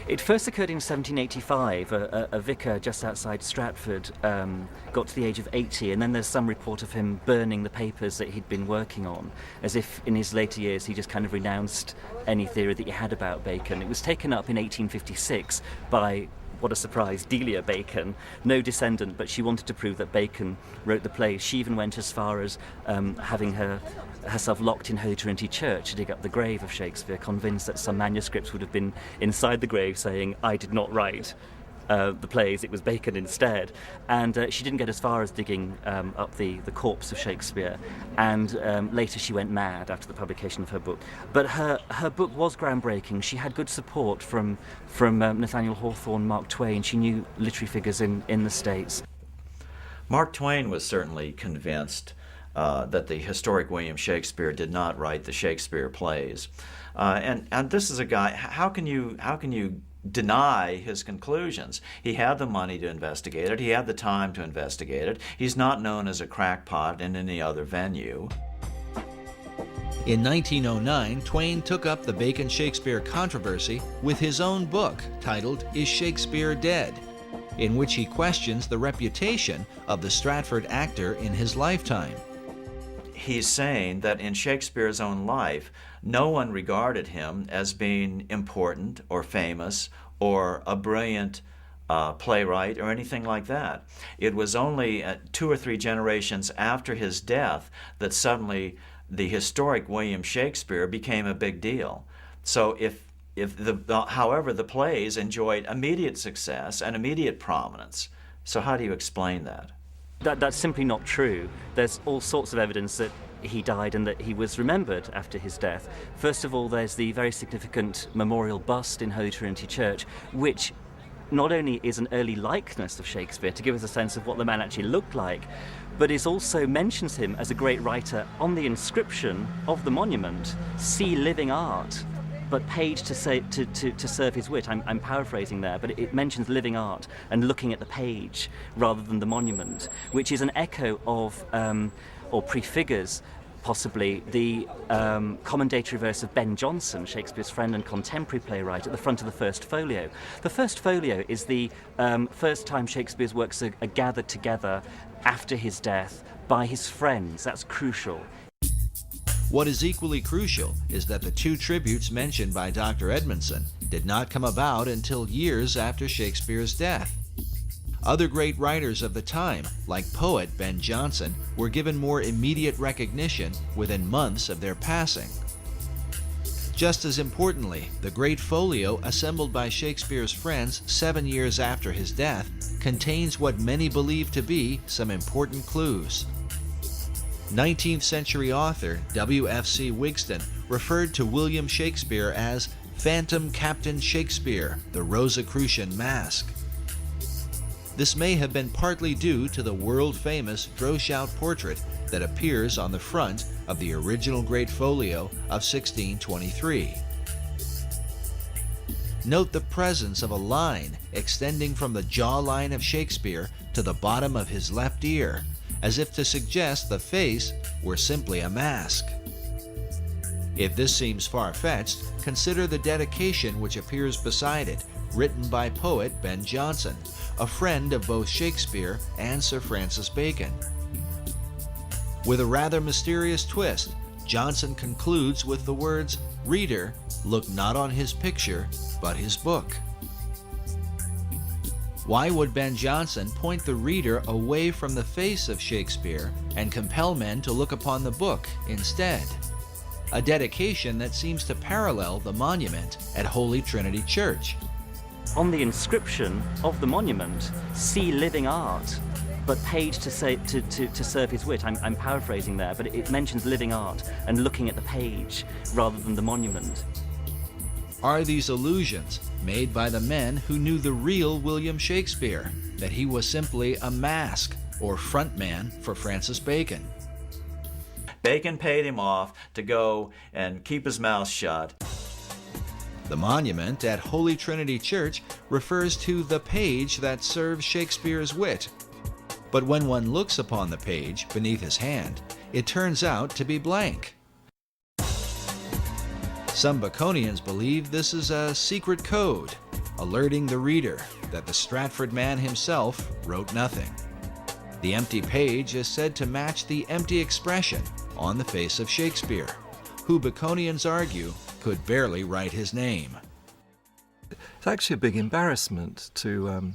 It first occurred in 1785. A vicar just outside Stratford got to the age of 80, and then there's some report of him burning the papers that he'd been working on, as if in his later years he just kind of renounced any theory that he had about Bacon. It was taken up in 1856 by, what a surprise, Delia Bacon, no descendant, but she wanted to prove that Bacon wrote the plays. She even went as far as having herself locked in Holy Trinity Church to dig up the grave of Shakespeare, convinced that some manuscripts would have been inside the grave saying, "I did not write the plays, it was Bacon instead." And she didn't get as far as digging up the corpse of Shakespeare, and later she went mad after the publication of her book. But her book was groundbreaking. She had good support from Nathaniel Hawthorne, Mark Twain. She knew literary figures in the States. Mark Twain was certainly convinced that the historic William Shakespeare did not write the Shakespeare plays. And this is a guy, how can you deny his conclusions? He had the money to investigate it. He had the time to investigate it. He's not known as a crackpot in any other venue. In 1909, Twain took up the Bacon-Shakespeare controversy with his own book titled Is Shakespeare Dead?, in which he questions the reputation of the Stratford actor in his lifetime. He's saying that in Shakespeare's own life, no one regarded him as being important or famous or a brilliant playwright or anything like that. It was only 2 or 3 generations after his death that suddenly the historic William Shakespeare became a big deal. So however, the plays enjoyed immediate success and immediate prominence. So how do you explain that? That's simply not true. There's all sorts of evidence that he died and that he was remembered after his death. First of all, there's the very significant memorial bust in Holy Trinity Church, which not only is an early likeness of Shakespeare to give us a sense of what the man actually looked like, but it also mentions him as a great writer. On the inscription of the monument, "See living art," but paid to serve his wit. I'm paraphrasing there, but it mentions living art and looking at the page rather than the monument, which is an echo of, or prefigures possibly, the commendatory verse of Ben Jonson, Shakespeare's friend and contemporary playwright, at the front of the first folio. The first folio is the first time Shakespeare's works are gathered together after his death by his friends. That's crucial. What is equally crucial is that the 2 tributes mentioned by Dr. Edmondson did not come about until years after Shakespeare's death. Other great writers of the time, like poet Ben Jonson, were given more immediate recognition within months of their passing. Just as importantly, the great folio assembled by Shakespeare's friends 7 years after his death contains what many believe to be some important clues. 19th century author W.F.C. Wigston referred to William Shakespeare as Phantom Captain Shakespeare, the Rosicrucian Mask. This may have been partly due to the world-famous Droeshout portrait that appears on the front of the original Great Folio of 1623. Note the presence of a line extending from the jawline of Shakespeare to the bottom of his left ear, as if to suggest the face were simply a mask. If this seems far-fetched, consider the dedication which appears beside it, written by poet Ben Jonson, a friend of both Shakespeare and Sir Francis Bacon. With a rather mysterious twist, Jonson concludes with the words, "Reader, look not on his picture, but his book." Why would Ben Jonson point the reader away from the face of Shakespeare and compel men to look upon the book instead? A dedication that seems to parallel the monument at Holy Trinity Church. On the inscription of the monument, "See living art," but paid to serve his wit. I'm paraphrasing there, but it mentions living art and looking at the page rather than the monument. Are these allusions made by the men who knew the real William Shakespeare, that he was simply a mask or frontman for Francis Bacon? Bacon paid him off to go and keep his mouth shut. The monument at Holy Trinity Church refers to the page that serves Shakespeare's wit. But when one looks upon the page beneath his hand, it turns out to be blank. Some Baconians believe this is a secret code, alerting the reader that the Stratford man himself wrote nothing. The empty page is said to match the empty expression on the face of Shakespeare, who Baconians argue could barely write his name. It's actually a big embarrassment to,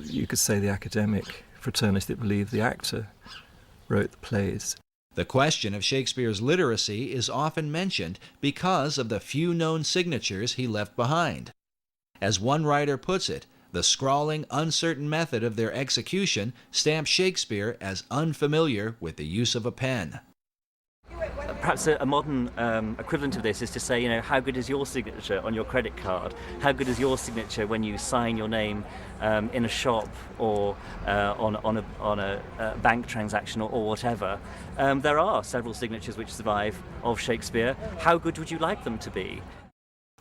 you could say, the academic fraternity that believed the actor wrote the plays. The question of Shakespeare's literacy is often mentioned because of the few known signatures he left behind. As one writer puts it, the scrawling, uncertain method of their execution stamps Shakespeare as unfamiliar with the use of a pen. Perhaps a modern equivalent of this is to say, how good is your signature on your credit card? How good is your signature when you sign your name in a shop or on a bank transaction or whatever? There are several signatures which survive of Shakespeare. How good would you like them to be?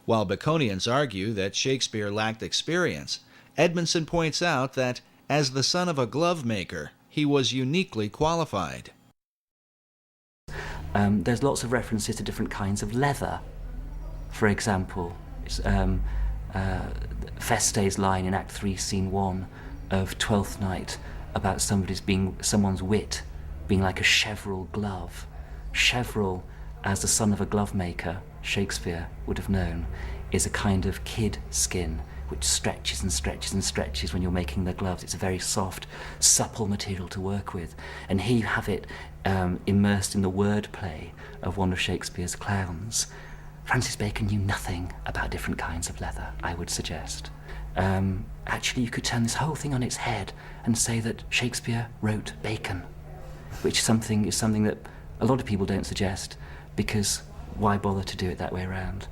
While Baconians argue that Shakespeare lacked experience, Edmondson points out that, as the son of a glove maker, he was uniquely qualified. There's lots of references to different kinds of leather. For example, Feste's line in Act 3, Scene 1 of Twelfth Night about someone's wit being like a cheverel glove. Cheverel, as the son of a glove maker, Shakespeare would have known, is a kind of kid skin which stretches and stretches and stretches when you're making the gloves. It's a very soft, supple material to work with. And here you have it immersed in the wordplay of one of Shakespeare's clowns. Francis Bacon knew nothing about different kinds of leather, I would suggest. Actually, you could turn this whole thing on its head and say that Shakespeare wrote Bacon, which is something that a lot of people don't suggest, because why bother to do it that way around?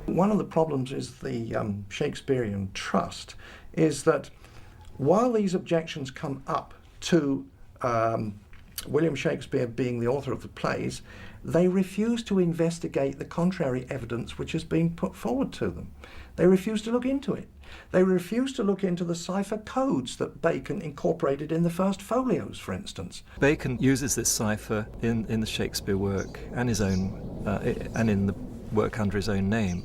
One of the problems is the Shakespearean trust is that while these objections come up to William Shakespeare being the author of the plays, they refuse to investigate the contrary evidence which has been put forward to them. They refuse to look into it. They refuse to look into the cipher codes that Bacon incorporated in the first folios, for instance. Bacon uses this cipher in the Shakespeare work and his own, and in the work under his own name.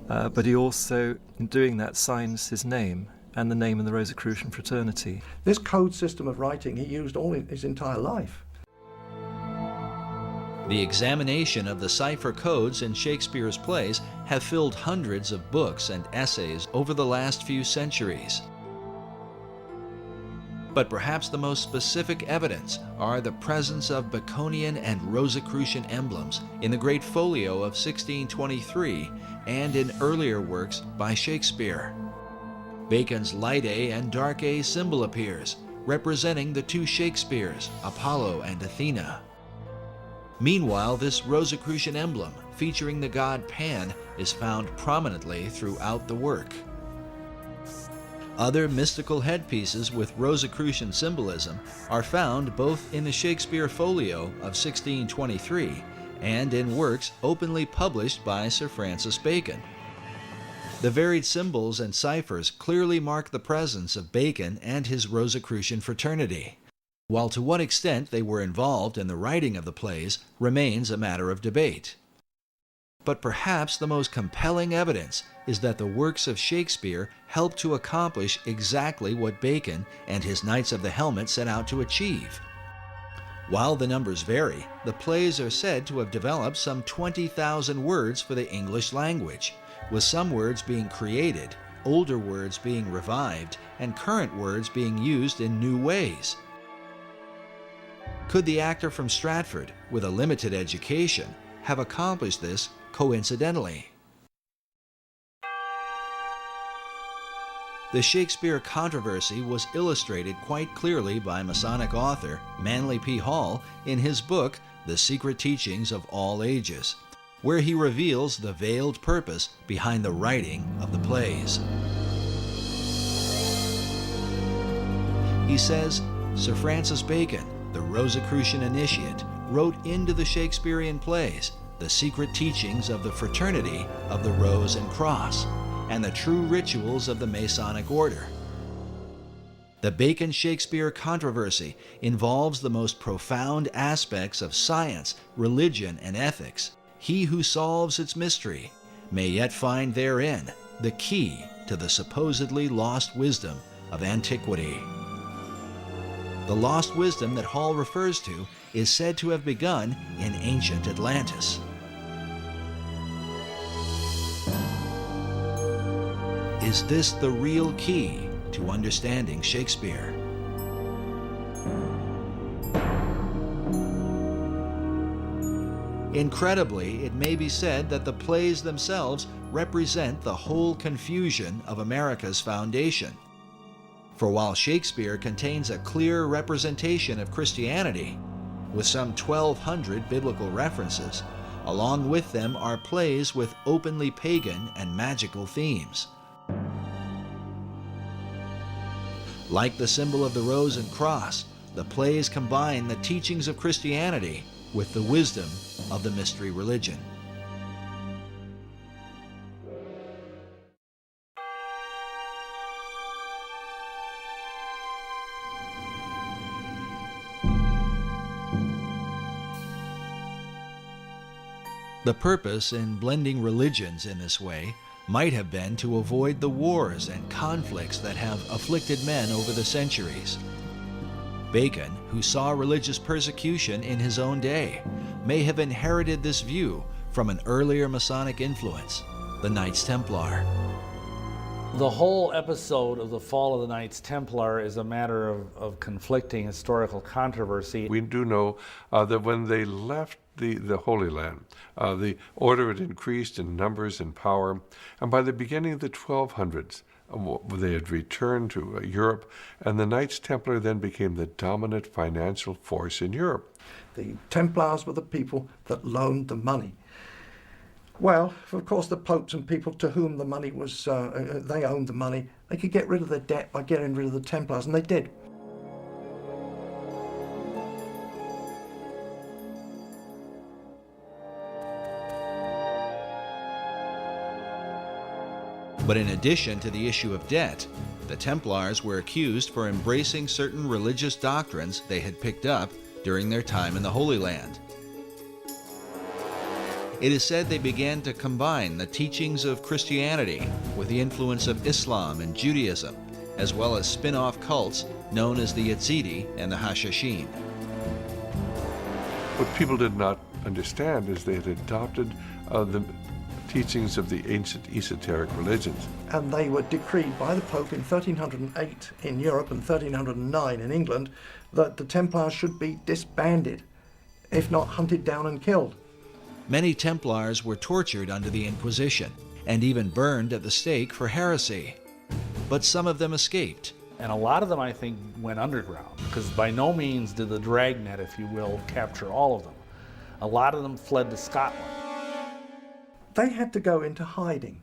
But he also, in doing that, signs his name and the name of the Rosicrucian fraternity. This code system of writing he used all his entire life. The examination of the cipher codes in Shakespeare's plays have filled hundreds of books and essays over the last few centuries. But perhaps the most specific evidence are the presence of Baconian and Rosicrucian emblems in the Great Folio of 1623 and in earlier works by Shakespeare. Bacon's light A and dark A symbol appears, representing the two Shakespeares, Apollo and Athena. Meanwhile, this Rosicrucian emblem, featuring the god Pan, is found prominently throughout the work. Other mystical headpieces with Rosicrucian symbolism are found both in the Shakespeare Folio of 1623 and in works openly published by Sir Francis Bacon. The varied symbols and ciphers clearly mark the presence of Bacon and his Rosicrucian fraternity, while to what extent they were involved in the writing of the plays remains a matter of debate. But perhaps the most compelling evidence is that the works of Shakespeare helped to accomplish exactly what Bacon and his Knights of the Helmet set out to achieve. While the numbers vary, the plays are said to have developed some 20,000 words for the English language, with some words being created, older words being revived, and current words being used in new ways. Could the actor from Stratford, with a limited education, have accomplished this coincidentally? The Shakespeare controversy was illustrated quite clearly by Masonic author Manly P. Hall in his book, The Secret Teachings of All Ages, where he reveals the veiled purpose behind the writing of the plays. He says, Sir Francis Bacon, the Rosicrucian initiate, wrote into the Shakespearean plays the secret teachings of the fraternity of the Rose and Cross, and the true rituals of the Masonic order. The Bacon-Shakespeare controversy involves the most profound aspects of science, religion, and ethics. He who solves its mystery may yet find therein the key to the supposedly lost wisdom of antiquity. The lost wisdom that Hall refers to is said to have begun in ancient Atlantis. Is this the real key to understanding Shakespeare? Incredibly, it may be said that the plays themselves represent the whole confusion of America's foundation. For while Shakespeare contains a clear representation of Christianity, with some 1,200 biblical references, along with them are plays with openly pagan and magical themes. Like the symbol of the Rose and Cross, the plays combine the teachings of Christianity with the wisdom of the mystery religion. The purpose in blending religions in this way might have been to avoid the wars and conflicts that have afflicted men over the centuries. Bacon, who saw religious persecution in his own day, may have inherited this view from an earlier Masonic influence, the Knights Templar. The whole episode of the fall of the Knights Templar is a matter of conflicting historical controversy. We do know that when they left the Holy Land, the order had increased in numbers and power, and by the beginning of the 1200s, they had returned to Europe, and the Knights Templar then became the dominant financial force in Europe. The Templars were the people that loaned the money. Well, of course, the popes and people to whom the money was, they owned the money, they could get rid of their debt by getting rid of the Templars, and they did. But in addition to the issue of debt, the Templars were accused for embracing certain religious doctrines they had picked up during their time in the Holy Land. It is said they began to combine the teachings of Christianity with the influence of Islam and Judaism, as well as spin-off cults known as the Yazidi and the Hashashin. What people did not understand is they had adopted the teachings of the ancient esoteric religions. And they were decreed by the Pope in 1308 in Europe and 1309 in England that the Templars should be disbanded, if not hunted down and killed. Many Templars were tortured under the Inquisition and even burned at the stake for heresy. But some of them escaped. And a lot of them, I think, went underground, because by no means did the dragnet, if you will, capture all of them. A lot of them fled to Scotland. They had to go into hiding.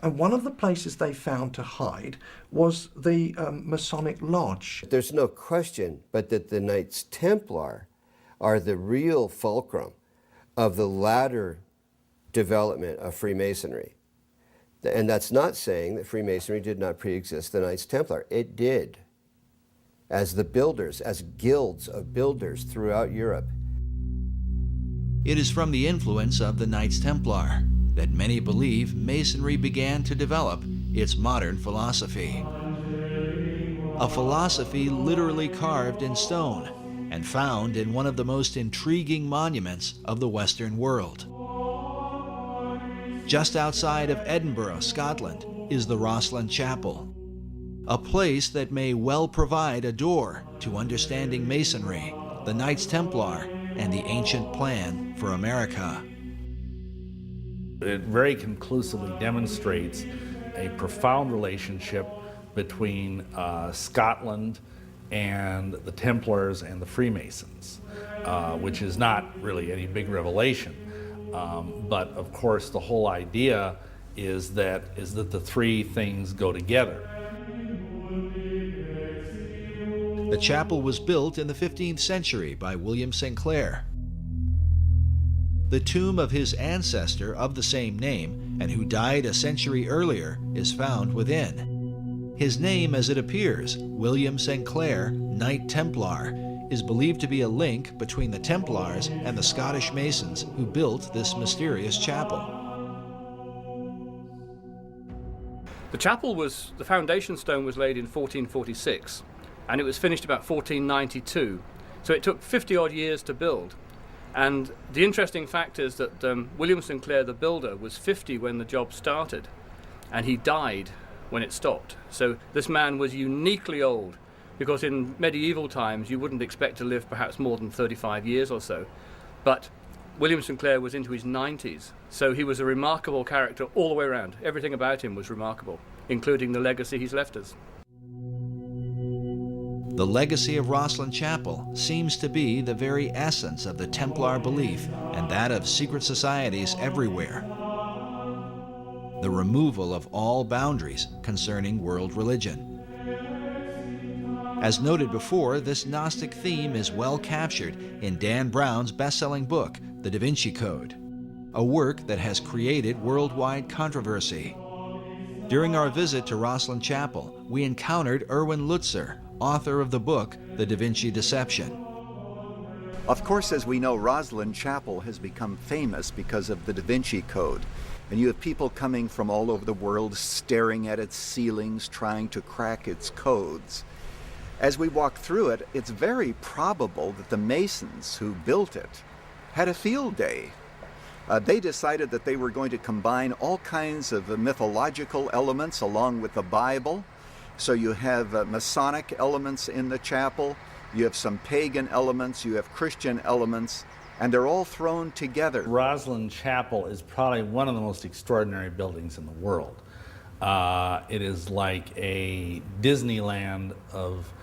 And one of the places they found to hide was the Masonic Lodge. There's no question but that the Knights Templar are the real fulcrum of the latter development of Freemasonry. And that's not saying that Freemasonry did not pre-exist the Knights Templar. It did. As the builders, as guilds of builders throughout Europe. It is from the influence of the Knights Templar that many believe Masonry began to develop its modern philosophy. A philosophy literally carved in stone and found in one of the most intriguing monuments of the Western world. Just outside of Edinburgh, Scotland, is the Rosslyn Chapel, a place that may well provide a door to understanding Masonry, the Knights Templar, and the ancient plan for America. It very conclusively demonstrates a profound relationship between Scotland and the Templars and the Freemasons, which is not really any big revelation. But of course, the whole idea is that the three things go together. The chapel was built in the 15th century by William St. Clair. The tomb of his ancestor of the same name, and who died a century earlier, is found within. His name, as it appears, William St. Clair, Knight Templar, is believed to be a link between the Templars and the Scottish Masons who built this mysterious chapel. The chapel the foundation stone was laid in 1446, and it was finished about 1492. So it took 50 odd years to build. And the interesting fact is that William St. Clair, the builder, was 50 when the job started, and he died when it stopped. So this man was uniquely old, because in medieval times you wouldn't expect to live perhaps more than 35 years or so. But William St. Clair was into his 90s, so he was a remarkable character all the way around. Everything about him was remarkable, including the legacy he's left us. The legacy of Rosslyn Chapel seems to be the very essence of the Templar belief and that of secret societies everywhere. The removal of all boundaries concerning world religion. As noted before, this Gnostic theme is well captured in Dan Brown's best-selling book, The Da Vinci Code, a work that has created worldwide controversy. During our visit to Rosslyn Chapel, we encountered Erwin Lutzer, author of the book, The Da Vinci Deception. Of course, as we know, Rosslyn Chapel has become famous because of the Da Vinci Code. And you have people coming from all over the world staring at its ceilings, trying to crack its codes. As we walk through it, it's very probable that the Masons who built it had a field day. They decided that they were going to combine all kinds of mythological elements along with the Bible. So you have Masonic elements in the chapel, you have some pagan elements, you have Christian elements, and they're all thrown together. Rosslyn Chapel is probably one of the most extraordinary buildings in the world. It is like a Disneyland of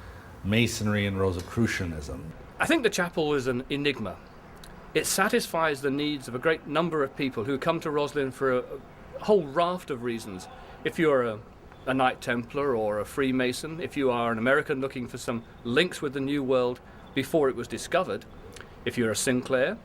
Masonry and Rosicrucianism. I think the chapel is an enigma. It satisfies the needs of a great number of people who come to Rosslyn for a whole raft of reasons. If you're a Knight Templar or a Freemason, if you are an American looking for some links with the New World before it was discovered, if you're a Sinclair,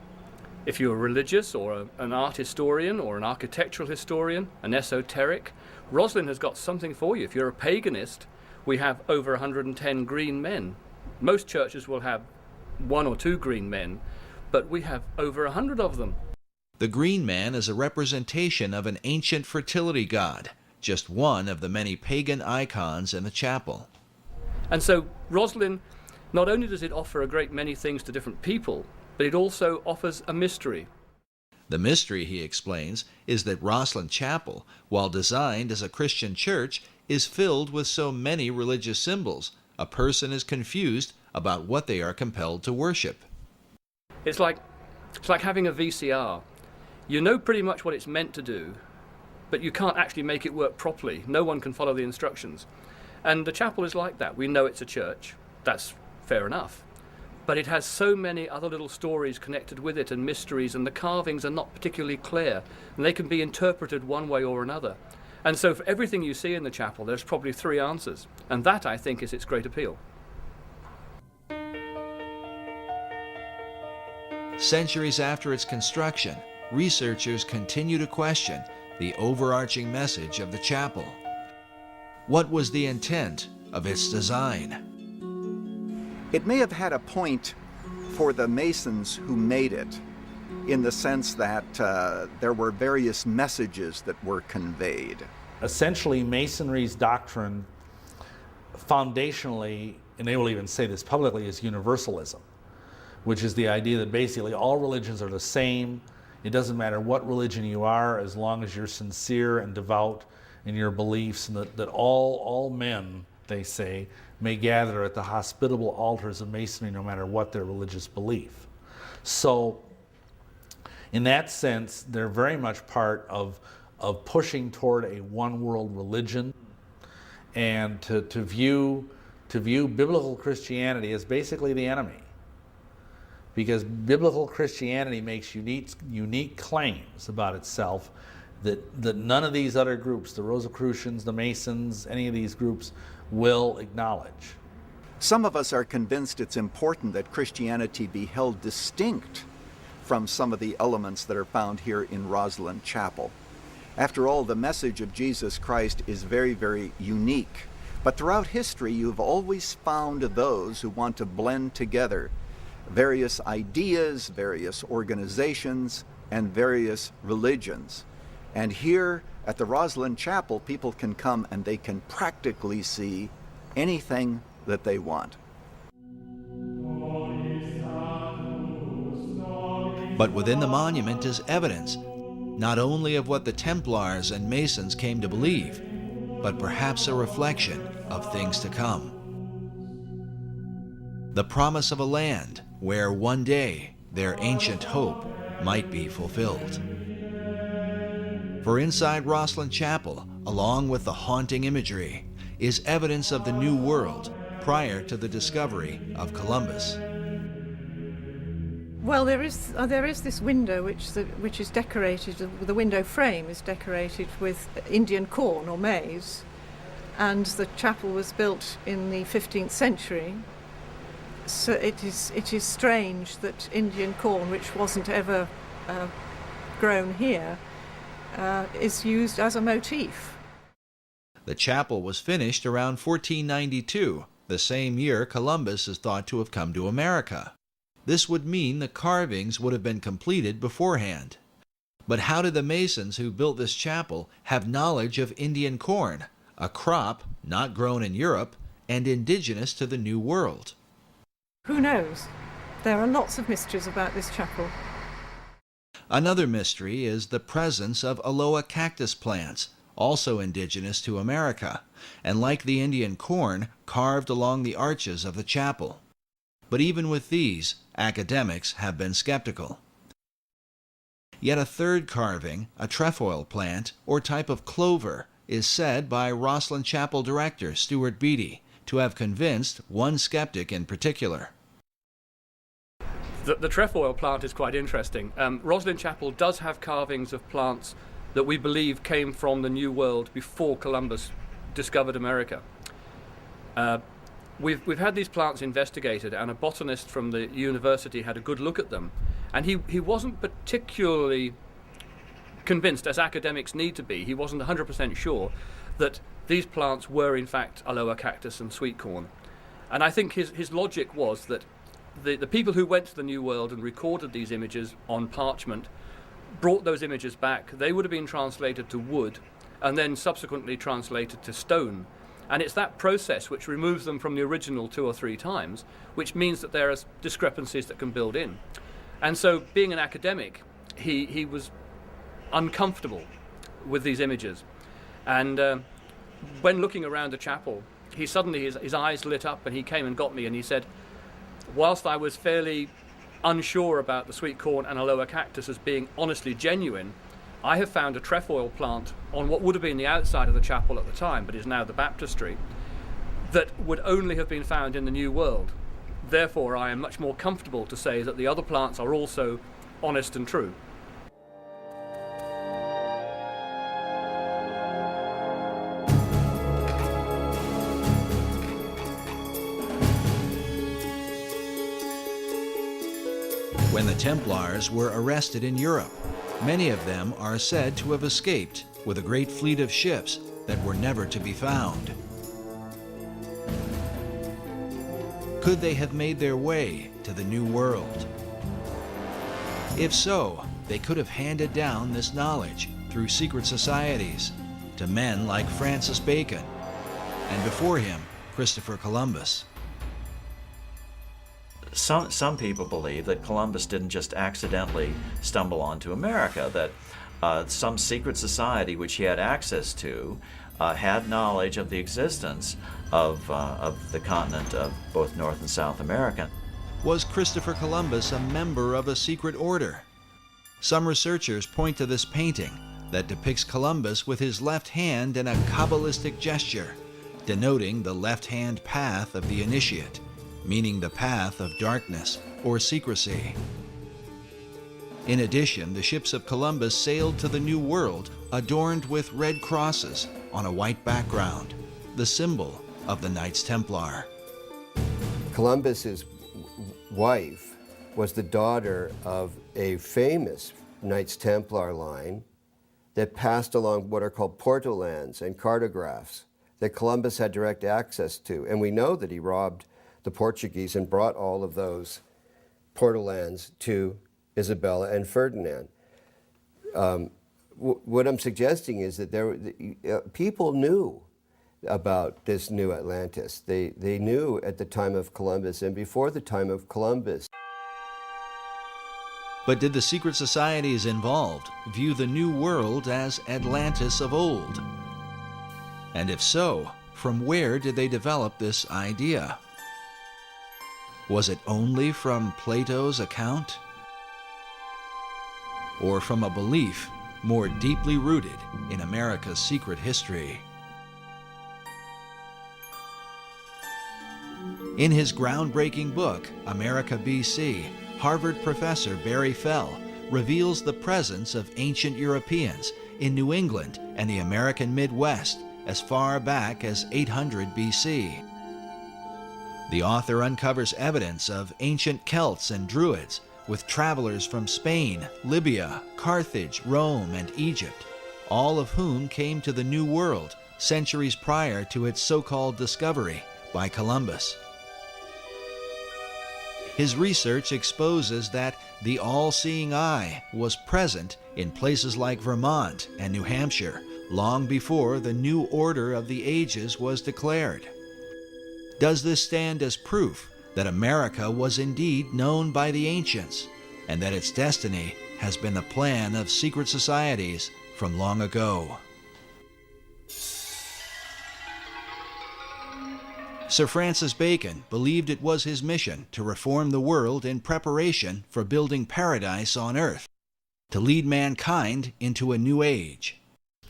if you're religious or an art historian or an architectural historian, an esoteric, Rosslyn has got something for you. If you're a paganist, we have over 110 green men. Most churches will have 1 or 2 green men, but we have over 100 of them. The green man is a representation of an ancient fertility god, just one of the many pagan icons in the chapel. And so Rosslyn, not only does it offer a great many things to different people, but it also offers a mystery. The mystery, he explains, is that Rosslyn Chapel, while designed as a Christian church, is filled with so many religious symbols, a person is confused about what they are compelled to worship. It's like having a VCR. You know pretty much what it's meant to do, but you can't actually make it work properly. No one can follow the instructions. And the chapel is like that. We know it's a church. That's fair enough. But it has so many other little stories connected with it and mysteries, and the carvings are not particularly clear, and they can be interpreted one way or another. And so for everything you see in the chapel, there's probably 3 answers. And that, I think, is its great appeal. Centuries after its construction, researchers continue to question the overarching message of the chapel? What was the intent of its design? It may have had a point for the Masons who made it, in the sense that there were various messages that were conveyed. Essentially, Masonry's doctrine, foundationally, and they will even say this publicly, is universalism, which is the idea that basically all religions are the same. It doesn't matter what religion you are, as long as you're sincere and devout in your beliefs, and that all men, they say, may gather at the hospitable altars of Masonry no matter what their religious belief. So, in that sense, they're very much part of pushing toward a one-world religion, and to view biblical Christianity as basically the enemy. Because biblical Christianity makes unique claims about itself that none of these other groups, the Rosicrucians, the Masons, any of these groups, will acknowledge. Some of us are convinced it's important that Christianity be held distinct from some of the elements that are found here in Rosslyn Chapel. After all, the message of Jesus Christ is very, very unique. But throughout history, you've always found those who want to blend together various ideas, various organizations, and various religions. And here at the Rosslyn Chapel, people can come and they can practically see anything that they want. But within the monument is evidence, not only of what the Templars and Masons came to believe, but perhaps a reflection of things to come. The promise of a land where one day their ancient hope might be fulfilled. For inside Rosslyn Chapel, along with the haunting imagery, is evidence of the New World prior to the discovery of Columbus. Well, there is this window which is decorated. The window frame is decorated with Indian corn or maize, and the chapel was built in the 15th century. So it is strange that Indian corn, which wasn't ever grown here, is used as a motif. The chapel was finished around 1492, the same year Columbus is thought to have come to America. This would mean the carvings would have been completed beforehand. But how did the Masons who built this chapel have knowledge of Indian corn, a crop not grown in Europe and indigenous to the New World? Who knows? There are lots of mysteries about this chapel. Another mystery is the presence of aloe cactus plants, also indigenous to America, and like the Indian corn, carved along the arches of the chapel. But even with these, academics have been skeptical. Yet a third carving, a trefoil plant or type of clover, is said by Rosslyn Chapel director Stuart Beattie to have convinced one skeptic in particular. The trefoil plant is quite interesting. Rosslyn Chapel does have carvings of plants that we believe came from the New World before Columbus discovered America. We've had these plants investigated, and a botanist from the university had a good look at them, and he wasn't particularly convinced, as academics need to be. He wasn't 100% sure that these plants were in fact aloe cactus and sweet corn. And I think his logic was that the people who went to the New World and recorded these images on parchment brought those images back. They would have been translated to wood and then subsequently translated to stone. And it's that process which removes them from the original 2 or 3 times, which means that there are discrepancies that can build in. And so, being an academic, he was uncomfortable with these images. And when looking around the chapel, he suddenly, his eyes lit up, and he came and got me, and he said, whilst I was fairly unsure about the sweet corn and aloe cactus as being honestly genuine, I have found a trefoil plant on what would have been the outside of the chapel at the time, but is now the baptistry, that would only have been found in the New World. Therefore, I am much more comfortable to say that the other plants are also honest and true. When the Templars were arrested in Europe, Many of them are said to have escaped with a great fleet of ships that were never to be found. Could they have made their way to the New World? If so, they could have handed down this knowledge through secret societies to men like Francis Bacon, and before him, Christopher Columbus. Some people believe that Columbus didn't just accidentally stumble onto America, that some secret society which he had access to had knowledge of the existence of the continent of both North and South America. Was Christopher Columbus a member of a secret order? Some researchers point to this painting that depicts Columbus with his left hand in a Kabbalistic gesture, denoting the left-hand path of the initiate, meaning the path of darkness or secrecy. In addition, the ships of Columbus sailed to the New World adorned with red crosses on a white background, the symbol of the Knights Templar. Columbus's wife was the daughter of a famous Knights Templar line that passed along what are called portolands and cartographs that Columbus had direct access to. And we know that he robbed the Portuguese and brought all of those portolands to Isabella and Ferdinand. What I'm suggesting is that people knew about this new Atlantis. They knew at the time of Columbus and before the time of Columbus. But did the secret societies involved view the New World as Atlantis of old? And if so, from where did they develop this idea? Was it only from Plato's account? Or from a belief more deeply rooted in America's secret history? In his groundbreaking book, America BC, Harvard professor Barry Fell reveals the presence of ancient Europeans in New England and the American Midwest as far back as 800 BC. The author uncovers evidence of ancient Celts and Druids, with travelers from Spain, Libya, Carthage, Rome, and Egypt, all of whom came to the New World centuries prior to its so-called discovery by Columbus. His research exposes that the all-seeing eye was present in places like Vermont and New Hampshire long before the new order of the ages was declared. Does this stand as proof that America was indeed known by the ancients, and that its destiny has been the plan of secret societies from long ago? Sir Francis Bacon believed it was his mission to reform the world in preparation for building paradise on earth, to lead mankind into a new age.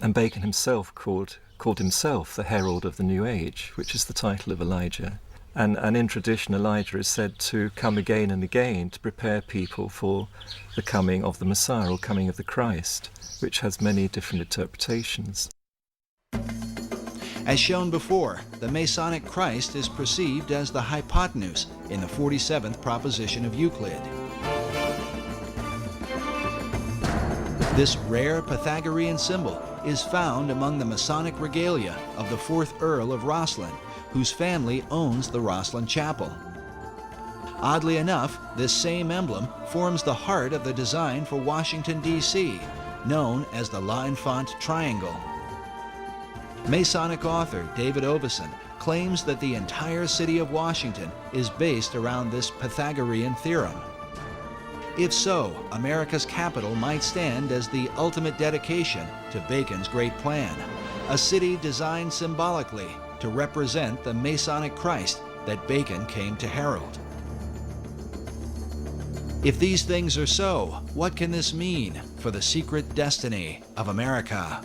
And Bacon himself called himself the herald of the new age, which is the title of Elijah. And in tradition, Elijah is said to come again and again to prepare people for the coming of the Messiah, or coming of the Christ, which has many different interpretations. As shown before, the Masonic Christ is perceived as the hypotenuse in the 47th proposition of Euclid. This rare Pythagorean symbol is found among the Masonic regalia of the 4th Earl of Rosslyn, whose family owns the Rosslyn Chapel. Oddly enough, this same emblem forms the heart of the design for Washington, D.C., known as the L'Enfant Triangle. Masonic author David Oveson claims that the entire city of Washington is based around this Pythagorean theorem. If so, America's capital might stand as the ultimate dedication to Bacon's great plan, a city designed symbolically to represent the Masonic Christ that Bacon came to herald. If these things are so, what can this mean for the secret destiny of America?